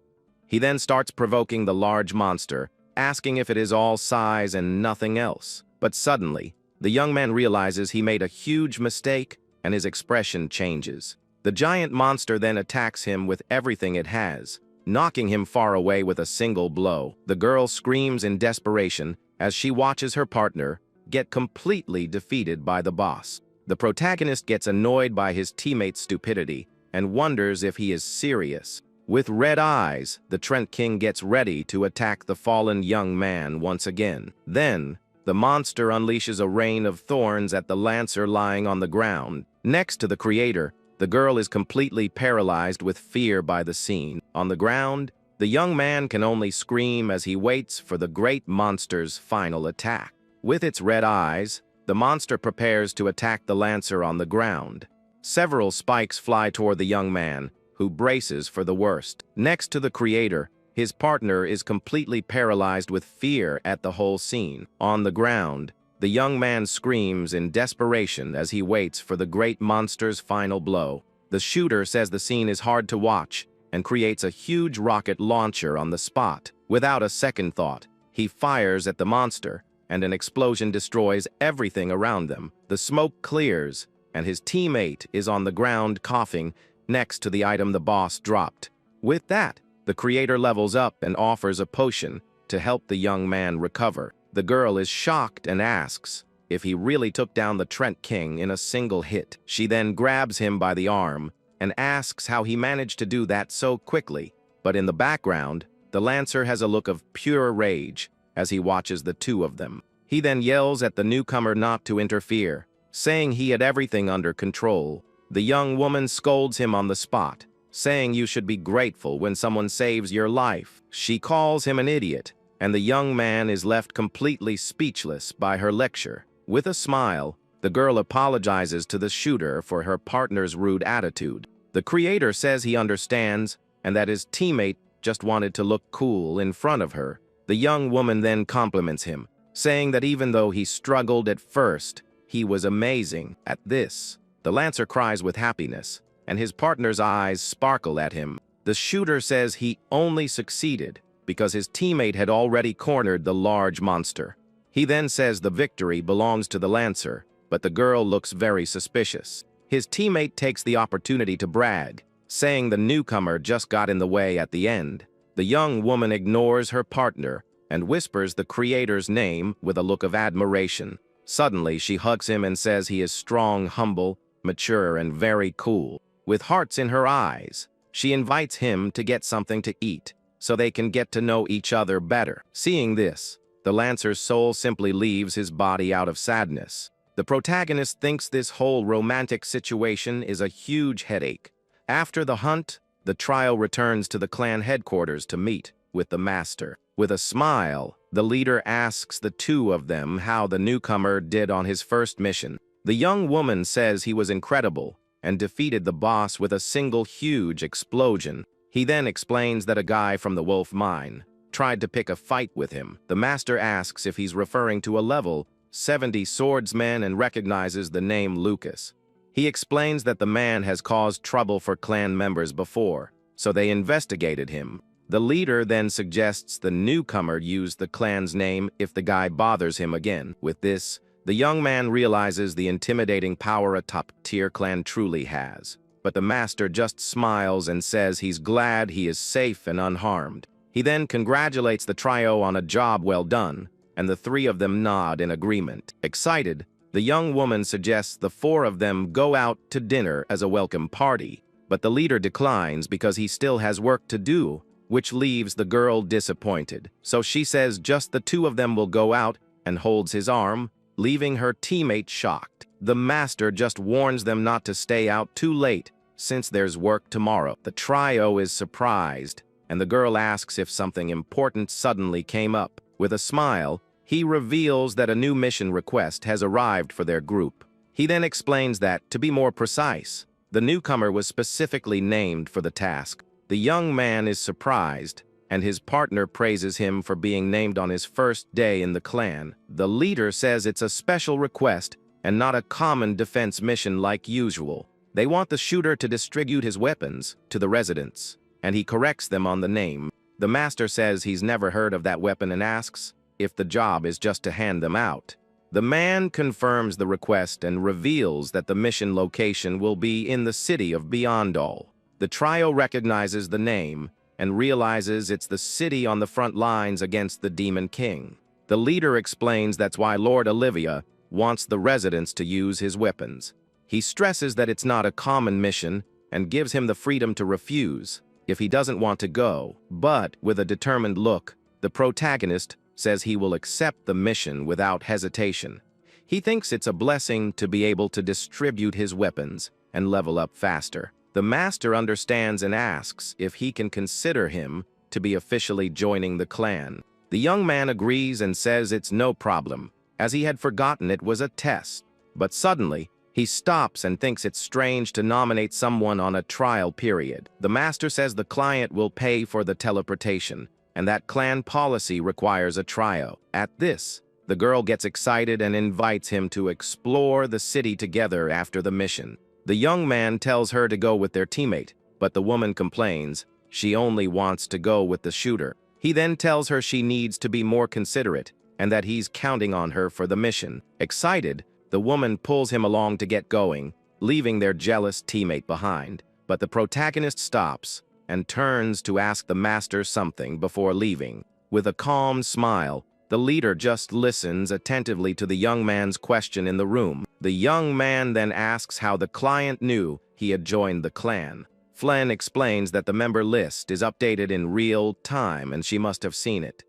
He then starts provoking the large monster, asking if it is all size and nothing else. But suddenly, the young man realizes he made a huge mistake, and his expression changes. The giant monster then attacks him with everything it has, knocking him far away with a single blow. The girl screams in desperation as she watches her partner get completely defeated by the boss. The protagonist gets annoyed by his teammate's stupidity and wonders if he is serious. With red eyes, the Trent King gets ready to attack the fallen young man once again. Then, the monster unleashes a rain of thorns at the Lancer lying on the ground. Next to the creator, the girl is completely paralyzed with fear by the scene. On the ground, the young man can only scream as he waits for the great monster's final attack. With its red eyes, the monster prepares to attack the Lancer on the ground. Several spikes fly toward the young man, who braces for the worst. Next to the creator, his partner is completely paralyzed with fear at the whole scene. On the ground, the young man screams in desperation as he waits for the great monster's final blow. The shooter says the scene is hard to watch and creates a huge rocket launcher on the spot. Without a second thought, he fires at the monster, and an explosion destroys everything around them. The smoke clears, and his teammate is on the ground coughing next to the item the boss dropped. With that, the creator levels up and offers a potion to help the young man recover. The girl is shocked and asks if he really took down the Trent King in a single hit. She then grabs him by the arm and asks how he managed to do that so quickly. But in the background, the Lancer has a look of pure rage as he watches the two of them. He then yells at the newcomer not to interfere, saying he had everything under control. The young woman scolds him on the spot, saying you should be grateful when someone saves your life. She calls him an idiot, and the young man is left completely speechless by her lecture. With a smile, the girl apologizes to the shooter for her partner's rude attitude. The creator says he understands and that his teammate just wanted to look cool in front of her. The young woman then compliments him, saying that even though he struggled at first, he was amazing. At this, the Lancer cries with happiness, and his partner's eyes sparkle at him. The shooter says he only succeeded because his teammate had already cornered the large monster. He then says the victory belongs to the Lancer, but the girl looks very suspicious. His teammate takes the opportunity to brag, saying the newcomer just got in the way at the end. The young woman ignores her partner and whispers the creator's name with a look of admiration. Suddenly, she hugs him and says he is strong, humble, mature, and very cool. With hearts in her eyes, she invites him to get something to eat so they can get to know each other better. Seeing this, the Lancer's soul simply leaves his body out of sadness. The protagonist thinks this whole romantic situation is a huge headache. After the hunt, the trio returns to the clan headquarters to meet with the master. With a smile, the leader asks the two of them how the newcomer did on his first mission. The young woman says he was incredible and defeated the boss with a single huge explosion. He then explains that a guy from the wolf mine tried to pick a fight with him. The master asks if he's referring to a level 70 swordsman and recognizes the name Lucas. He explains that the man has caused trouble for clan members before, so they investigated him. The leader then suggests the newcomer use the clan's name if the guy bothers him again. With this, the young man realizes the intimidating power a top-tier clan truly has. But the master just smiles and says he's glad he is safe and unharmed. He then congratulates the trio on a job well done, and the three of them nod in agreement. Excited, the young woman suggests the four of them go out to dinner as a welcome party, but the leader declines because he still has work to do, which leaves the girl disappointed. So she says just the two of them will go out and holds his arm, leaving her teammate shocked. The master just warns them not to stay out too late since there's work tomorrow. The trio is surprised, and the girl asks if something important suddenly came up. With a smile, he reveals that a new mission request has arrived for their group. He then explains that, to be more precise, the newcomer was specifically named for the task. The young man is surprised, and his partner praises him for being named on his first day in the clan. The leader says it's a special request and not a common defense mission like usual. They want the shooter to distribute his weapons to the residents, and he corrects them on the name. The master says he's never heard of that weapon and asks if the job is just to hand them out. The man confirms the request and reveals that the mission location will be in the city of Beyondall. The trio recognizes the name and realizes it's the city on the front lines against the Demon King. The leader explains that's why Lord Olivia wants the residents to use his weapons. He stresses that it's not a common mission and gives him the freedom to refuse if he doesn't want to go. But with a determined look, the protagonist says he will accept the mission without hesitation. He thinks it's a blessing to be able to distribute his weapons and level up faster. The master understands and asks if he can consider him to be officially joining the clan. The young man agrees and says it's no problem, as he had forgotten it was a test. But suddenly, he stops and thinks it's strange to nominate someone on a trial period. The master says the client will pay for the teleportation, and that clan policy requires a trio. At this, the girl gets excited and invites him to explore the city together after the mission. The young man tells her to go with their teammate, but the woman complains she only wants to go with the shooter. He then tells her she needs to be more considerate and that he's counting on her for the mission. Excited, the woman pulls him along to get going, leaving their jealous teammate behind. But the protagonist stops and turns to ask the master something before leaving. With a calm smile, the leader just listens attentively to the young man's question in the room. The young man then asks how the client knew he had joined the clan. Flynn explains that the member list is updated in real time and she must have seen it.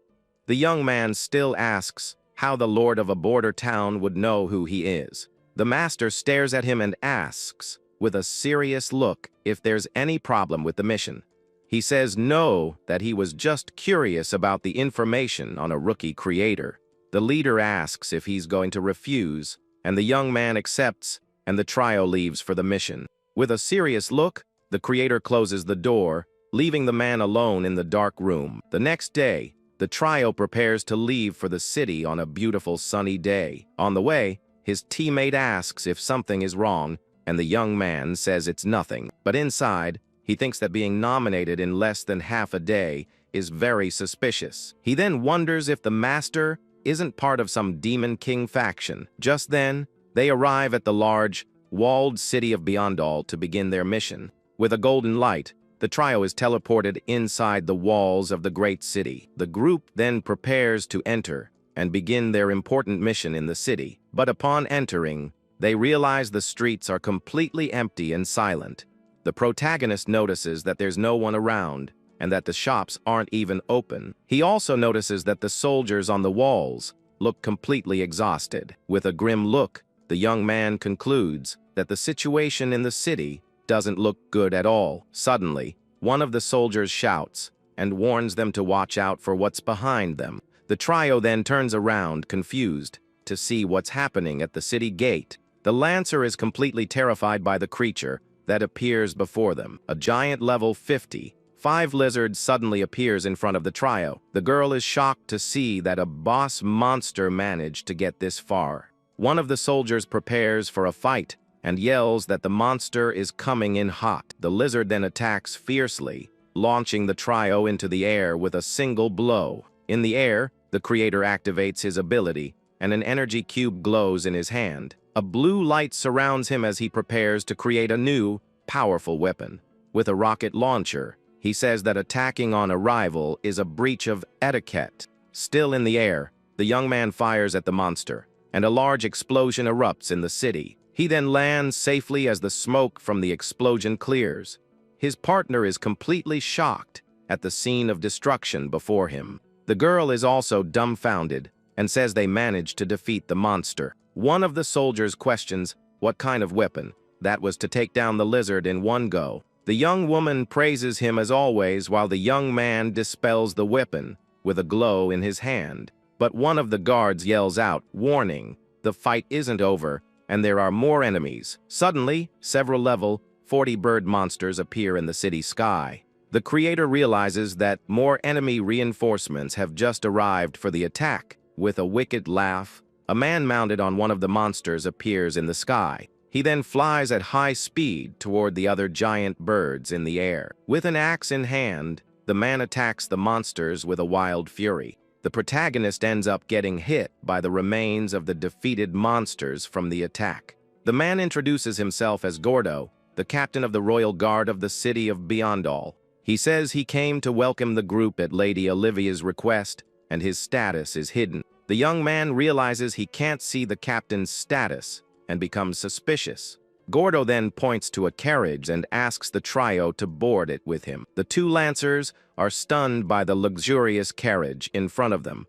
The young man still asks how the lord of a border town would know who he is. The master stares at him and asks, with a serious look, if there's any problem with the mission. He says no, that he was just curious about the information on a rookie creator. The leader asks if he's going to refuse, and the young man accepts, and the trio leaves for the mission. With a serious look, the creator closes the door, leaving the man alone in the dark room. The next day, the trio prepares to leave for the city on a beautiful sunny day. On the way, his teammate asks if something is wrong, and the young man says it's nothing. But inside, he thinks that being nominated in less than half a day is very suspicious. He then wonders if the master isn't part of some demon king faction. Just then, they arrive at the large, walled city of Beyondall to begin their mission. With a golden light, the trio is teleported inside the walls of the great city. The group then prepares to enter and begin their important mission in the city. But upon entering, they realize the streets are completely empty and silent. The protagonist notices that there's no one around and that the shops aren't even open. He also notices that the soldiers on the walls look completely exhausted. With a grim look, the young man concludes that the situation in the city doesn't look good at all. Suddenly, one of the soldiers shouts and warns them to watch out for what's behind them. The trio then turns around, confused, to see what's happening at the city gate. The Lancer is completely terrified by the creature that appears before them. A giant level 55 lizard suddenly appears in front of the trio. The girl is shocked to see that a boss monster managed to get this far. One of the soldiers prepares for a fight and yells that the monster is coming in hot. The lizard then attacks fiercely, launching the trio into the air with a single blow. In the air, the creator activates his ability, and an energy cube glows in his hand. A blue light surrounds him as he prepares to create a new, powerful weapon. With a rocket launcher, he says that attacking on arrival is a breach of etiquette. Still in the air, the young man fires at the monster, and a large explosion erupts in the city. He then lands safely as the smoke from the explosion clears. His partner is completely shocked at the scene of destruction before him. The girl is also dumbfounded and says they managed to defeat the monster. One of the soldiers questions what kind of weapon that was to take down the lizard in one go. The young woman praises him as always while the young man dispels the weapon with a glow in his hand. But one of the guards yells out, warning, the fight isn't over, and there are more enemies. Suddenly, several level 40 bird monsters appear in the city sky. The creator realizes that more enemy reinforcements have just arrived for the attack. With a wicked laugh, a man mounted on one of the monsters appears in the sky. He then flies at high speed toward the other giant birds in the air. With an axe in hand, the man attacks the monsters with a wild fury. The protagonist ends up getting hit by the remains of the defeated monsters from the attack. The man introduces himself as Gordo, the captain of the royal guard of the city of Beyondall. He says he came to welcome the group at Lady Olivia's request, and his status is hidden. The young man realizes he can't see the captain's status and becomes suspicious. Gordo then points to a carriage and asks the trio to board it with him. The two lancers are stunned by the luxurious carriage in front of them.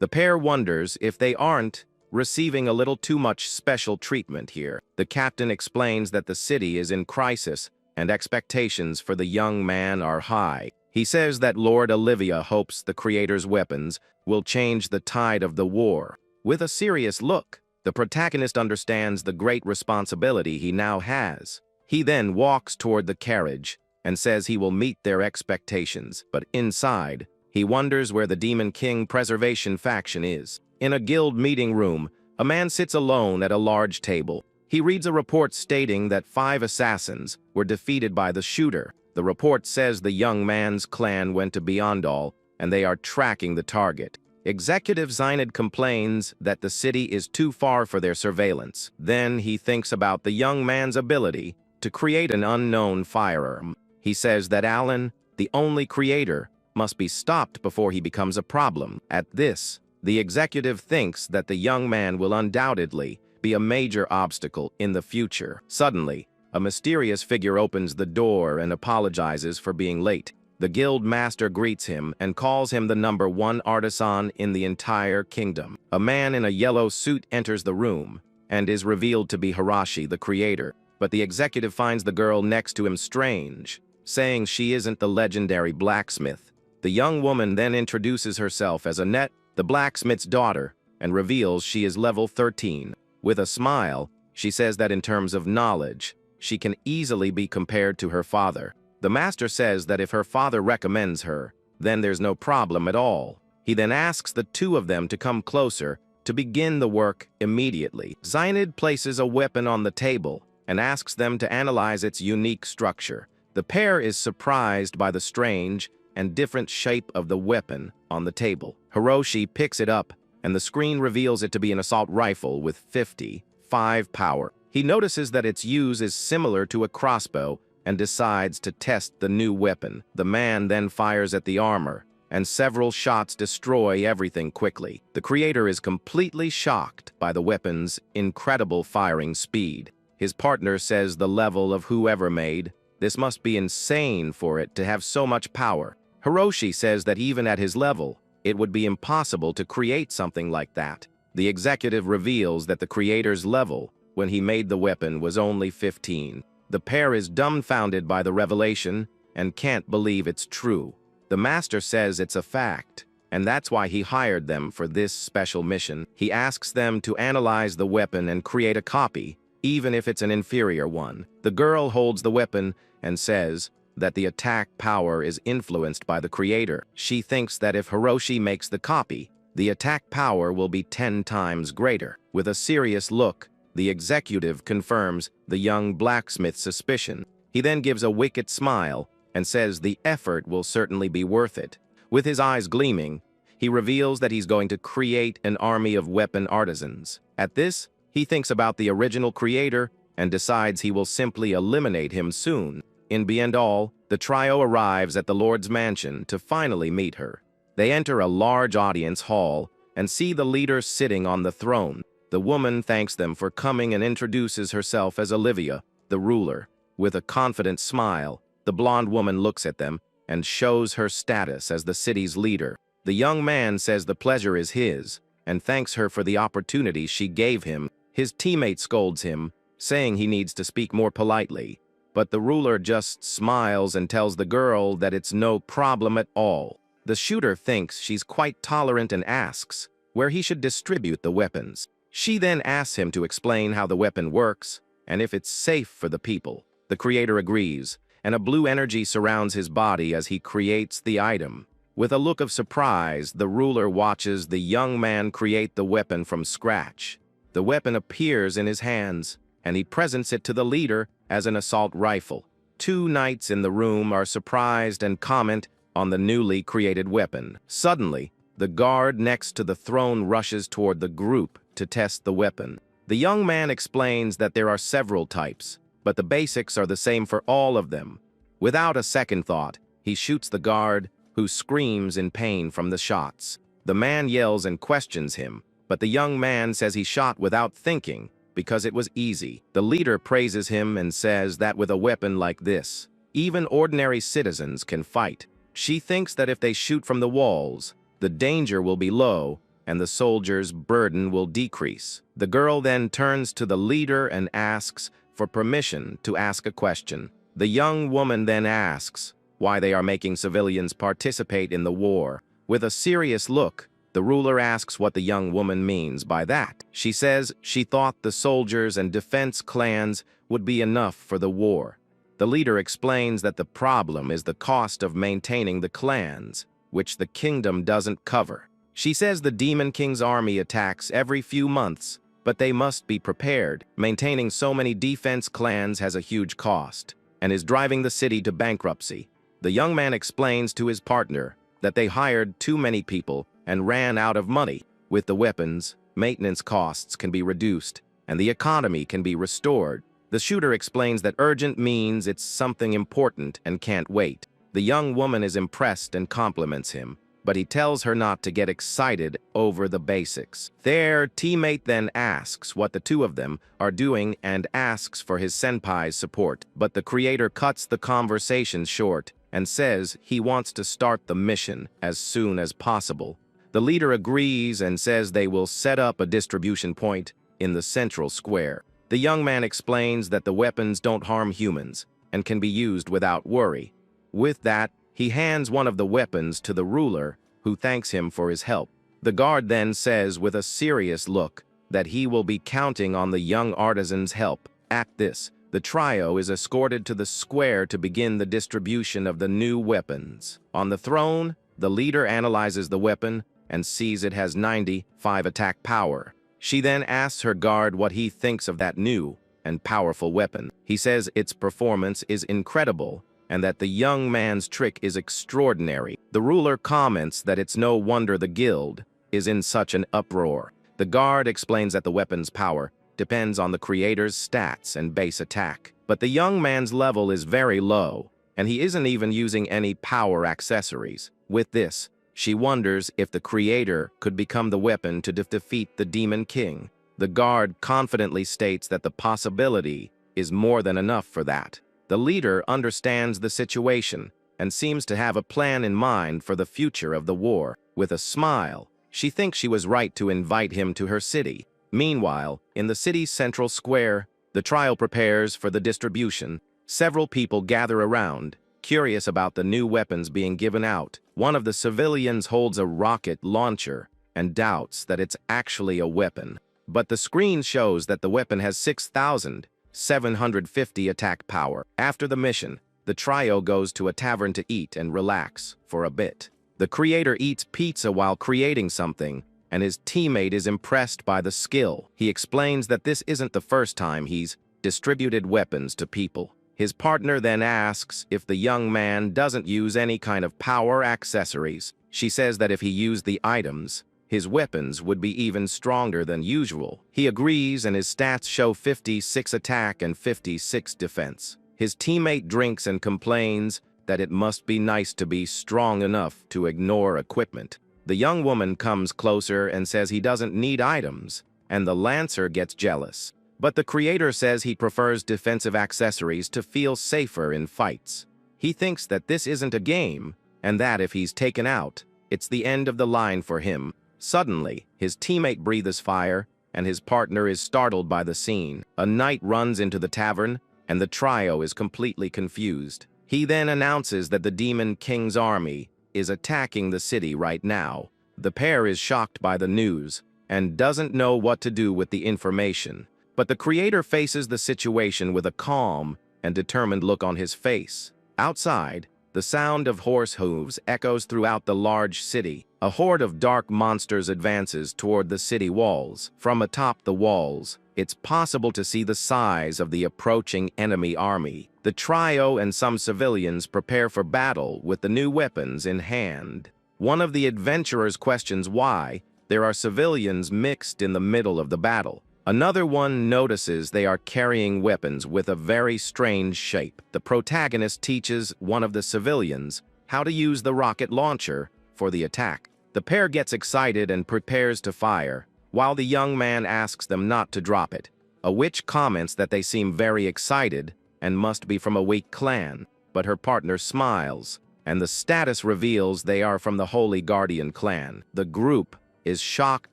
The pair wonders if they aren't receiving a little too much special treatment here. The captain explains that the city is in crisis and expectations for the young man are high. He says that Lord Olivia hopes the creator's weapons will change the tide of the war. With a serious look, the protagonist understands the great responsibility he now has. He then walks toward the carriage and says he will meet their expectations, but inside, he wonders where the Demon King Preservation faction is. In a guild meeting room, a man sits alone at a large table. He reads a report stating that 5 assassins were defeated by the shooter. The report says the young man's clan went to Beyondall, and they are tracking the target. Executive Zynid complains that the city is too far for their surveillance. Then he thinks about the young man's ability to create an unknown firearm. He says that Alan, the only creator, must be stopped before he becomes a problem. At this, the executive thinks that the young man will undoubtedly be a major obstacle in the future. Suddenly, a mysterious figure opens the door and apologizes for being late. The guild master greets him and calls him the #1 artisan in the entire kingdom. A man in a yellow suit enters the room and is revealed to be Hirashi, the creator. But the executive finds the girl next to him strange, saying she isn't the legendary blacksmith. The young woman then introduces herself as Annette, the blacksmith's daughter, and reveals she is level 13. With a smile, she says that in terms of knowledge, she can easily be compared to her father. The master says that if her father recommends her, then there's no problem at all. He then asks the two of them to come closer to begin the work immediately. Zynid places a weapon on the table and asks them to analyze its unique structure. The pair is surprised by the strange and different shape of the weapon on the table. Hiroshi picks it up, and the screen reveals it to be an assault rifle with 55 power. He notices that its use is similar to a crossbow and decides to test the new weapon. The man then fires at the armor, and several shots destroy everything quickly. The creator is completely shocked by the weapon's incredible firing speed. His partner says the level of whoever made this must be insane for it to have so much power. Hiroshi says that even at his level, it would be impossible to create something like that. The executive reveals that the creator's level when he made the weapon was only 15. The pair is dumbfounded by the revelation and can't believe it's true. The master says it's a fact, and that's why he hired them for this special mission. He asks them to analyze the weapon and create a copy, even if it's an inferior one. The girl holds the weapon and says that the attack power is influenced by the creator. She thinks that if Hiroshi makes the copy, the attack power will be 10 times greater. With a serious look, the executive confirms the young blacksmith's suspicion. He then gives a wicked smile and says the effort will certainly be worth it. With his eyes gleaming, he reveals that he's going to create an army of weapon artisans. At this, he thinks about the original creator and decides he will simply eliminate him soon. In Beyond All, the trio arrives at the Lord's mansion to finally meet her. They enter a large audience hall and see the leader sitting on the throne. The woman thanks them for coming and introduces herself as Olivia, the ruler. With a confident smile, the blonde woman looks at them and shows her status as the city's leader. The young man says the pleasure is his and thanks her for the opportunity she gave him. His teammate scolds him, saying he needs to speak more politely. But the ruler just smiles and tells the girl that it's no problem at all. The shooter thinks she's quite tolerant and asks where he should distribute the weapons. She then asks him to explain how the weapon works and if it's safe for the people. The creator agrees, and a blue energy surrounds his body as he creates the item. With a look of surprise, the ruler watches the young man create the weapon from scratch. The weapon appears in his hands, and he presents it to the leader as an assault rifle. Two knights in the room are surprised and comment on the newly created weapon. Suddenly, the guard next to the throne rushes toward the group to test the weapon. The young man explains that there are several types, but the basics are the same for all of them. Without a second thought, he shoots the guard, who screams in pain from the shots. The man yells and questions him, but the young man says he shot without thinking, because it was easy. The leader praises him and says that with a weapon like this, even ordinary citizens can fight. She thinks that if they shoot from the walls, the danger will be low and the soldier's burden will decrease. The girl then turns to the leader and asks for permission to ask a question. The young woman then asks why they are making civilians participate in the war. With a serious look, the ruler asks what the young woman means by that. She says she thought the soldiers and defense clans would be enough for the war. The leader explains that the problem is the cost of maintaining the clans, which the kingdom doesn't cover. She says the Demon King's army attacks every few months, but they must be prepared. Maintaining so many defense clans has a huge cost and is driving the city to bankruptcy. The young man explains to his partner that they hired too many people and ran out of money. With the weapons, maintenance costs can be reduced and the economy can be restored. The shooter explains that urgent means it's something important and can't wait. The young woman is impressed and compliments him, but he tells her not to get excited over the basics. Their teammate then asks what the two of them are doing and asks for his senpai's support, but the creator cuts the conversation short and says he wants to start the mission as soon as possible. The leader agrees and says they will set up a distribution point in the central square. The young man explains that the weapons don't harm humans and can be used without worry. With that, he hands one of the weapons to the ruler, who thanks him for his help. The guard then says with a serious look that he will be counting on the young artisan's help. At this, the trio is escorted to the square to begin the distribution of the new weapons. On the throne, the leader analyzes the weapon and sees it has 95 attack power. She then asks her guard what he thinks of that new and powerful weapon. He says its performance is incredible and that the young man's trick is extraordinary. The ruler comments that it's no wonder the guild is in such an uproar. The guard explains that the weapon's power depends on the creator's stats and base attack. But the young man's level is very low, and he isn't even using any power accessories. With this, she wonders if the creator could become the weapon to defeat the Demon King. The guard confidently states that the possibility is more than enough for that. The leader understands the situation and seems to have a plan in mind for the future of the war. With a smile, she thinks she was right to invite him to her city. Meanwhile, in the city's central square, the trio prepares for the distribution. Several people gather around, curious about the new weapons being given out. One of the civilians holds a rocket launcher and doubts that it's actually a weapon. But the screen shows that the weapon has 6,750 attack power. After the mission, the trio goes to a tavern to eat and relax for a bit. The creator eats pizza while creating something, and his teammate is impressed by the skill. He explains that this isn't the first time he's distributed weapons to people. His partner then asks if the young man doesn't use any kind of power accessories. She says that if he used the items, his weapons would be even stronger than usual. He agrees, and his stats show 56 attack and 56 defense. His teammate drinks and complains that it must be nice to be strong enough to ignore equipment. The young woman comes closer and says he doesn't need items, and the Lancer gets jealous. But the creator says he prefers defensive accessories to feel safer in fights. He thinks that this isn't a game, and that if he's taken out, it's the end of the line for him. Suddenly, his teammate breathes fire, and his partner is startled by the scene. A knight runs into the tavern, and the trio is completely confused. He then announces that the Demon King's army is attacking the city right now. The pair is shocked by the news and doesn't know what to do with the information. But the creator faces the situation with a calm and determined look on his face. Outside, the sound of horse hooves echoes throughout the large city. A horde of dark monsters advances toward the city walls. From atop the walls, it's possible to see the size of the approaching enemy army. The trio and some civilians prepare for battle with the new weapons in hand. One of the adventurers questions why there are civilians mixed in the middle of the battle. Another one notices they are carrying weapons with a very strange shape. The protagonist teaches one of the civilians how to use the rocket launcher for the attack. The pair gets excited and prepares to fire, while the young man asks them not to drop it. A witch comments that they seem very excited and must be from a weak clan, but her partner smiles, and the status reveals they are from the Holy Guardian clan. The group is shocked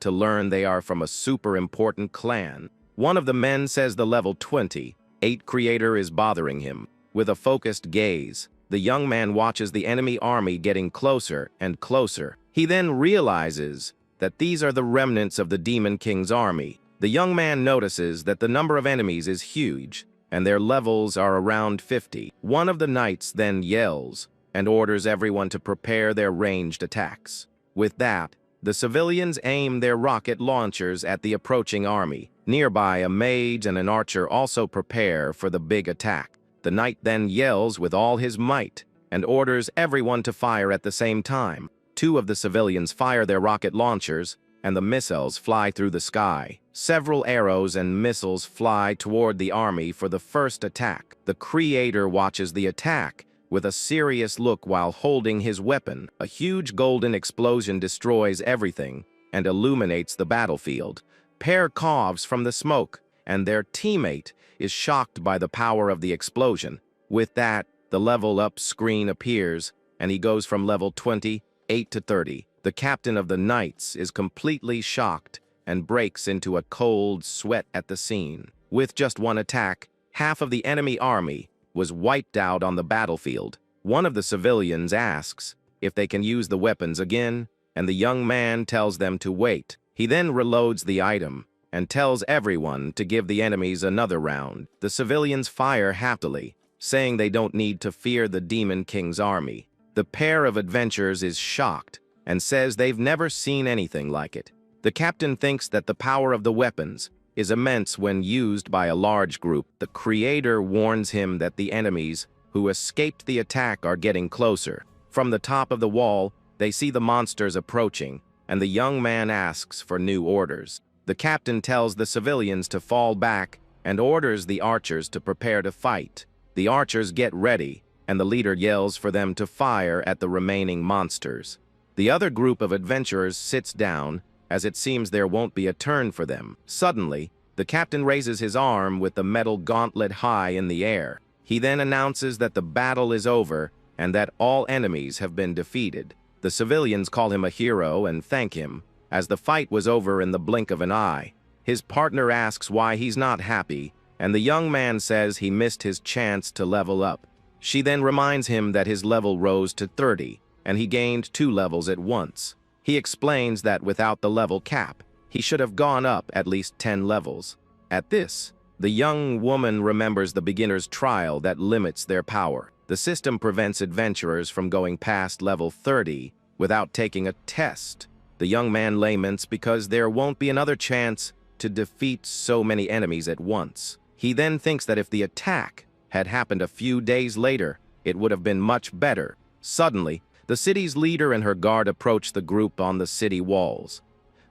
to learn they are from a super important clan. One of the men says the level 28 creator is bothering him. With a focused gaze, the young man watches the enemy army getting closer and closer. He then realizes that these are the remnants of the Demon King's army. The young man notices that the number of enemies is huge, and their levels are around 50. One of the knights then yells and orders everyone to prepare their ranged attacks. With that, the civilians aim their rocket launchers at the approaching army. Nearby, a mage and an archer also prepare for the big attack. The knight then yells with all his might and orders everyone to fire at the same time. Two of the civilians fire their rocket launchers, and the missiles fly through the sky. Several arrows and missiles fly toward the army for the first attack. The creator watches the attack with a serious look while holding his weapon. A huge golden explosion destroys everything and illuminates the battlefield. Pair coughs from the smoke, and their teammate is shocked by the power of the explosion. With that, the level up screen appears, and he goes from level 28 to 30. The captain of the knights is completely shocked and breaks into a cold sweat at the scene. With just one attack, half of the enemy army was wiped out on the battlefield. One of the civilians asks if they can use the weapons again, and the young man tells them to wait. He then reloads the item and tells everyone to give the enemies another round. The civilians fire happily, saying they don't need to fear the Demon King's army. The pair of adventurers is shocked and says they've never seen anything like it. The captain thinks that the power of the weapons is immense when used by a large group. The creator warns him that the enemies who escaped the attack are getting closer. From the top of the wall, they see the monsters approaching, and the young man asks for new orders. The captain tells the civilians to fall back and orders the archers to prepare to fight. The archers get ready, and the leader yells for them to fire at the remaining monsters. The other group of adventurers sits down, as it seems there won't be a turn for them. Suddenly, the captain raises his arm with the metal gauntlet high in the air. He then announces that the battle is over and that all enemies have been defeated. The civilians call him a hero and thank him, as the fight was over in the blink of an eye. His partner asks why he's not happy, and the young man says he missed his chance to level up. She then reminds him that his level rose to 30, and he gained 2 levels at once. He explains that without the level cap, he should have gone up at least 10 levels. At this, the young woman remembers the beginner's trial that limits their power. The system prevents adventurers from going past level 30 without taking a test. The young man laments because there won't be another chance to defeat so many enemies at once. He then thinks that if the attack had happened a few days later, it would have been much better. Suddenly, the city's leader and her guard approach the group on the city walls.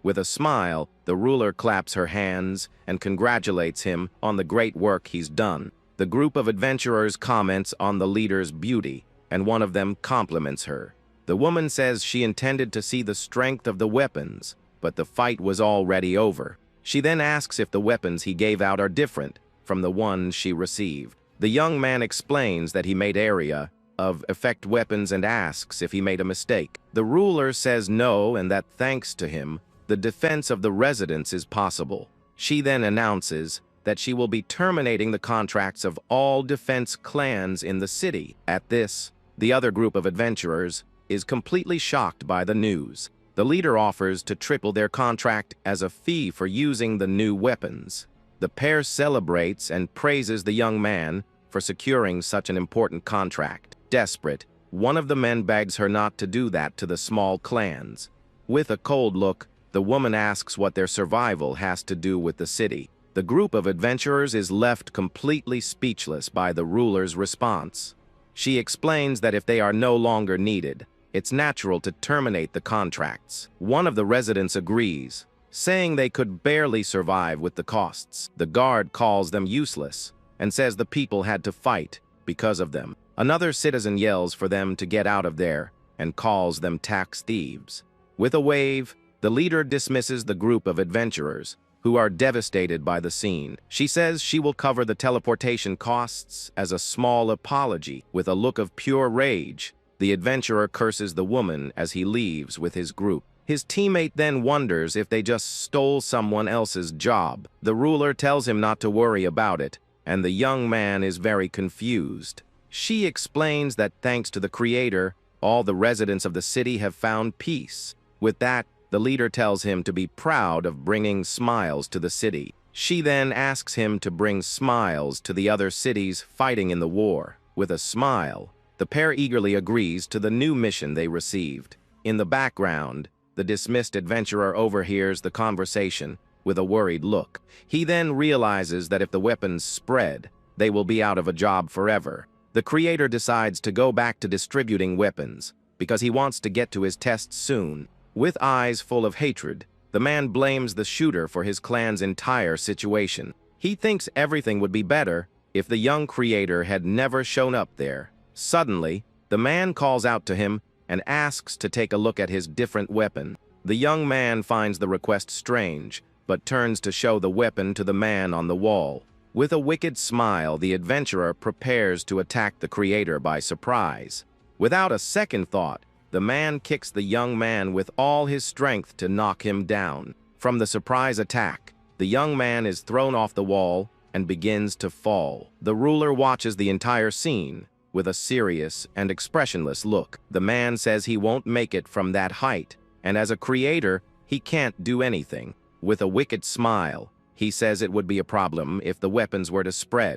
With a smile, the ruler claps her hands and congratulates him on the great work he's done. The group of adventurers comments on the leader's beauty, and one of them compliments her. The woman says she intended to see the strength of the weapons, but the fight was already over. She then asks if the weapons he gave out are different from the ones she received. The young man explains that he made area of effect weapons and asks if he made a mistake. The ruler says no and that thanks to him, the defense of the residents is possible. She then announces that she will be terminating the contracts of all defense clans in the city. At this, the other group of adventurers is completely shocked by the news. The leader offers to triple their contract as a fee for using the new weapons. The pair celebrates and praises the young man for securing such an important contract. Desperate, one of the men begs her not to do that to the small clans. With a cold look, the woman asks what their survival has to do with the city. The group of adventurers is left completely speechless by the ruler's response. She explains that if they are no longer needed, it's natural to terminate the contracts. One of the residents agrees, saying they could barely survive with the costs. The guard calls them useless and says the people had to fight because of them. Another citizen yells for them to get out of there and calls them tax thieves. With a wave, the leader dismisses the group of adventurers, who are devastated by the scene. She says she will cover the teleportation costs as a small apology. With a look of pure rage, the adventurer curses the woman as he leaves with his group. His teammate then wonders if they just stole someone else's job. The ruler tells him not to worry about it, and the young man is very confused. She explains that thanks to the creator, all the residents of the city have found peace. With that, the leader tells him to be proud of bringing smiles to the city. She then asks him to bring smiles to the other cities fighting in the war. With a smile, the pair eagerly agrees to the new mission they received. In the background, the dismissed adventurer overhears the conversation with a worried look. He then realizes that if the weapons spread, they will be out of a job forever. The creator decides to go back to distributing weapons because he wants to get to his test soon. With eyes full of hatred, the man blames the shooter for his clan's entire situation. He thinks everything would be better if the young creator had never shown up there. Suddenly, the man calls out to him and asks to take a look at his different weapon. The young man finds the request strange, but turns to show the weapon to the man on the wall. With a wicked smile, the adventurer prepares to attack the creator by surprise. Without a second thought, the man kicks the young man with all his strength to knock him down. From the surprise attack, the young man is thrown off the wall and begins to fall. The ruler watches the entire scene with a serious and expressionless look. The man says he won't make it from that height And as a creator, he can't do anything. With a wicked smile, he says it would be a problem if the weapons were to spread.